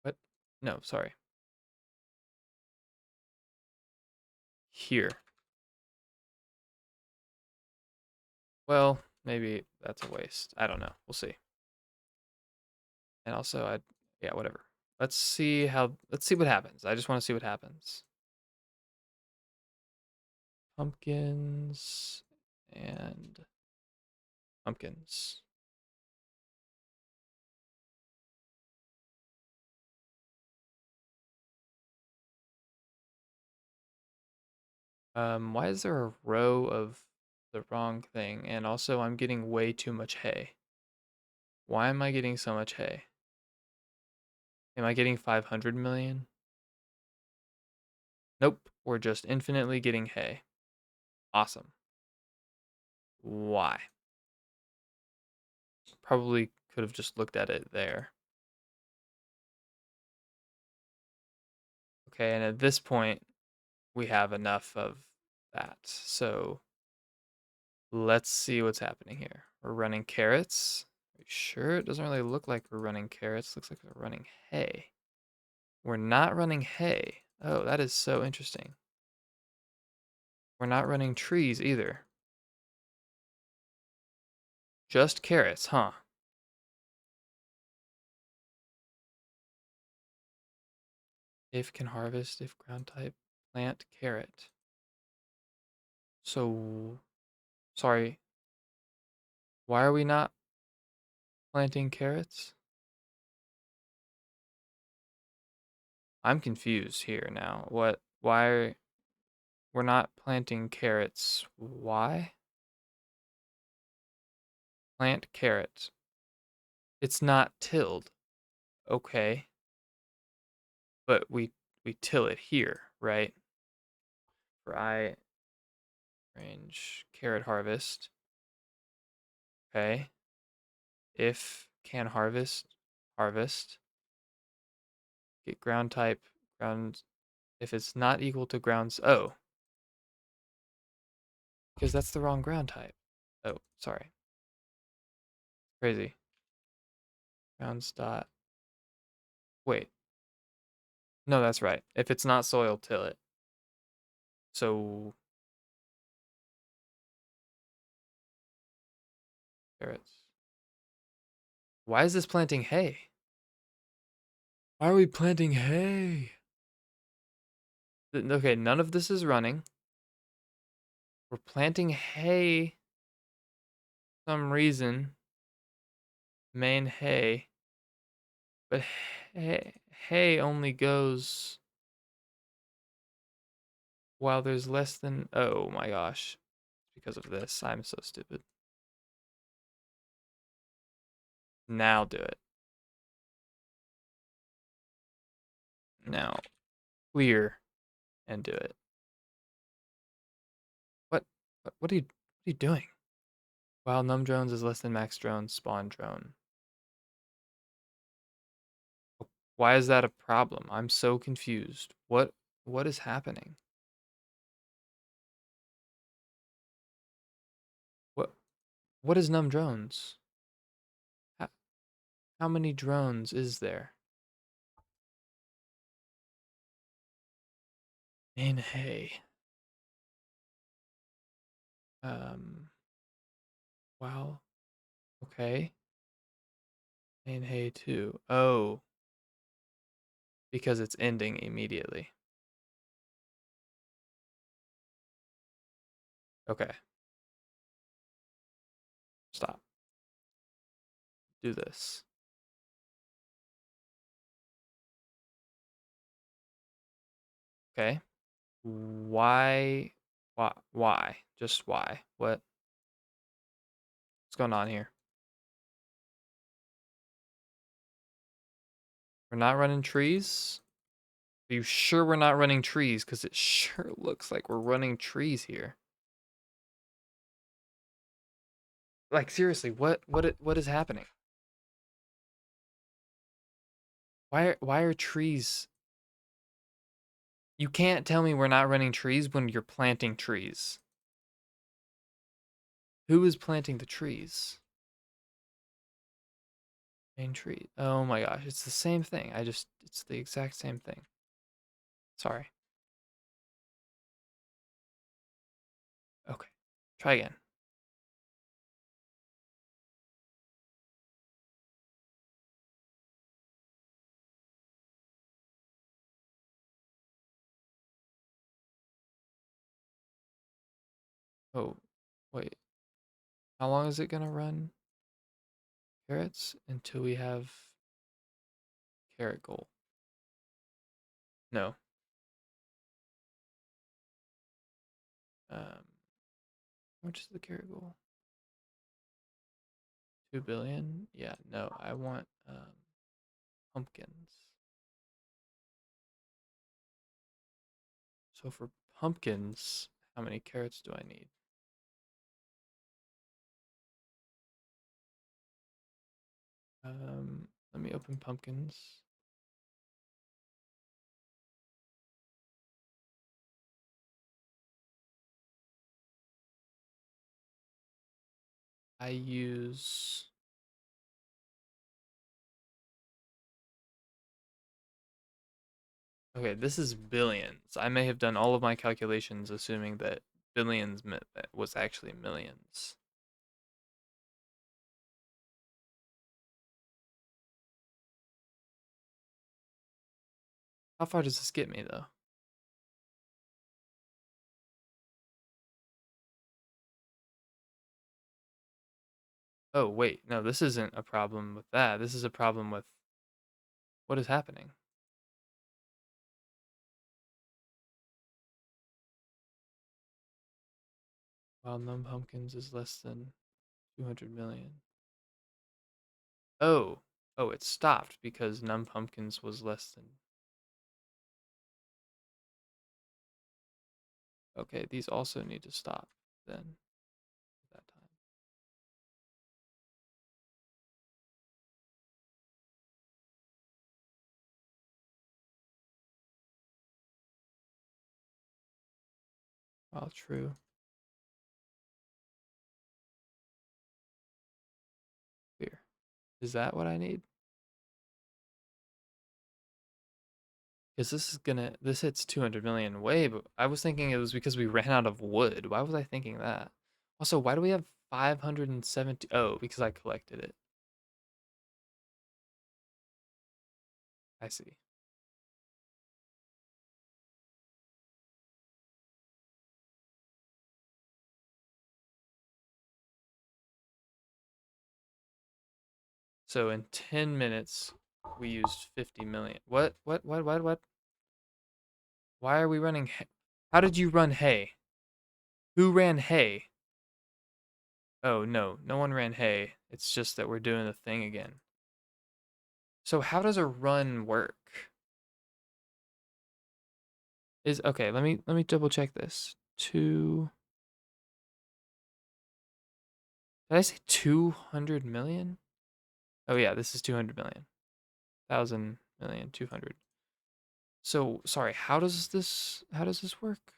Speaker 1: What? No, sorry. Here. Well, maybe that's a waste. I don't know. We'll see. And also yeah, whatever. Let's see what happens. I just want to see what happens. Pumpkins and pumpkins. Why is there a row of the wrong thing? And also I'm getting way too much hay. Why am I getting so much hay? Am I getting 500 million? Nope, we're just infinitely getting hay. Awesome. Why? Probably could have just looked at it there. Okay, and at this point, we have enough of that. So let's see what's happening here. We're running carrots. Are you sure? It doesn't really look like we're running carrots. Looks like we're running hay. We're not running hay. Oh, that is so interesting. We're not running trees either. Just carrots, huh? If can harvest, if ground type, plant carrot. So, sorry, why are we not planting carrots? I'm confused here now. Why we're not planting carrots? Why? Plant carrot. It's not tilled. Okay. But we till it here, right? For I range carrot harvest. Okay. If can harvest, harvest. Get ground type, ground if it's not equal to grounds. Oh, because that's the wrong ground type. Oh, sorry. Crazy. Grounds dot. Wait. No, that's right. If it's not soil, till it. So carrots. Why is this planting hay? Why are we planting hay? Okay, none of this is running. We're planting hay for some reason. Main hay. But hay only goes while there's less than. Oh my gosh. Because of this, I'm so stupid. Now do it. Now clear and do it. What? What are you doing? While num drones is less than max drone, spawn drone. Why is that a problem? I'm so confused. What is happening? What what is num drones? How, how many drones is there? In hay. Um wow. Okay. In hay too. Oh, because it's ending immediately. Okay. Stop. Do this. Okay. Why why? Just why? What's going on here? We're not running trees? Are you sure we're not running trees? Because it sure looks like we're running trees here. Like seriously, what is happening? Why are trees? You can't tell me we're not running trees when you're planting trees. Who is planting the trees? Main tree. Oh my gosh, it's the same thing. It's the exact same thing. Sorry. Okay. Try again. Oh, wait. How long is it gonna run? Carrots until we have carrot goal. No. How much is the carrot goal? 2 billion? Yeah, no, I want pumpkins. So for pumpkins, how many carrots do I need? Let me open pumpkins. I use Okay, this is billions. I may have done all of my calculations assuming that billions meant that was actually millions. How far does this get me though? Oh, wait. No, this isn't a problem with that. This is a problem with what is happening. While Numb Pumpkins is less than 200 million. Oh, oh, it stopped because Numb Pumpkins was less than. Okay, these also need to stop then at that time. While true. Here. Is that what I need? Because this hits 200 million way, but I was thinking it was because we ran out of wood. Why was I thinking that? Also, why do we have 570? Oh, because I collected it. I see. So in 10 minutes, we used 50 million. What? Why are we running hay? How did you run hay? Who ran hay? Oh, no, no one ran hay. It's just that we're doing the thing again. So how does a run work? Is okay, let me double check this. Two Did I say 200 million? Oh yeah, this is 200 million. 1,000 million, 200. So, sorry, how does this work?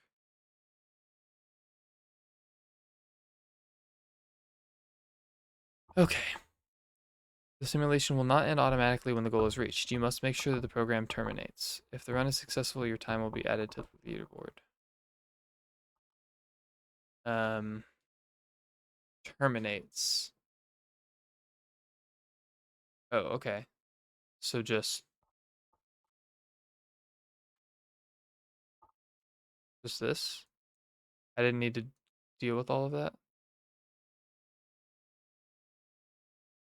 Speaker 1: Okay. The simulation will not end automatically when the goal is reached. You must make sure that the program terminates. If the run is successful, your time will be added to the leaderboard. Um, Terminates. Oh, okay. So just this. I didn't need to deal with all of that.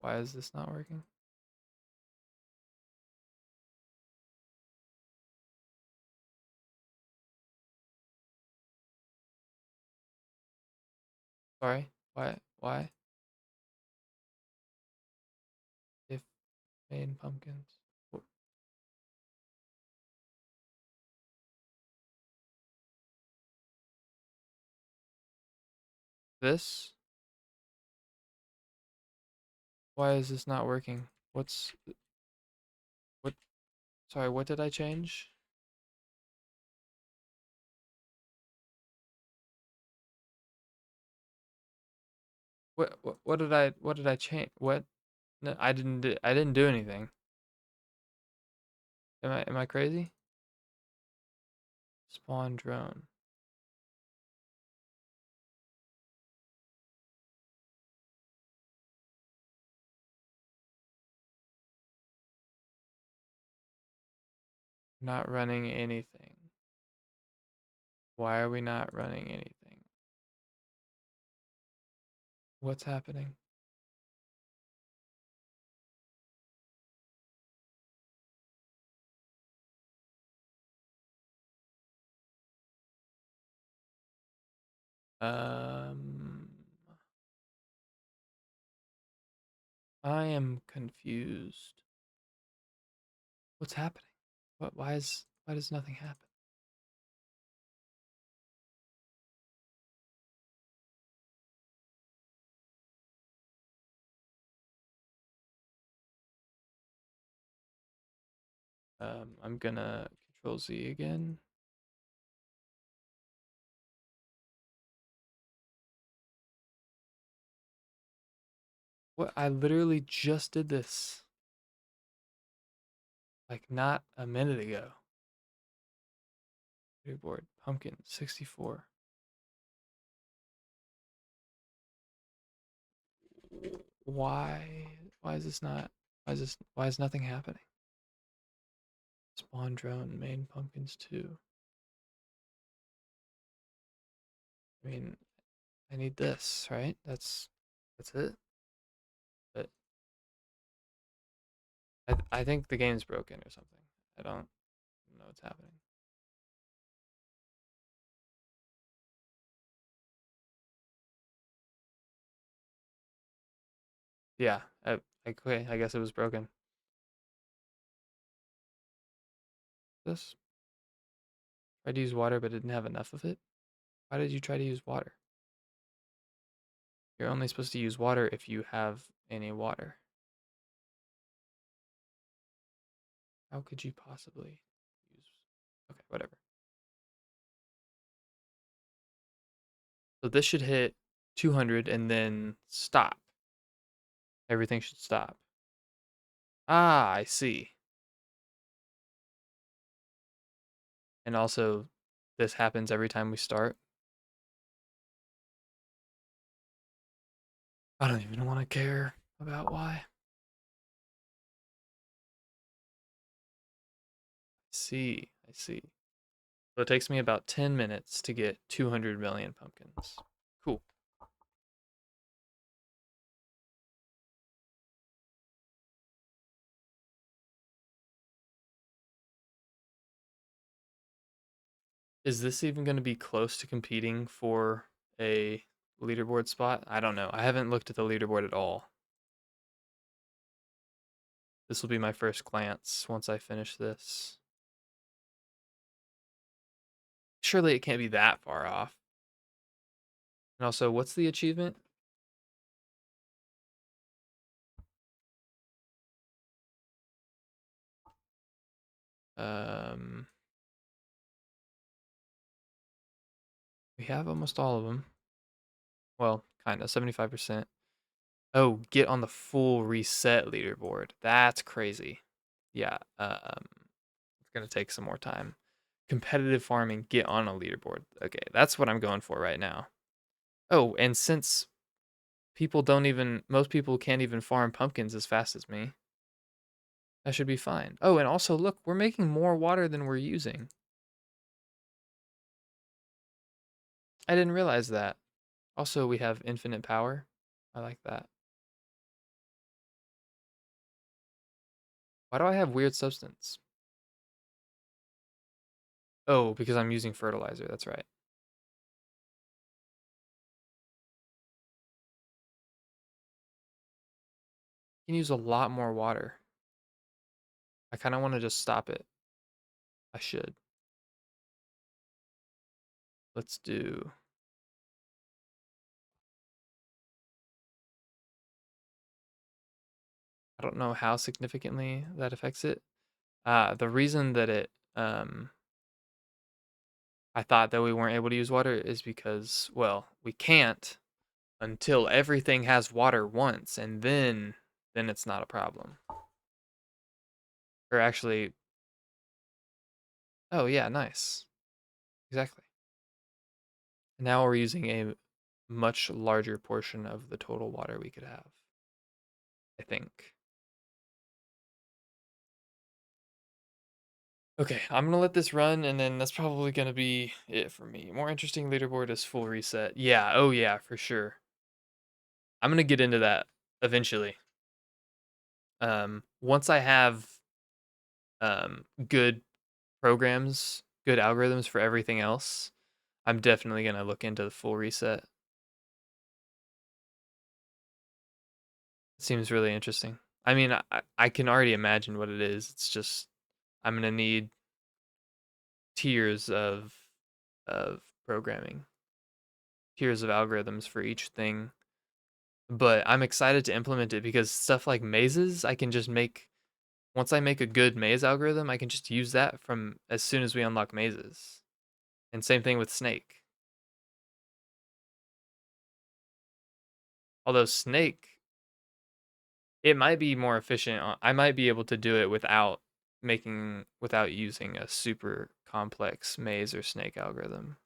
Speaker 1: Why is this not working? Sorry. Why? Why? If main pumpkins. This? Why is this not working? What? Sorry, what did I change? What did I change? What? No, I didn't do anything. Am I crazy? Spawn drone. Not running anything. Why are we not running anything? What's happening? Um I am confused. What's happening? Why does nothing happen? I'm gonna Control Z again. What? I literally just did this like not a minute ago. Leaderboard pumpkin 64. Why? Why is this not? Why is this? Why is nothing happening? Spawn drone main pumpkins 2. I mean, I need this, right? That's it. But I think the game's broken or something. I don't know what's happening. Yeah, okay, I guess it was broken. This tried to use water but didn't have enough of it. Why did you try to use water? You're only supposed to use water if you have any water. How could you possibly use? Okay, whatever. So this should hit 200 and then stop. Everything should stop. Ah, I see. And also, this happens every time we start. I don't even want to care about why. I see. So it takes me about 10 minutes to get 200 million pumpkins. Cool. Is this even going to be close to competing for a leaderboard spot? I don't know. I haven't looked at the leaderboard at all. This will be my first glance once I finish this. Surely it can't be that far off. And also, what's the achievement? Um, we have almost all of them. Well, kind of, 75%. Oh, get on the full reset leaderboard. That's crazy. Yeah, it's gonna take some more time. Competitive farming, get on a leaderboard. Okay, that's what I'm going for right now. Oh, and since most people can't even farm pumpkins as fast as me, that should be fine. Oh, and also look, we're making more water than we're using. I didn't realize that. Also, we have infinite power. I like that. Why do I have weird substance? Oh, because I'm using fertilizer. That's right. You can use a lot more water. I kind of want to just stop it. I should. Let's do. I don't know how significantly that affects it. The reason that I thought that we weren't able to use water is because, well, we can't until everything has water once, and then it's not a problem. Or actually, oh yeah, nice. Exactly. Now we're using a much larger portion of the total water we could have, I think. Okay, I'm gonna let this run, and then that's probably gonna be it for me. More interesting leaderboard is full reset. Yeah, oh yeah, for sure. I'm gonna get into that eventually. Once I have good programs, good algorithms for everything else, I'm definitely gonna look into the full reset. Seems really interesting. I mean, I can already imagine what it is. It's just I'm gonna need tiers of programming, tiers of algorithms for each thing. But I'm excited to implement it because stuff like mazes, I can just make once I make a good maze algorithm, I can just use that from as soon as we unlock mazes. And same thing with Snake. Although Snake, it might be more efficient. I might be able to do it without using a super complex maze or snake algorithm.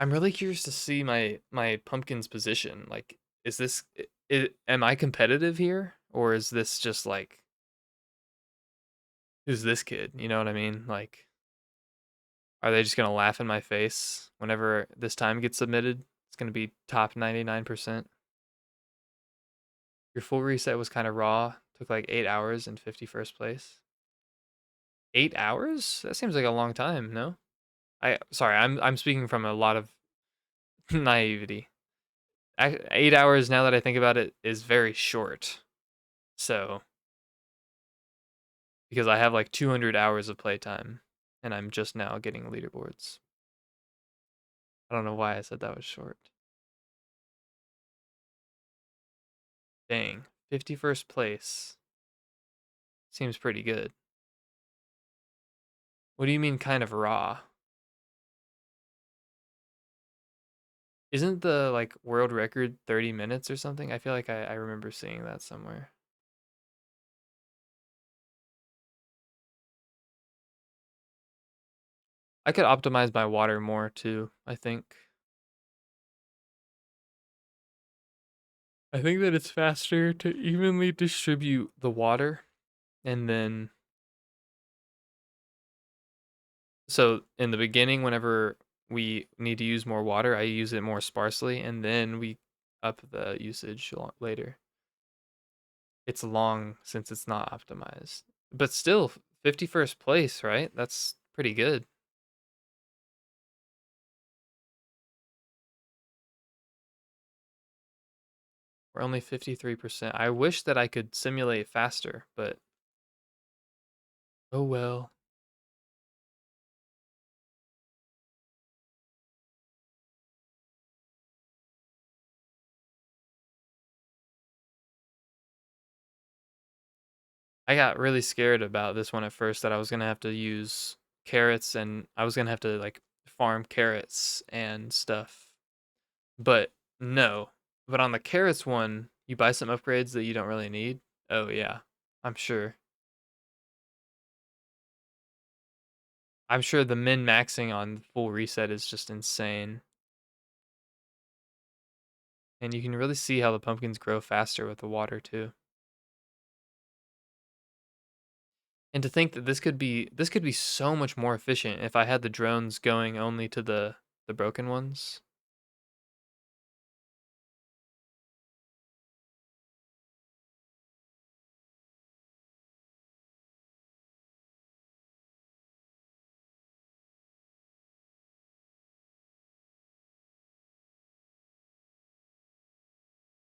Speaker 1: I'm really curious to see my pumpkin's position. Like, is this am I competitive here, or is this just like who's this kid? You know what I mean? Like, are they just gonna laugh in my face whenever this time gets submitted? It's gonna be top 99%. Your full reset was kind of raw. Took like 8 hours in 51st place. 8 hours? That seems like a long time. No, sorry. I'm speaking from a lot of naivety. 8 hours, now that I think about it, is very short. So because I have like 200 hours of playtime, and I'm just now getting leaderboards. I don't know why I said that was short. Dang, 51st place seems pretty good. What do you mean, kind of raw? Isn't the like world record 30 minutes or something? I feel like I remember seeing that somewhere. I could optimize my water more too, I think. I think that it's faster to evenly distribute the water and then so in the beginning whenever we need to use more water, I use it more sparsely and then we up the usage later. It's long since it's not optimized. But still 51st place, right? That's pretty good. We're only 53%. I wish that I could simulate faster, but oh well. I got really scared about this one at first that I was gonna have to use carrots and I was gonna have to like farm carrots and stuff. But no. But on the carrots one, you buy some upgrades that you don't really need. Oh yeah, I'm sure. I'm sure the min maxing on full reset is just insane. And you can really see how the pumpkins grow faster with the water too. And to think that this could be so much more efficient if I had the drones going only to the broken ones.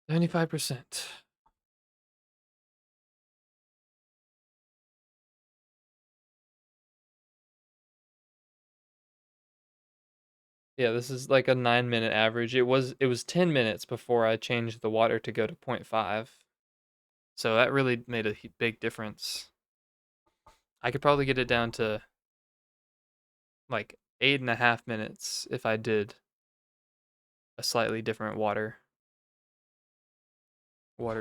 Speaker 1: 95%. Yeah, this is like a 9 minute average. It was 10 minutes before I changed the water to go to point 0.5. So that really made a big difference. I could probably get it down to like 8.5 minutes if I did a slightly different water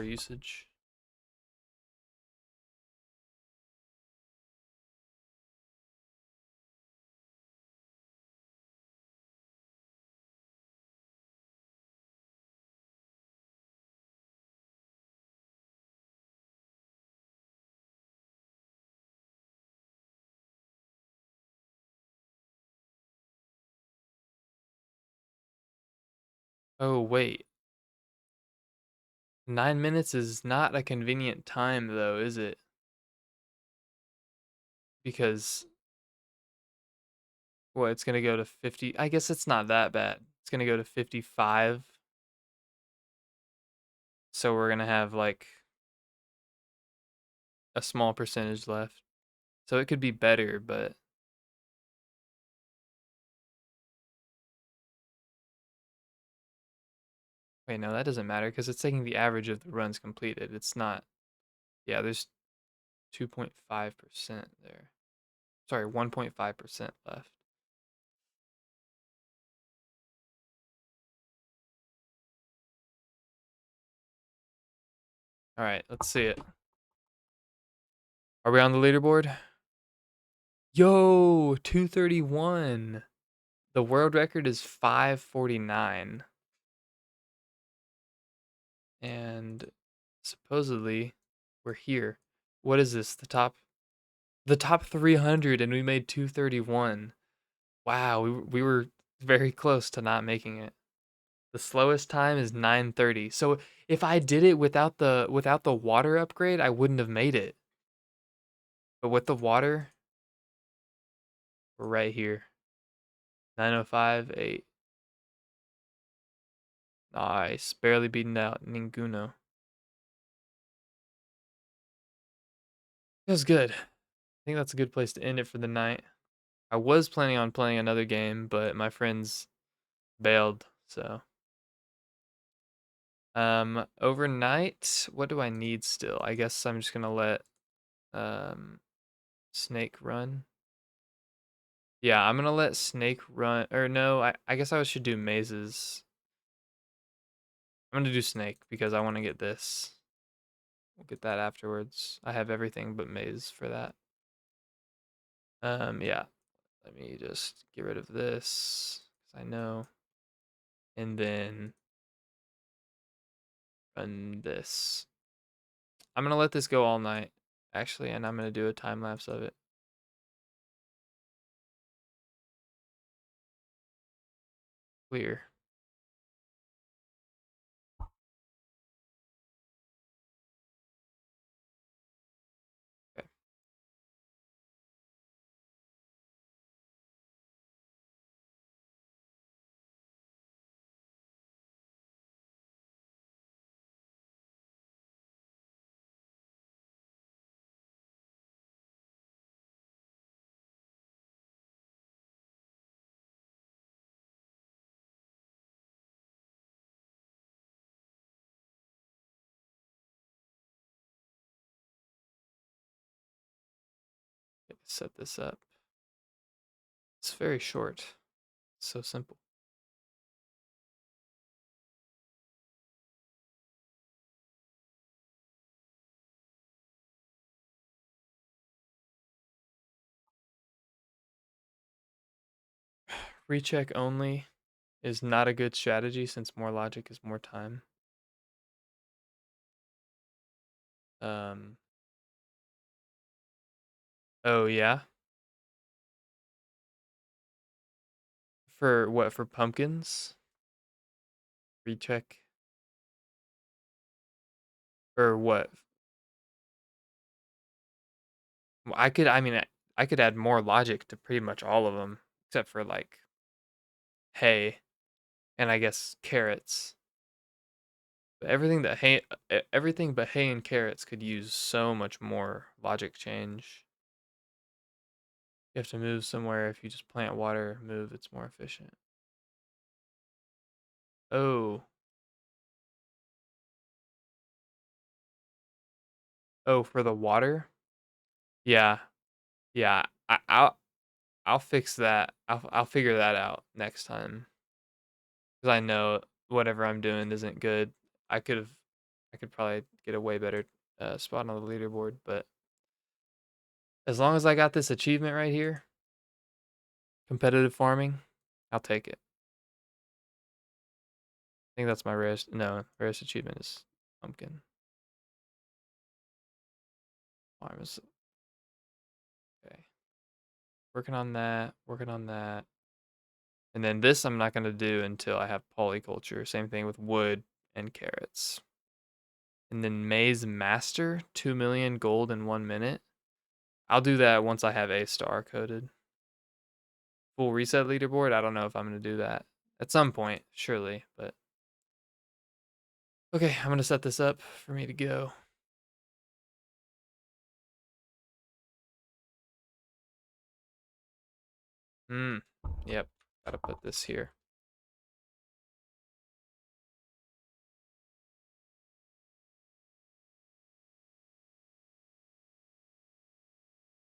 Speaker 1: usage. Oh wait, 9 minutes is not a convenient time though, is it? Because well, it's gonna go to 50. I guess it's not that bad. It's gonna go to 55. So we're gonna have like a small percentage left. So it could be better, but wait, no, that doesn't matter because it's taking the average of the runs completed. It's not, yeah, there's 2.5% there. Sorry, 1.5% left. All right, let's see it. Are we on the leaderboard? Yo, 231. The world record is 549. And supposedly we're here. What is this? The top 300 and we made 231. Wow, we were very close to not making it. The slowest time is 9:30. So if I did it without the water upgrade, I wouldn't have made it. But with the water, we're right here. 9:05.8. Nice. Barely beating out Ninguno. It was good. I think that's a good place to end it for the night. I was planning on playing another game, but my friends bailed, so overnight, what do I need still? I guess I'm just gonna let um Snake run. Yeah, I'm gonna let Snake run, or no, I guess I should do mazes. I'm gonna do Snake because I want to get this. We'll get that afterwards. I have everything but maze for that. Yeah. Let me just get rid of this, 'cause I know. And then run this. I'm gonna let this go all night, actually, and I'm gonna do a time lapse of it. Clear. Okay. Set this up. It's very short. It's so simple. Recheck only is not a good strategy since more logic is more time. Um. Oh yeah. For what? For pumpkins? Recheck. Or what? Well, I could add more logic to pretty much all of them, except for like hay, and I guess carrots. But everything but hay and carrots could use so much more logic change. You have to move somewhere. If you just plant water, move, it's more efficient. Oh, oh, for the water? Yeah, yeah. I'll fix that. I'll figure that out next time. Because I know whatever I'm doing isn't good. I could have, I could probably get a way better spot on the leaderboard. But as long as I got this achievement right here, competitive farming, I'll take it. I think that's my rarest. No, rarest achievement is pumpkin farm. Okay. Working on that. Working on that. And then this I'm not going to do until I have polyculture. Same thing with wood and carrots. And then Maze Master, 2 million gold in 1 minute. I'll do that once I have A star coded. Full reset leaderboard, I don't know if I'm going to do that. At some point, surely, but okay, I'm gonna set this up for me to go. Hmm. Yep. Gotta put this here.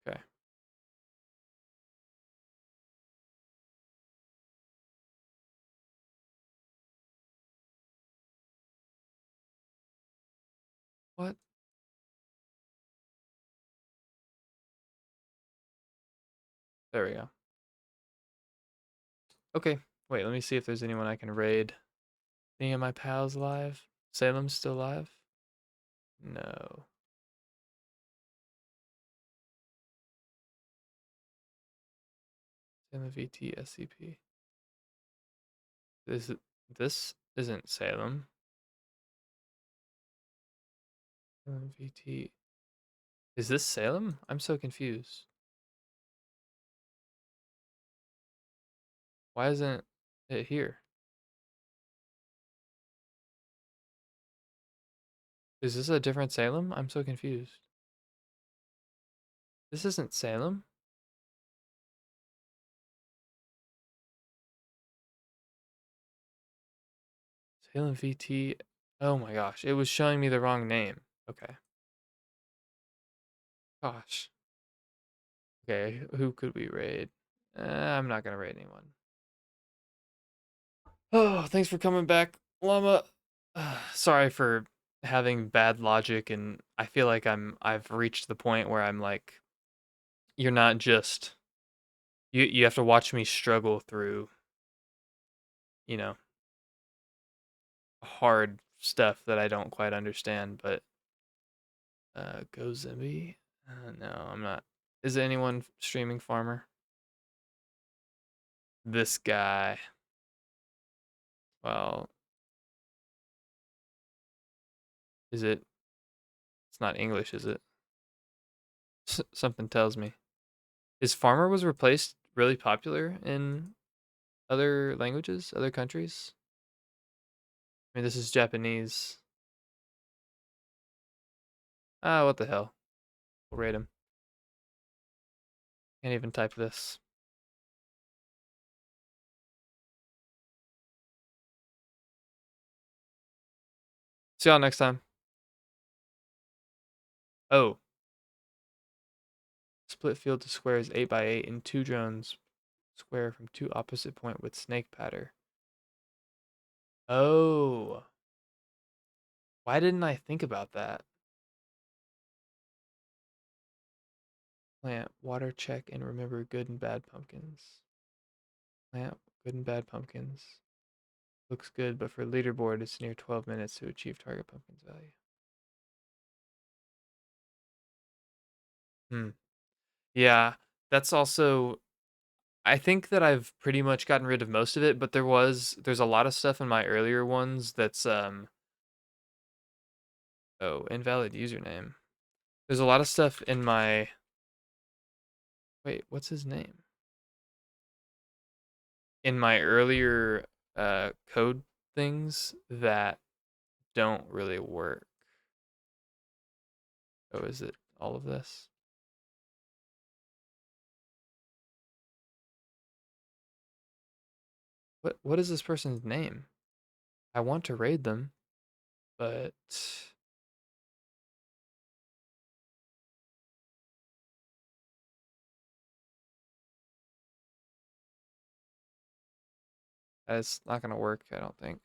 Speaker 1: Okay. What? There we go. Okay. Wait, let me see if there's anyone I can raid. Any of my pals alive? Salem's still alive? No. Salem VT SCP. This isn't Salem. Salem VT. Is this Salem? I'm so confused. Why isn't it here? Is this a different Salem? I'm so confused. This isn't Salem? Salem VT. Oh my gosh, it was showing me the wrong name. Okay. Gosh. Okay, who could we raid? I'm not gonna raid anyone. Oh, thanks for coming back, Llama. Sorry for having bad logic, and I feel like I've reached the point where I'm like, you're not just you have to watch me struggle through, you know, hard stuff that I don't quite understand, but Go Zimby? No, I'm not. Is anyone streaming Farmer? This guy. Well, is it? It's not English, is it? Something tells me. Is Farmer was replaced really popular in other languages, other countries? I mean, this is Japanese. Ah, what the hell? We'll rate him. Can't even type this. See y'all next time. Oh, split field to square is 8 by 8 and 2 drones square from 2 opposite point with snake pattern. Oh, why didn't I think about that? Plant, water check, and remember good and bad pumpkins. Plant, good and bad pumpkins. Looks good, but for leaderboard, it's near 12 minutes to achieve target pumpkins value. Hmm. Yeah, that's also. I think that I've pretty much gotten rid of most of it, but there's a lot of stuff in my earlier ones that's oh, invalid username. There's a lot of stuff in my wait, what's his name? In my earlier code things that don't really work. Oh, is it all of this? What is this person's name? I want to raid them, but it's not gonna work, I don't think.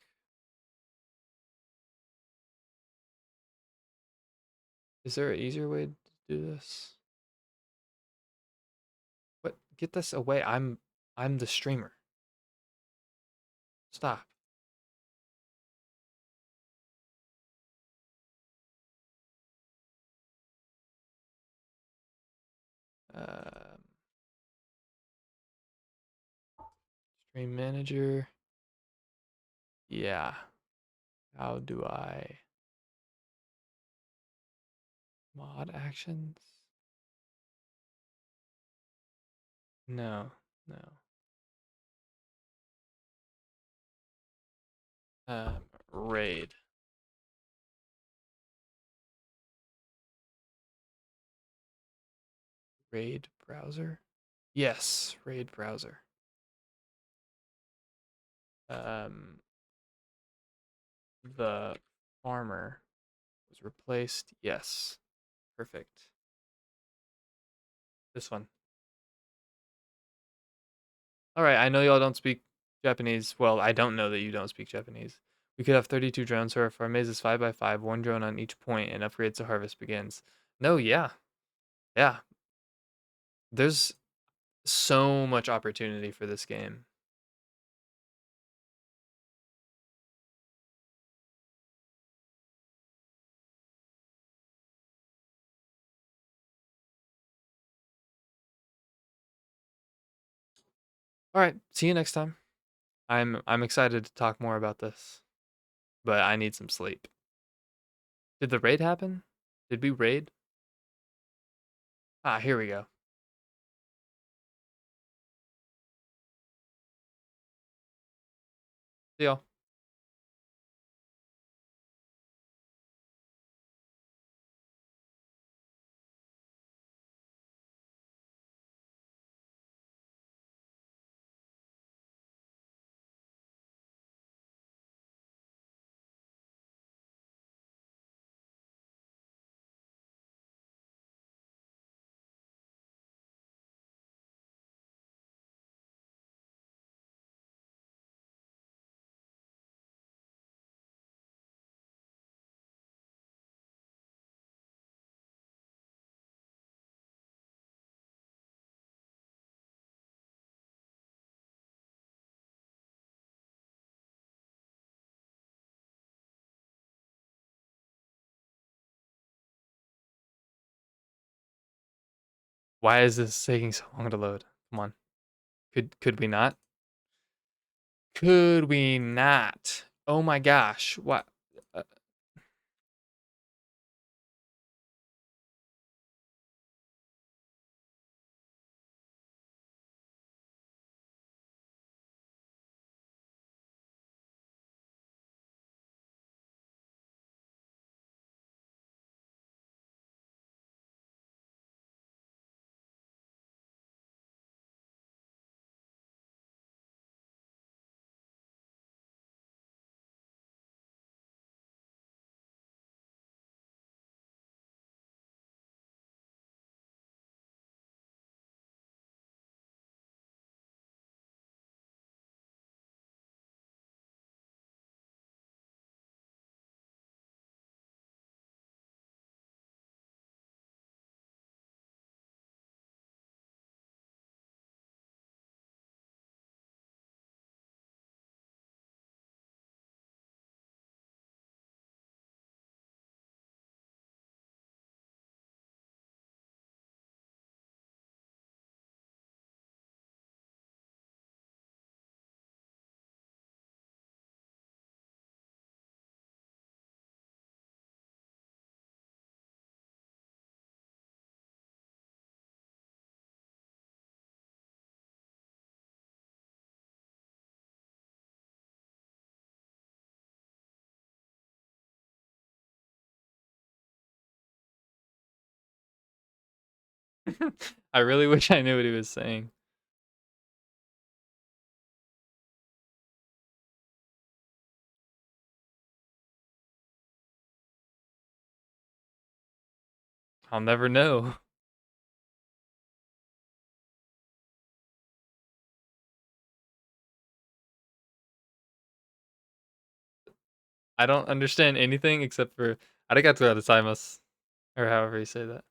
Speaker 1: Is there an easier way to do this? What? Get this away. I'm the streamer. Stop. Um, stream manager. Yeah. How do I mod actions? No, no. Raid. Raid browser? Yes, Raid browser. Um, the farmer was replaced. Yes. Perfect. This one. All right, I know y'all don't speak Japanese. Well, I don't know that you don't speak Japanese. We could have 32 drones, so if our maze is 5 by 5, one drone on each point, and upgrades to harvest begins. No, yeah. Yeah. There's so much opportunity for this game. All right, see you next time. I'm excited to talk more about this, but I need some sleep. Did the raid happen? Did we raid? Ah, here we go. See y'all. Why is this taking so long to load? Come on. Could we not? Could we not? Oh my gosh. What? Uh, I really wish I knew what he was saying. I'll never know. I don't understand anything except for arigato gozaimasu, or however you say that.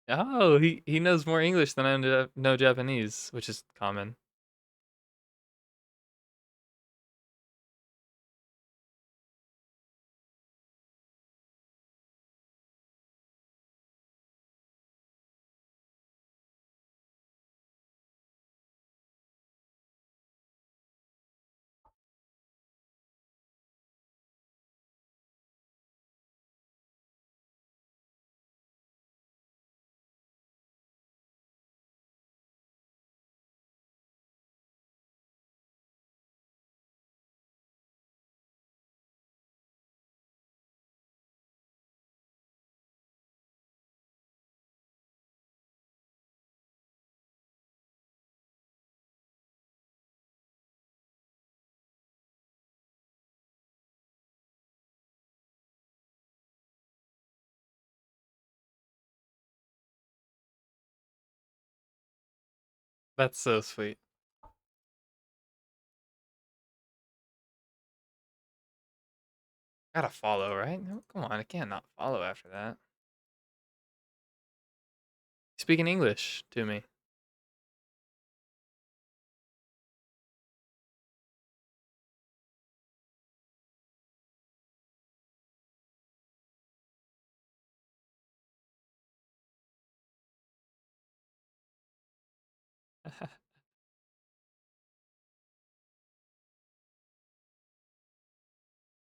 Speaker 1: Oh, he knows more English than I know Japanese, which is common. That's so sweet. Gotta follow, right? No, come on, I can't not follow after that. Speaking English to me.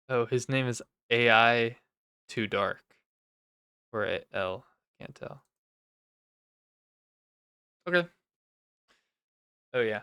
Speaker 1: Oh, his name is AI Too Dark. Or L. Can't tell. Okay. Oh yeah.